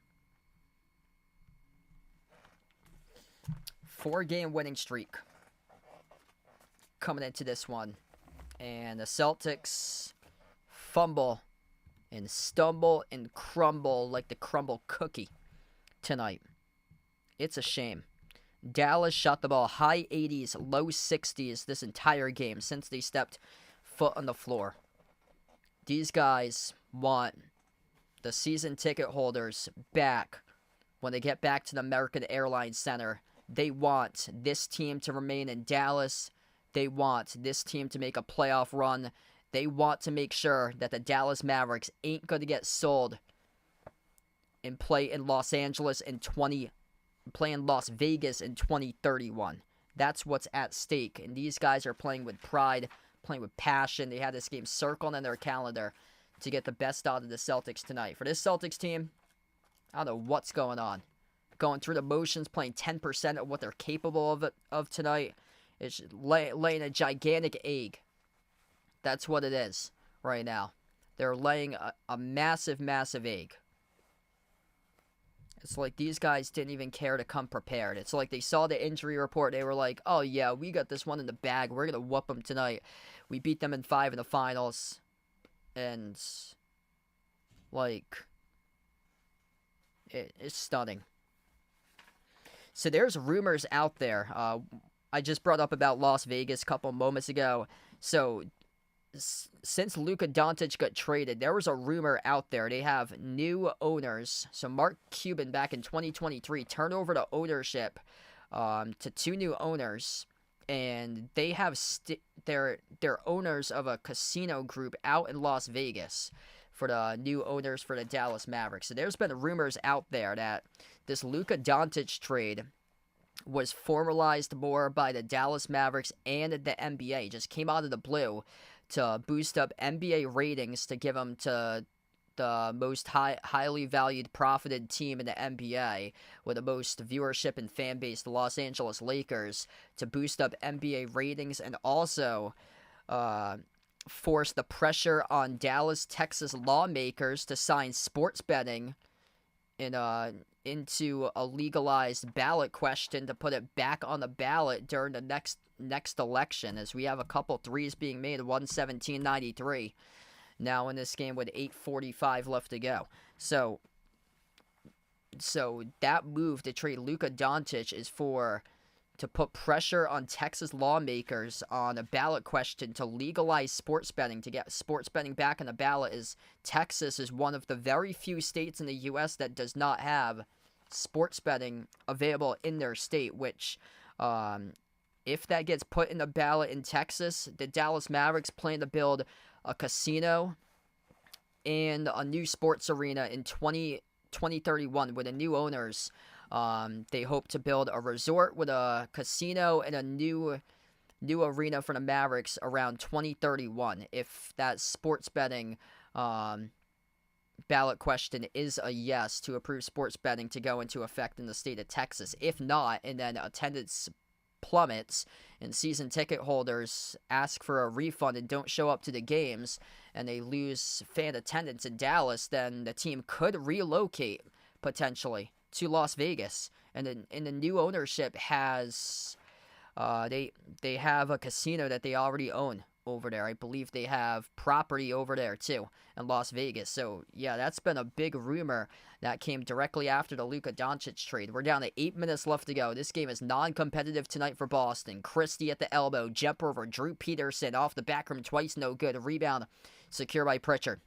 4-game winning streak coming into this one. And the Celtics fumble and stumble and crumble like the crumble cookie tonight. It's a shame. Dallas shot the ball high 80s, low 60s this entire game since they stepped foot on the floor. These guys want the season ticket holders back when they get back to the American Airlines Center They want this team to remain in Dallas. They want this team to make a playoff run. They want to make sure that the Dallas Mavericks ain't going to get sold and play in Los Angeles play in Las Vegas in 2031. That's what's at stake. And these guys are playing with pride, playing with passion. They had this game circled in their calendar to get the best out of the Celtics tonight. For this Celtics team, I don't know what's going on. Going through the motions, playing 10% of what they're capable of tonight. It's laying a gigantic egg. That's what it is right now. They're laying a massive, massive egg. It's like these guys didn't even care to come prepared. It's like they saw the injury report. They were like, oh, yeah, we got this one in the bag. We're going to whoop them tonight. We beat them in 5 in the finals. And, like, it's stunning. So there's rumors out there. I just brought up about Las Vegas a couple moments ago. So since Luka Doncic got traded, there was a rumor out there. They have new owners. So Mark Cuban back in 2023 turned over the ownership to 2 new owners. And they have they're owners of a casino group out in Las Vegas for the new owners for the Dallas Mavericks. So there's been rumors out there that this Luka Doncic trade was formalized more by the Dallas Mavericks and the NBA. It just came out of the blue to boost up NBA ratings to give them to the most highly valued, profited team in the NBA with the most viewership and fan base, the Los Angeles Lakers, to boost up NBA ratings and also force the pressure on Dallas, Texas lawmakers to sign sports betting into a legalized ballot question to put it back on the ballot during the next election, as we have a couple threes being made, 117-93 now in this game with 8:45 left to go. So that move to trade Luka Doncic is to put pressure on Texas lawmakers on a ballot question to legalize sports betting, to get sports betting back on the ballot, as Texas is one of the very few states in the U.S. that does not have sports betting available in their state, which if that gets put in the ballot in Texas, the Dallas Mavericks plan to build a casino and a new sports arena in 2031 with the new owners. They hope to build a resort with a casino and a new arena for the Mavericks around 2031. If that sports betting ballot question is a yes to approve sports betting to go into effect in the state of Texas. If not, and then attendance plummets and season ticket holders ask for a refund and don't show up to the games and they lose fan attendance in Dallas, then the team could relocate potentially to Las Vegas. And then the new ownership has they have a casino that they already own over there. I believe they have property over there too in Las Vegas. So yeah, that's been a big rumor that came directly after the Luka Doncic trade. We're down to 8 minutes left to go. This game is non-competitive tonight for Boston. Christie at the elbow, jumper over Drew Peterson off the back rim twice, no good. Rebound secure by Pritchard.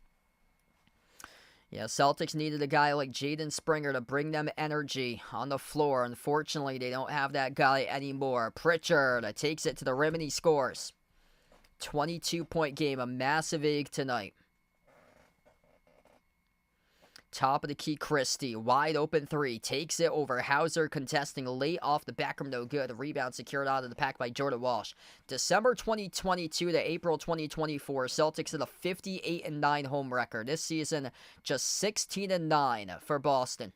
Yeah, Celtics needed a guy like Jaden Springer to bring them energy on the floor. Unfortunately, they don't have that guy anymore. Pritchard takes it to the rim and he scores. 22-point game, a massive egg tonight. Top of the key, Christie. Wide open three. Takes it over Hauser, contesting late off the back rim, no good. Rebound secured out of the pack by Jordan Walsh. December 2022 to April 2024, Celtics had a 58-9 home record. This season, just 16-9 for Boston.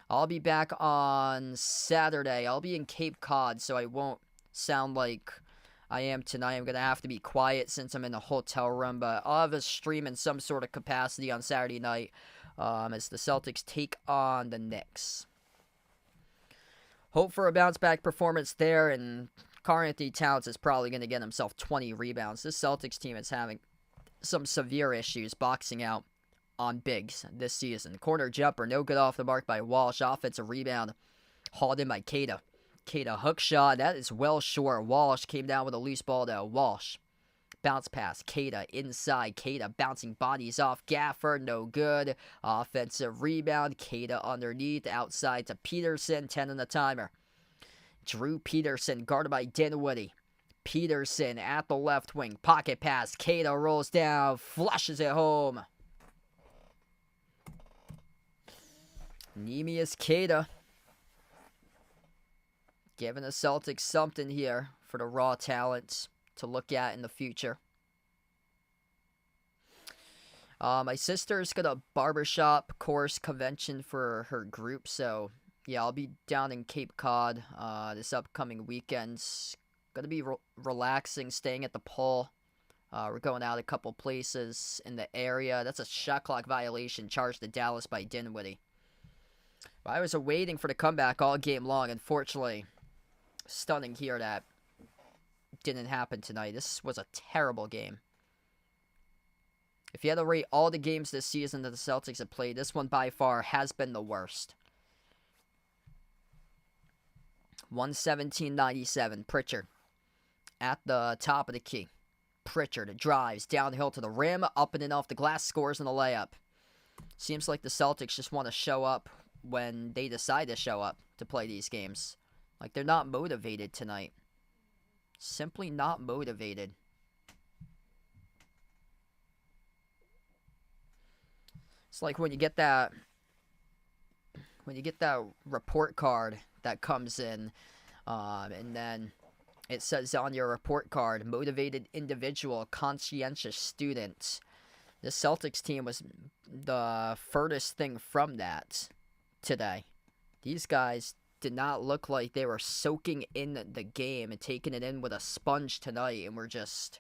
I'll be back on Saturday. I'll be in Cape Cod, so I won't sound like I am tonight. I'm going to have to be quiet since I'm in a hotel room, but I'll have a stream in some sort of capacity on Saturday night as the Celtics take on the Knicks. Hope for a bounce-back performance there, and Karl-Anthony Towns is probably going to get himself 20 rebounds. This Celtics team is having some severe issues boxing out on bigs this season. Corner jumper, no good off the mark by Walsh. Offensive rebound, hauled in by Keita. Keita hook shot, that is well short. Walsh came down with a loose ball though. Walsh, bounce pass, Keita inside. Keita bouncing bodies off Gafford, no good. Offensive rebound, Keita underneath, outside to Peterson, 10 on the timer. Drew Peterson guarded by Dinwiddie. Peterson at the left wing. Pocket pass. Keita rolls down. Flushes it home. Neemias Keita. Giving the Celtics something here for the raw talents to look at in the future. My sister's got a barbershop course convention for her group, so yeah, I'll be down in Cape Cod this upcoming weekend. Gonna be relaxing, staying at the pool. We're going out a couple places in the area. That's a shot clock violation charged to Dallas by Dinwiddie. I was waiting for the comeback all game long. Unfortunately, stunning here that didn't happen tonight. This was a terrible game. If you had to rate all the games this season that the Celtics have played, this one by far has been the worst. 117-97. Pritchard at the top of the key. Pritchard drives downhill to the rim, up and in off the glass, scores in the layup. Seems like the Celtics just want to show up when they decide to show up to play these games. Like, they're not motivated tonight. Simply not motivated. It's like when you get that report card that comes in, and then it says on your report card, motivated individual, conscientious student. The Celtics team was the furthest thing from that today. These guys did not look like they were soaking in the game and taking it in with a sponge tonight, and were just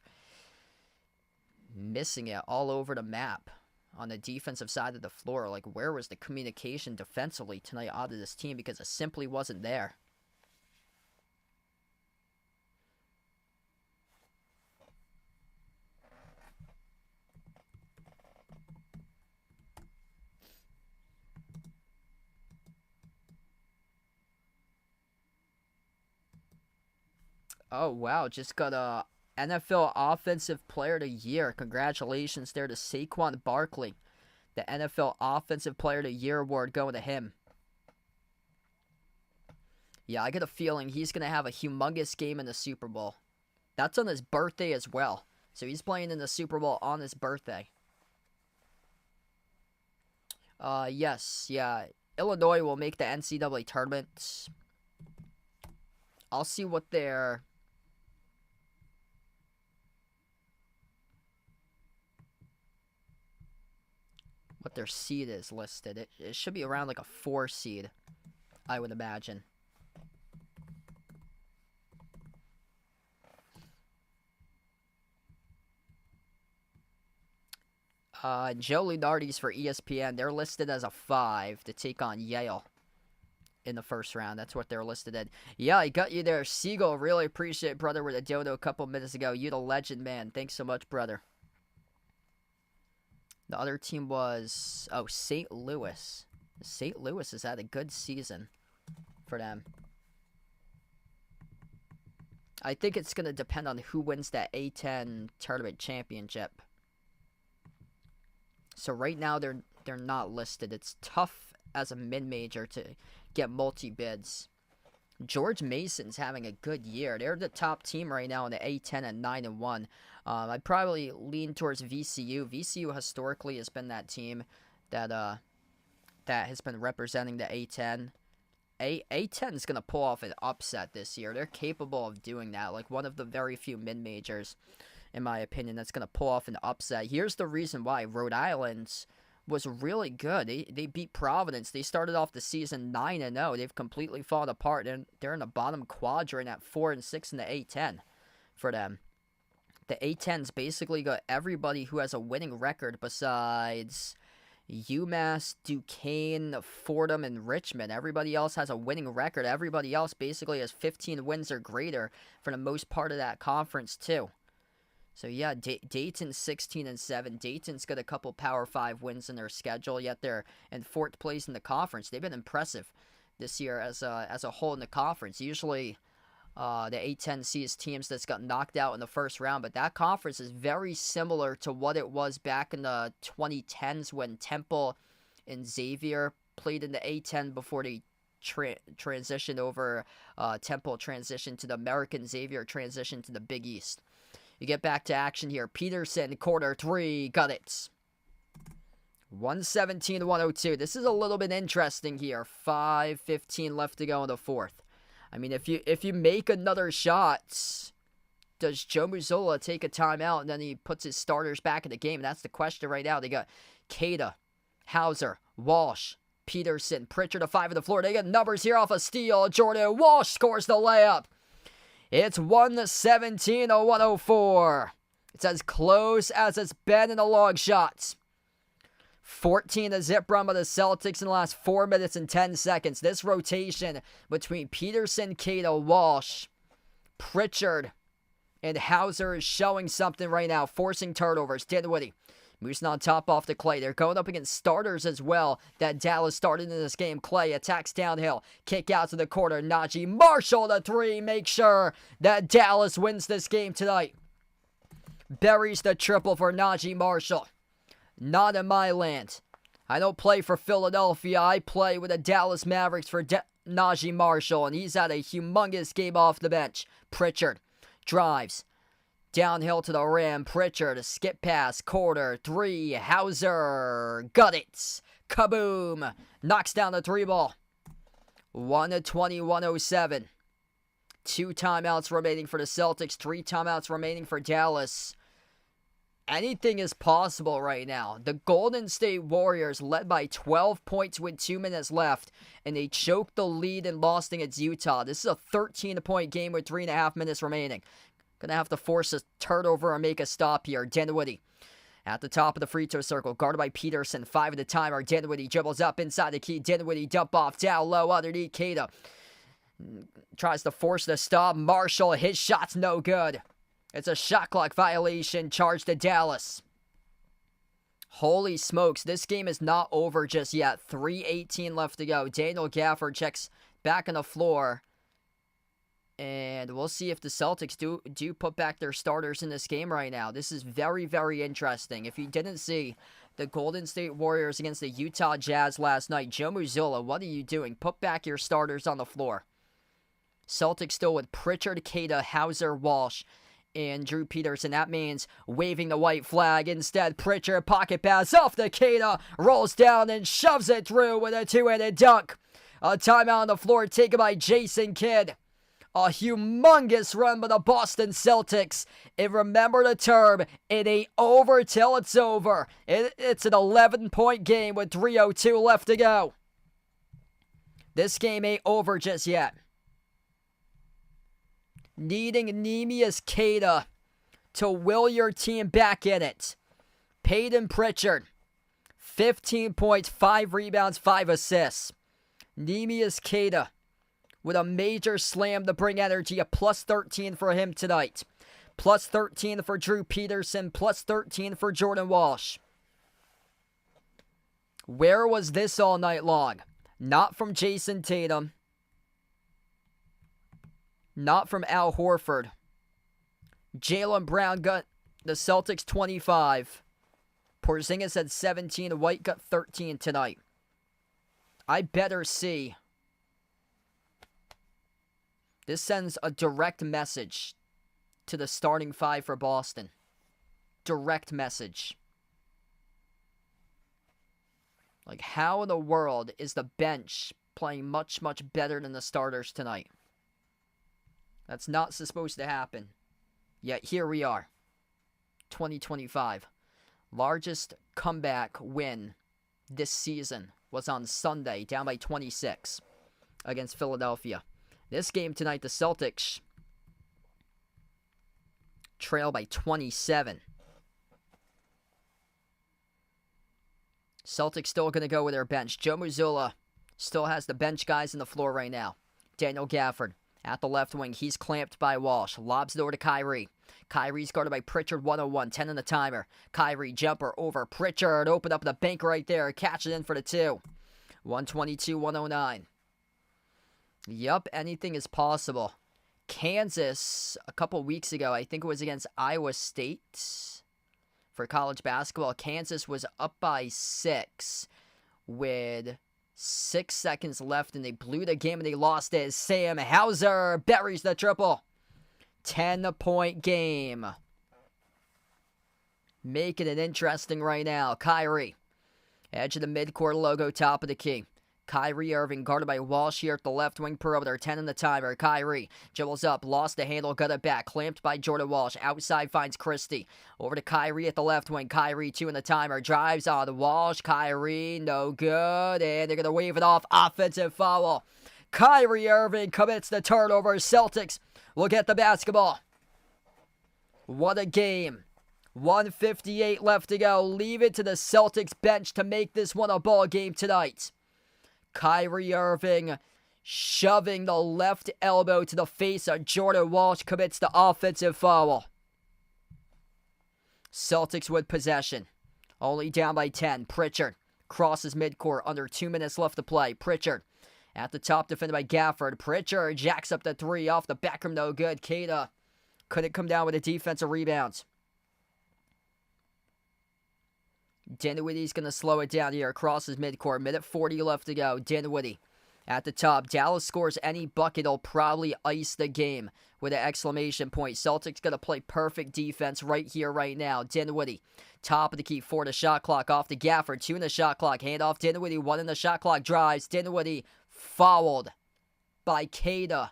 missing it all over the map on the defensive side of the floor. Like, where was the communication defensively tonight out of this team? Because it simply wasn't there. Oh, wow. Just got a NFL Offensive Player of the Year. Congratulations there to Saquon Barkley. The NFL Offensive Player of the Year award going to him. Yeah, I get a feeling he's going to have a humongous game in the Super Bowl. That's on his birthday as well. So he's playing in the Super Bowl on his birthday. Yes, yeah. Illinois will make the NCAA tournament. I'll see what their seed is listed. It should be around like a 4 seed, I would imagine. Joe Lunardi's for ESPN. They're listed as a 5 to take on Yale in the first round. That's what they're listed at. Yeah, I got you there, Siegel. Really appreciate, brother, with a dodo a couple minutes ago. You the legend, man. Thanks so much, brother. The other team was, St. Louis. St. Louis has had a good season for them. I think it's going to depend on who wins that A10 tournament championship. So right now they're not listed. It's tough as a mid-major to get multi-bids. George Mason's having a good year. They're the top team right now in the A10 at 9-1. I'd probably lean towards VCU. VCU historically has been that team that has been representing the A10. A10 is going to pull off an upset this year. They're capable of doing that. Like, one of the very few mid-majors, in my opinion, that's going to pull off an upset. Here's the reason why. Rhode Island was really good. They beat Providence. They started off the season 9-0. They've completely fallen apart. They're in the bottom quadrant at 4-6 in the A10 for them. The A10's basically got everybody who has a winning record besides UMass, Duquesne, Fordham, and Richmond. Everybody else has a winning record. Everybody else basically has 15 wins or greater for the most part of that conference too. So yeah, Dayton's 16-7. Dayton's got a couple Power 5 wins in their schedule, yet they're in 4th place in the conference. They've been impressive this year as a whole in the conference. Usually, the A10 sees teams that's got knocked out in the first round, but that conference is very similar to what it was back in the 2010s when Temple and Xavier played in the A10 before they transition over. Temple transition to the American. Xavier transition to the Big East. You get back to action here. Peterson, quarter 3, got it. 117-102. This is a little bit interesting here. 5:15 left to go in the fourth. I mean, if you make another shot, does Joe Mazzulla take a timeout and then he puts his starters back in the game? That's the question right now. They got Cada, Hauser, Walsh, Peterson, Pritchard to 5 on the floor. They got numbers here off a steal. Jordan Walsh scores the layup. It's 117-104. It's as close as it's been in the long shots. 14-0 run by the Celtics in the last 4 minutes and 10 seconds. This rotation between Peterson, Cada, Walsh, Pritchard, and Hauser is showing something right now, forcing turnovers. Dinwiddie moves on top off the Clay. They're going up against starters as well that Dallas started in this game. Clay attacks downhill. Kick out to the corner. Najee Marshall the 3. Make sure that Dallas wins this game tonight. Buries the triple for Najee Marshall. Not in my land. I don't play for Philadelphia. I play with the Dallas Mavericks for Najee Marshall, and he's had a humongous game off the bench. Pritchard drives downhill to the rim. Pritchard, a skip pass, quarter 3. Hauser, got it. Kaboom. Knocks down the 3 ball. 120-107. 2 timeouts remaining for the Celtics. 3 timeouts remaining for Dallas. Anything is possible right now. The Golden State Warriors led by 12 points with 2 minutes left, and they choked the lead and lost against Utah. This is a 13-point game with 3.5 minutes remaining. Gonna have to force a turnover and make a stop here. Dinwiddie at the top of the free throw circle, guarded by Peterson. 5 at the timer. Dinwiddie dribbles up inside the key. Dinwiddie dump off down low underneath Cada. Tries to force the stop. Marshall, his shot's no good. It's a shot clock violation, charged to Dallas. Holy smokes, this game is not over just yet. 3:18 left to go. Daniel Gafford checks back on the floor. And we'll see if the Celtics do put back their starters in this game right now. This is very, very interesting. If you didn't see the Golden State Warriors against the Utah Jazz last night, Joe Mazzulla, what are you doing? Put back your starters on the floor. Celtics still with Pritchard, Cada, Hauser, Walsh, and Drew Peterson. That means waving the white flag. Instead, Pritchard, pocket pass off the Cada, rolls down and shoves it through with a 2-handed dunk. A timeout on the floor taken by Jason Kidd. A humongous run by the Boston Celtics. And remember the term, it ain't over till it's over. It's an 11-point game with 3:02 left to go. This game ain't over just yet. Needing Neemias Queta to will your team back in it. Peyton Pritchard, 15 points, 5 rebounds, 5 assists. Neemias Queta with a major slam to bring energy, a plus 13 for him tonight. Plus 13 for Drew Peterson, plus 13 for Jordan Walsh. Where was this all night long? Not from Jason Tatum. Not from Al Horford. Jaylen Brown got the Celtics 25. Porzingis had 17. White got 13 tonight. I better see. This sends a direct message to the starting 5 for Boston. Direct message. Like, how in the world is the bench playing much, much better than the starters tonight? That's not supposed to happen. Yet here we are. 2025. Largest comeback win this season was on Sunday, down by 26 against Philadelphia. This game tonight, the Celtics trail by 27. Celtics still going to go with their bench. Joe Mazzulla still has the bench guys on the floor right now. Daniel Gafford at the left wing. He's clamped by Walsh. Lobs it over to Kyrie. Kyrie's guarded by Pritchard, 101. 10 on the timer. Kyrie jumper over Pritchard. Open up the bank right there. Catch it in for the 2. 122-109. Yup, anything is possible. Kansas, a couple weeks ago, I think it was against Iowa State for college basketball. Kansas was up by 6 with 6 seconds left, and they blew the game, and they lost it. Sam Hauser buries the triple. 10-point game. Making it interesting right now. Kyrie. Edge of the midcourt logo, top of the key. Kyrie Irving guarded by Walsh here at the left wing perimeter. 10 in the timer. Kyrie dribbles up, lost the handle, got it back. Clamped by Jordan Walsh. Outside finds Christie. Over to Kyrie at the left wing. Kyrie 2 in the timer. Drives on Walsh. Kyrie, no good. And they're going to wave it off. Offensive foul. Kyrie Irving commits the turnover. Celtics will get the basketball. What a game. 1:58 left to go. Leave it to the Celtics bench to make this one a ball game tonight. Kyrie Irving shoving the left elbow to the face of Jordan Walsh commits the offensive foul. Celtics with possession. Only down by 10. Pritchard crosses midcourt under 2 minutes left to play. Pritchard at the top, defended by Gafford. Pritchard jacks up the three off the back rim, no good. Queta couldn't come down with a defensive rebound. Dinwiddie's going to slow it down here. Crosses midcourt. Minute 40 left to go. Dinwiddie at the top. Dallas scores any bucket. It'll probably ice the game with an exclamation point. Celtics going to play perfect defense right here, right now. Dinwiddie, top of the key. 4 to shot clock. Off to Gafford. 2 in the shot clock. Hand off Dinwiddie. 1 in the shot clock. Drives. Dinwiddie fouled by Queta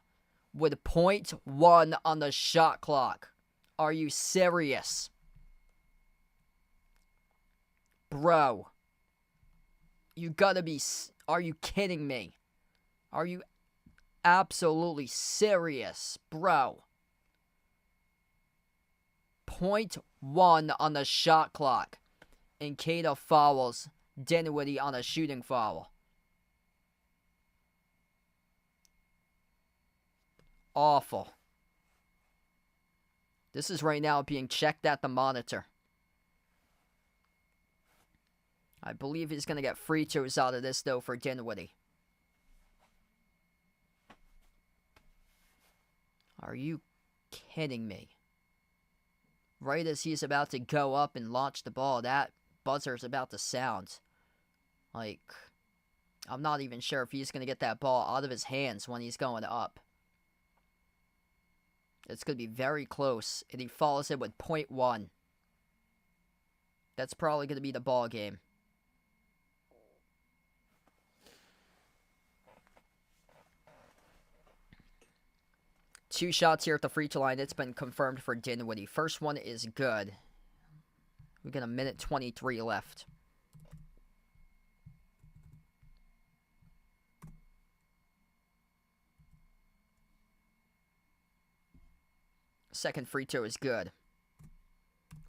with 0.1 on the shot clock. Are you serious? Bro, you gotta be, are you kidding me? Are you absolutely serious, bro? 0.1 on the shot clock, and Queta fouls Dinwiddie on a shooting foul. Awful. This is right now being checked at the monitor. I believe he's going to get free throws out of this, though, for Dinwiddie. Are you kidding me? Right as he's about to go up and launch the ball, that buzzer's about to sound. Like, I'm not even sure if he's going to get that ball out of his hands when he's going up. It's going to be very close, and he follows it with 0.1. That's probably going to be the ball game. Two shots here at the free throw line. It's been confirmed for Dinwiddie. First one is good. We got a minute 23 left. Second free throw is good.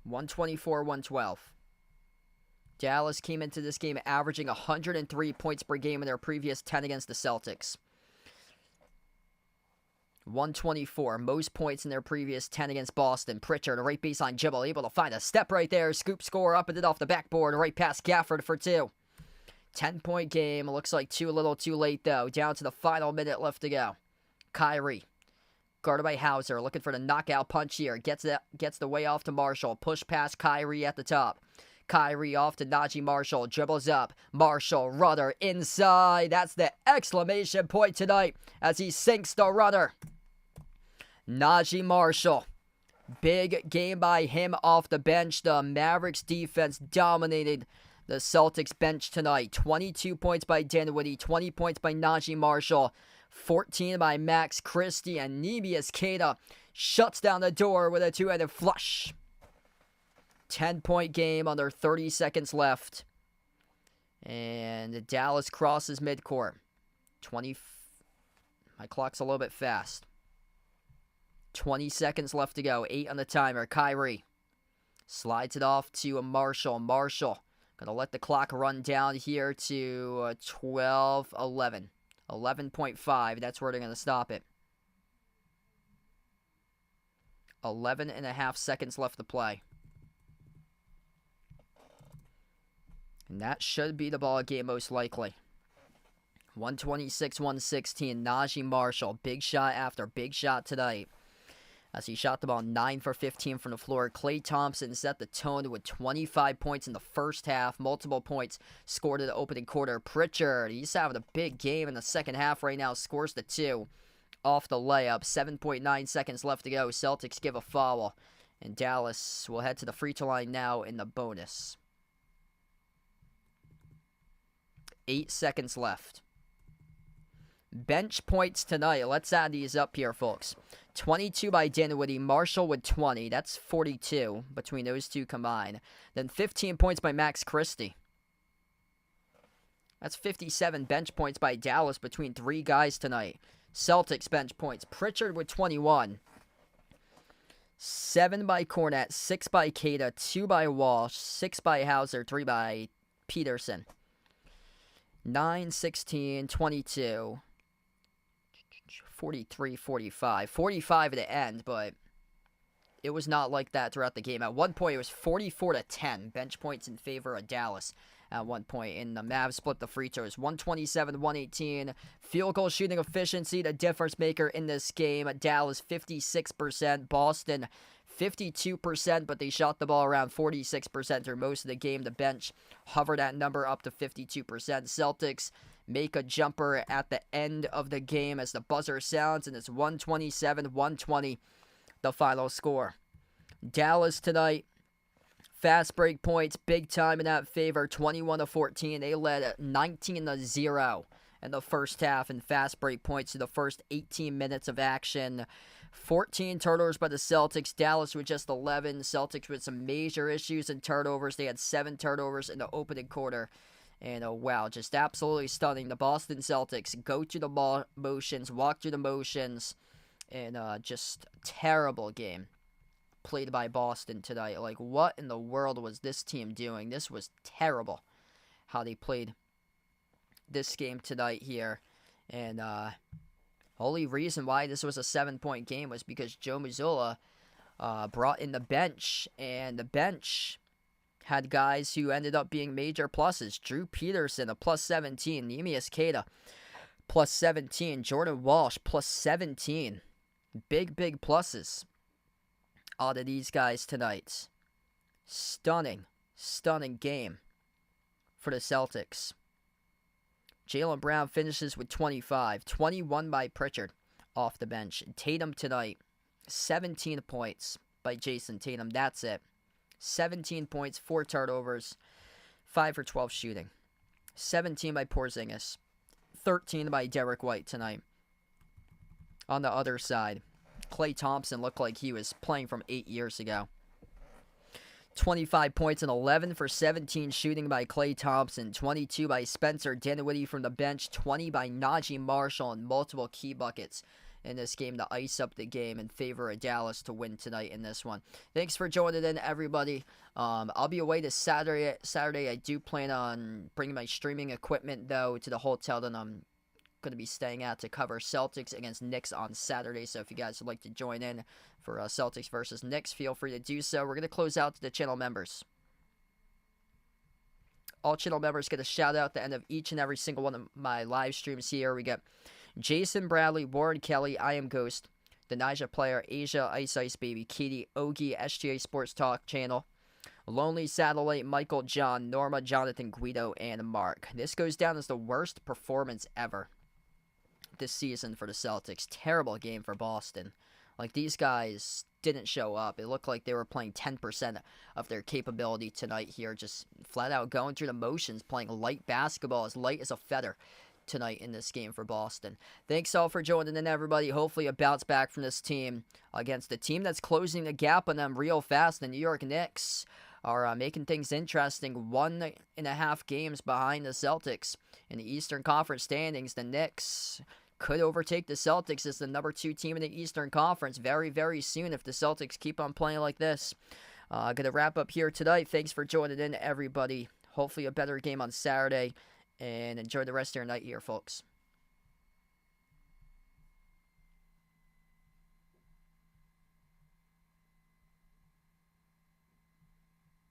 124-112. Dallas came into this game averaging 103 points per game in their previous 10 against the Celtics. 124, most points in their previous 10 against Boston. Pritchard, a right baseline dribble, able to find a step right there. Scoop score up and it off the backboard, right past Gafford for 2. 10-point game. Looks like a little too late, though. Down to the final minute left to go. Kyrie, guarded by Hauser, looking for the knockout punch here. Gets the way off to Marshall. Push past Kyrie at the top. Kyrie off to Najee Marshall. Dribbles up. Marshall, runner inside. That's the exclamation point tonight as he sinks the runner. Najee Marshall. Big game by him off the bench. The Mavericks defense dominated the Celtics bench tonight. 22 points by Dinwiddie. 20 points by Najee Marshall. 14 by Max Christie. And Neemias Queta shuts down the door with a two-handed flush. 10-point game under 30 seconds left. And Dallas crosses midcourt. My clock's a little bit fast. 20 seconds left to go. 8 on the timer. Kyrie slides it off to Marshall. Marshall gonna let the clock run down here to 12-11. 11.5. That's where they're gonna stop it. 11 and a half seconds left to play. And that should be the ball game most likely. 126-116. Najee Marshall. Big shot after big shot tonight. as he shot the ball 9 for 15 from the floor. Klay Thompson set the tone with 25 points in the first half. Multiple points scored in the opening quarter. Pritchard, he's having a big game in the second half right now. Scores the 2 off the layup. 7.9 seconds left to go. Celtics give a foul. And Dallas will head to the free throw line now in the bonus. 8 seconds left. Bench points tonight. Let's add these up here, folks. 22 by Dinwiddie. Marshall with 20. That's 42 between those two combined. Then 15 points by Max Christie. That's 57 bench points by Dallas between 3 guys tonight. Celtics bench points. Pritchard with 21. 7 by Cornette. 6 by Keita. 2 by Walsh. 6 by Hauser. 3 by Peterson. 9, 16, 22. 43, 45. 45 at the end, but it was not like that throughout the game. At one point, it was 44 to 10. Bench points in favor of Dallas at one point. And the Mavs split the free throws. 127, 118. Field goal shooting efficiency, the difference maker in this game. Dallas, 56%. Boston, 52%, but they shot the ball around 46% through most of the game. The bench hovered that number up to 52%. Celtics make a jumper at the end of the game as the buzzer sounds, and it's 127-120, the final score. Dallas tonight, fast break points, big time in that favor, 21-14. They led 19-0 in the first half in fast break points to the first 18 minutes of action. 14 turnovers by the Celtics. Dallas with just 11. Celtics with some major issues in turnovers. They had 7 turnovers in the opening quarter. And wow, just absolutely stunning. The Boston Celtics go through the motions, walk through the motions, and just terrible game played by Boston tonight. Like, what in the world was this team doing? This was terrible how they played this game tonight here. And only reason why this was a 7-point game was because Joe Mazzulla brought in the bench, and the bench had guys who ended up being major pluses. Drew Peterson, a plus 17. Neemias Queta, plus 17. Jordan Walsh, plus 17. Big pluses out of these guys tonight. Stunning game for the Celtics. Jaylen Brown finishes with 25. 21 by Pritchard off the bench. Tatum tonight, 17 points by Jason Tatum. That's it. 17 points, 4 turnovers, 5 for 12 shooting. 17 by Porzingis. 13 by Derek White tonight. On the other side, Klay Thompson looked like he was playing from 8 years ago. 25 points and 11 for 17 shooting by Klay Thompson. 22 by Spencer Dinwiddie from the bench. 20 by Najee Marshall, and multiple key buckets in this game to ice up the game in favor of Dallas to win tonight in this one. Thanks for joining in, everybody. I'll be away this Saturday. I do plan on bringing my streaming equipment, though, to the hotel that I'm going to be staying at to cover Celtics against Knicks on Saturday. So if you guys would like to join in for Celtics versus Knicks, feel free to do so. We're going to close out to the channel members. All channel members get a shout out at the end of each and every single one of my live streams here. We got Jason Bradley, Warren Kelly, I Am Ghost, the Nija Player, Asia, Ice Baby, Katie, Ogie, SGA Sports Talk Channel, Lonely Satellite, Michael, John, Norma, Jonathan, Guido, and Mark. This goes down as the worst performance ever this season for the Celtics. Terrible game for Boston. Like, these guys didn't show up. It looked like they were playing 10% of their capability tonight here, just flat out going through the motions, playing light basketball, as light as a feather tonight in this game for Boston. Thanks all for joining in, everybody. Hopefully a bounce back from this team against a team that's closing the gap on them real fast. The New York Knicks are making things interesting. 1.5 games behind the Celtics in the Eastern Conference standings. The Knicks could overtake the Celtics as the number 2 team in the Eastern Conference very soon if the Celtics keep on playing like this. Gonna wrap up here tonight. Thanks for joining in, everybody. Hopefully a better game on Saturday. And enjoy the rest of your night here, folks.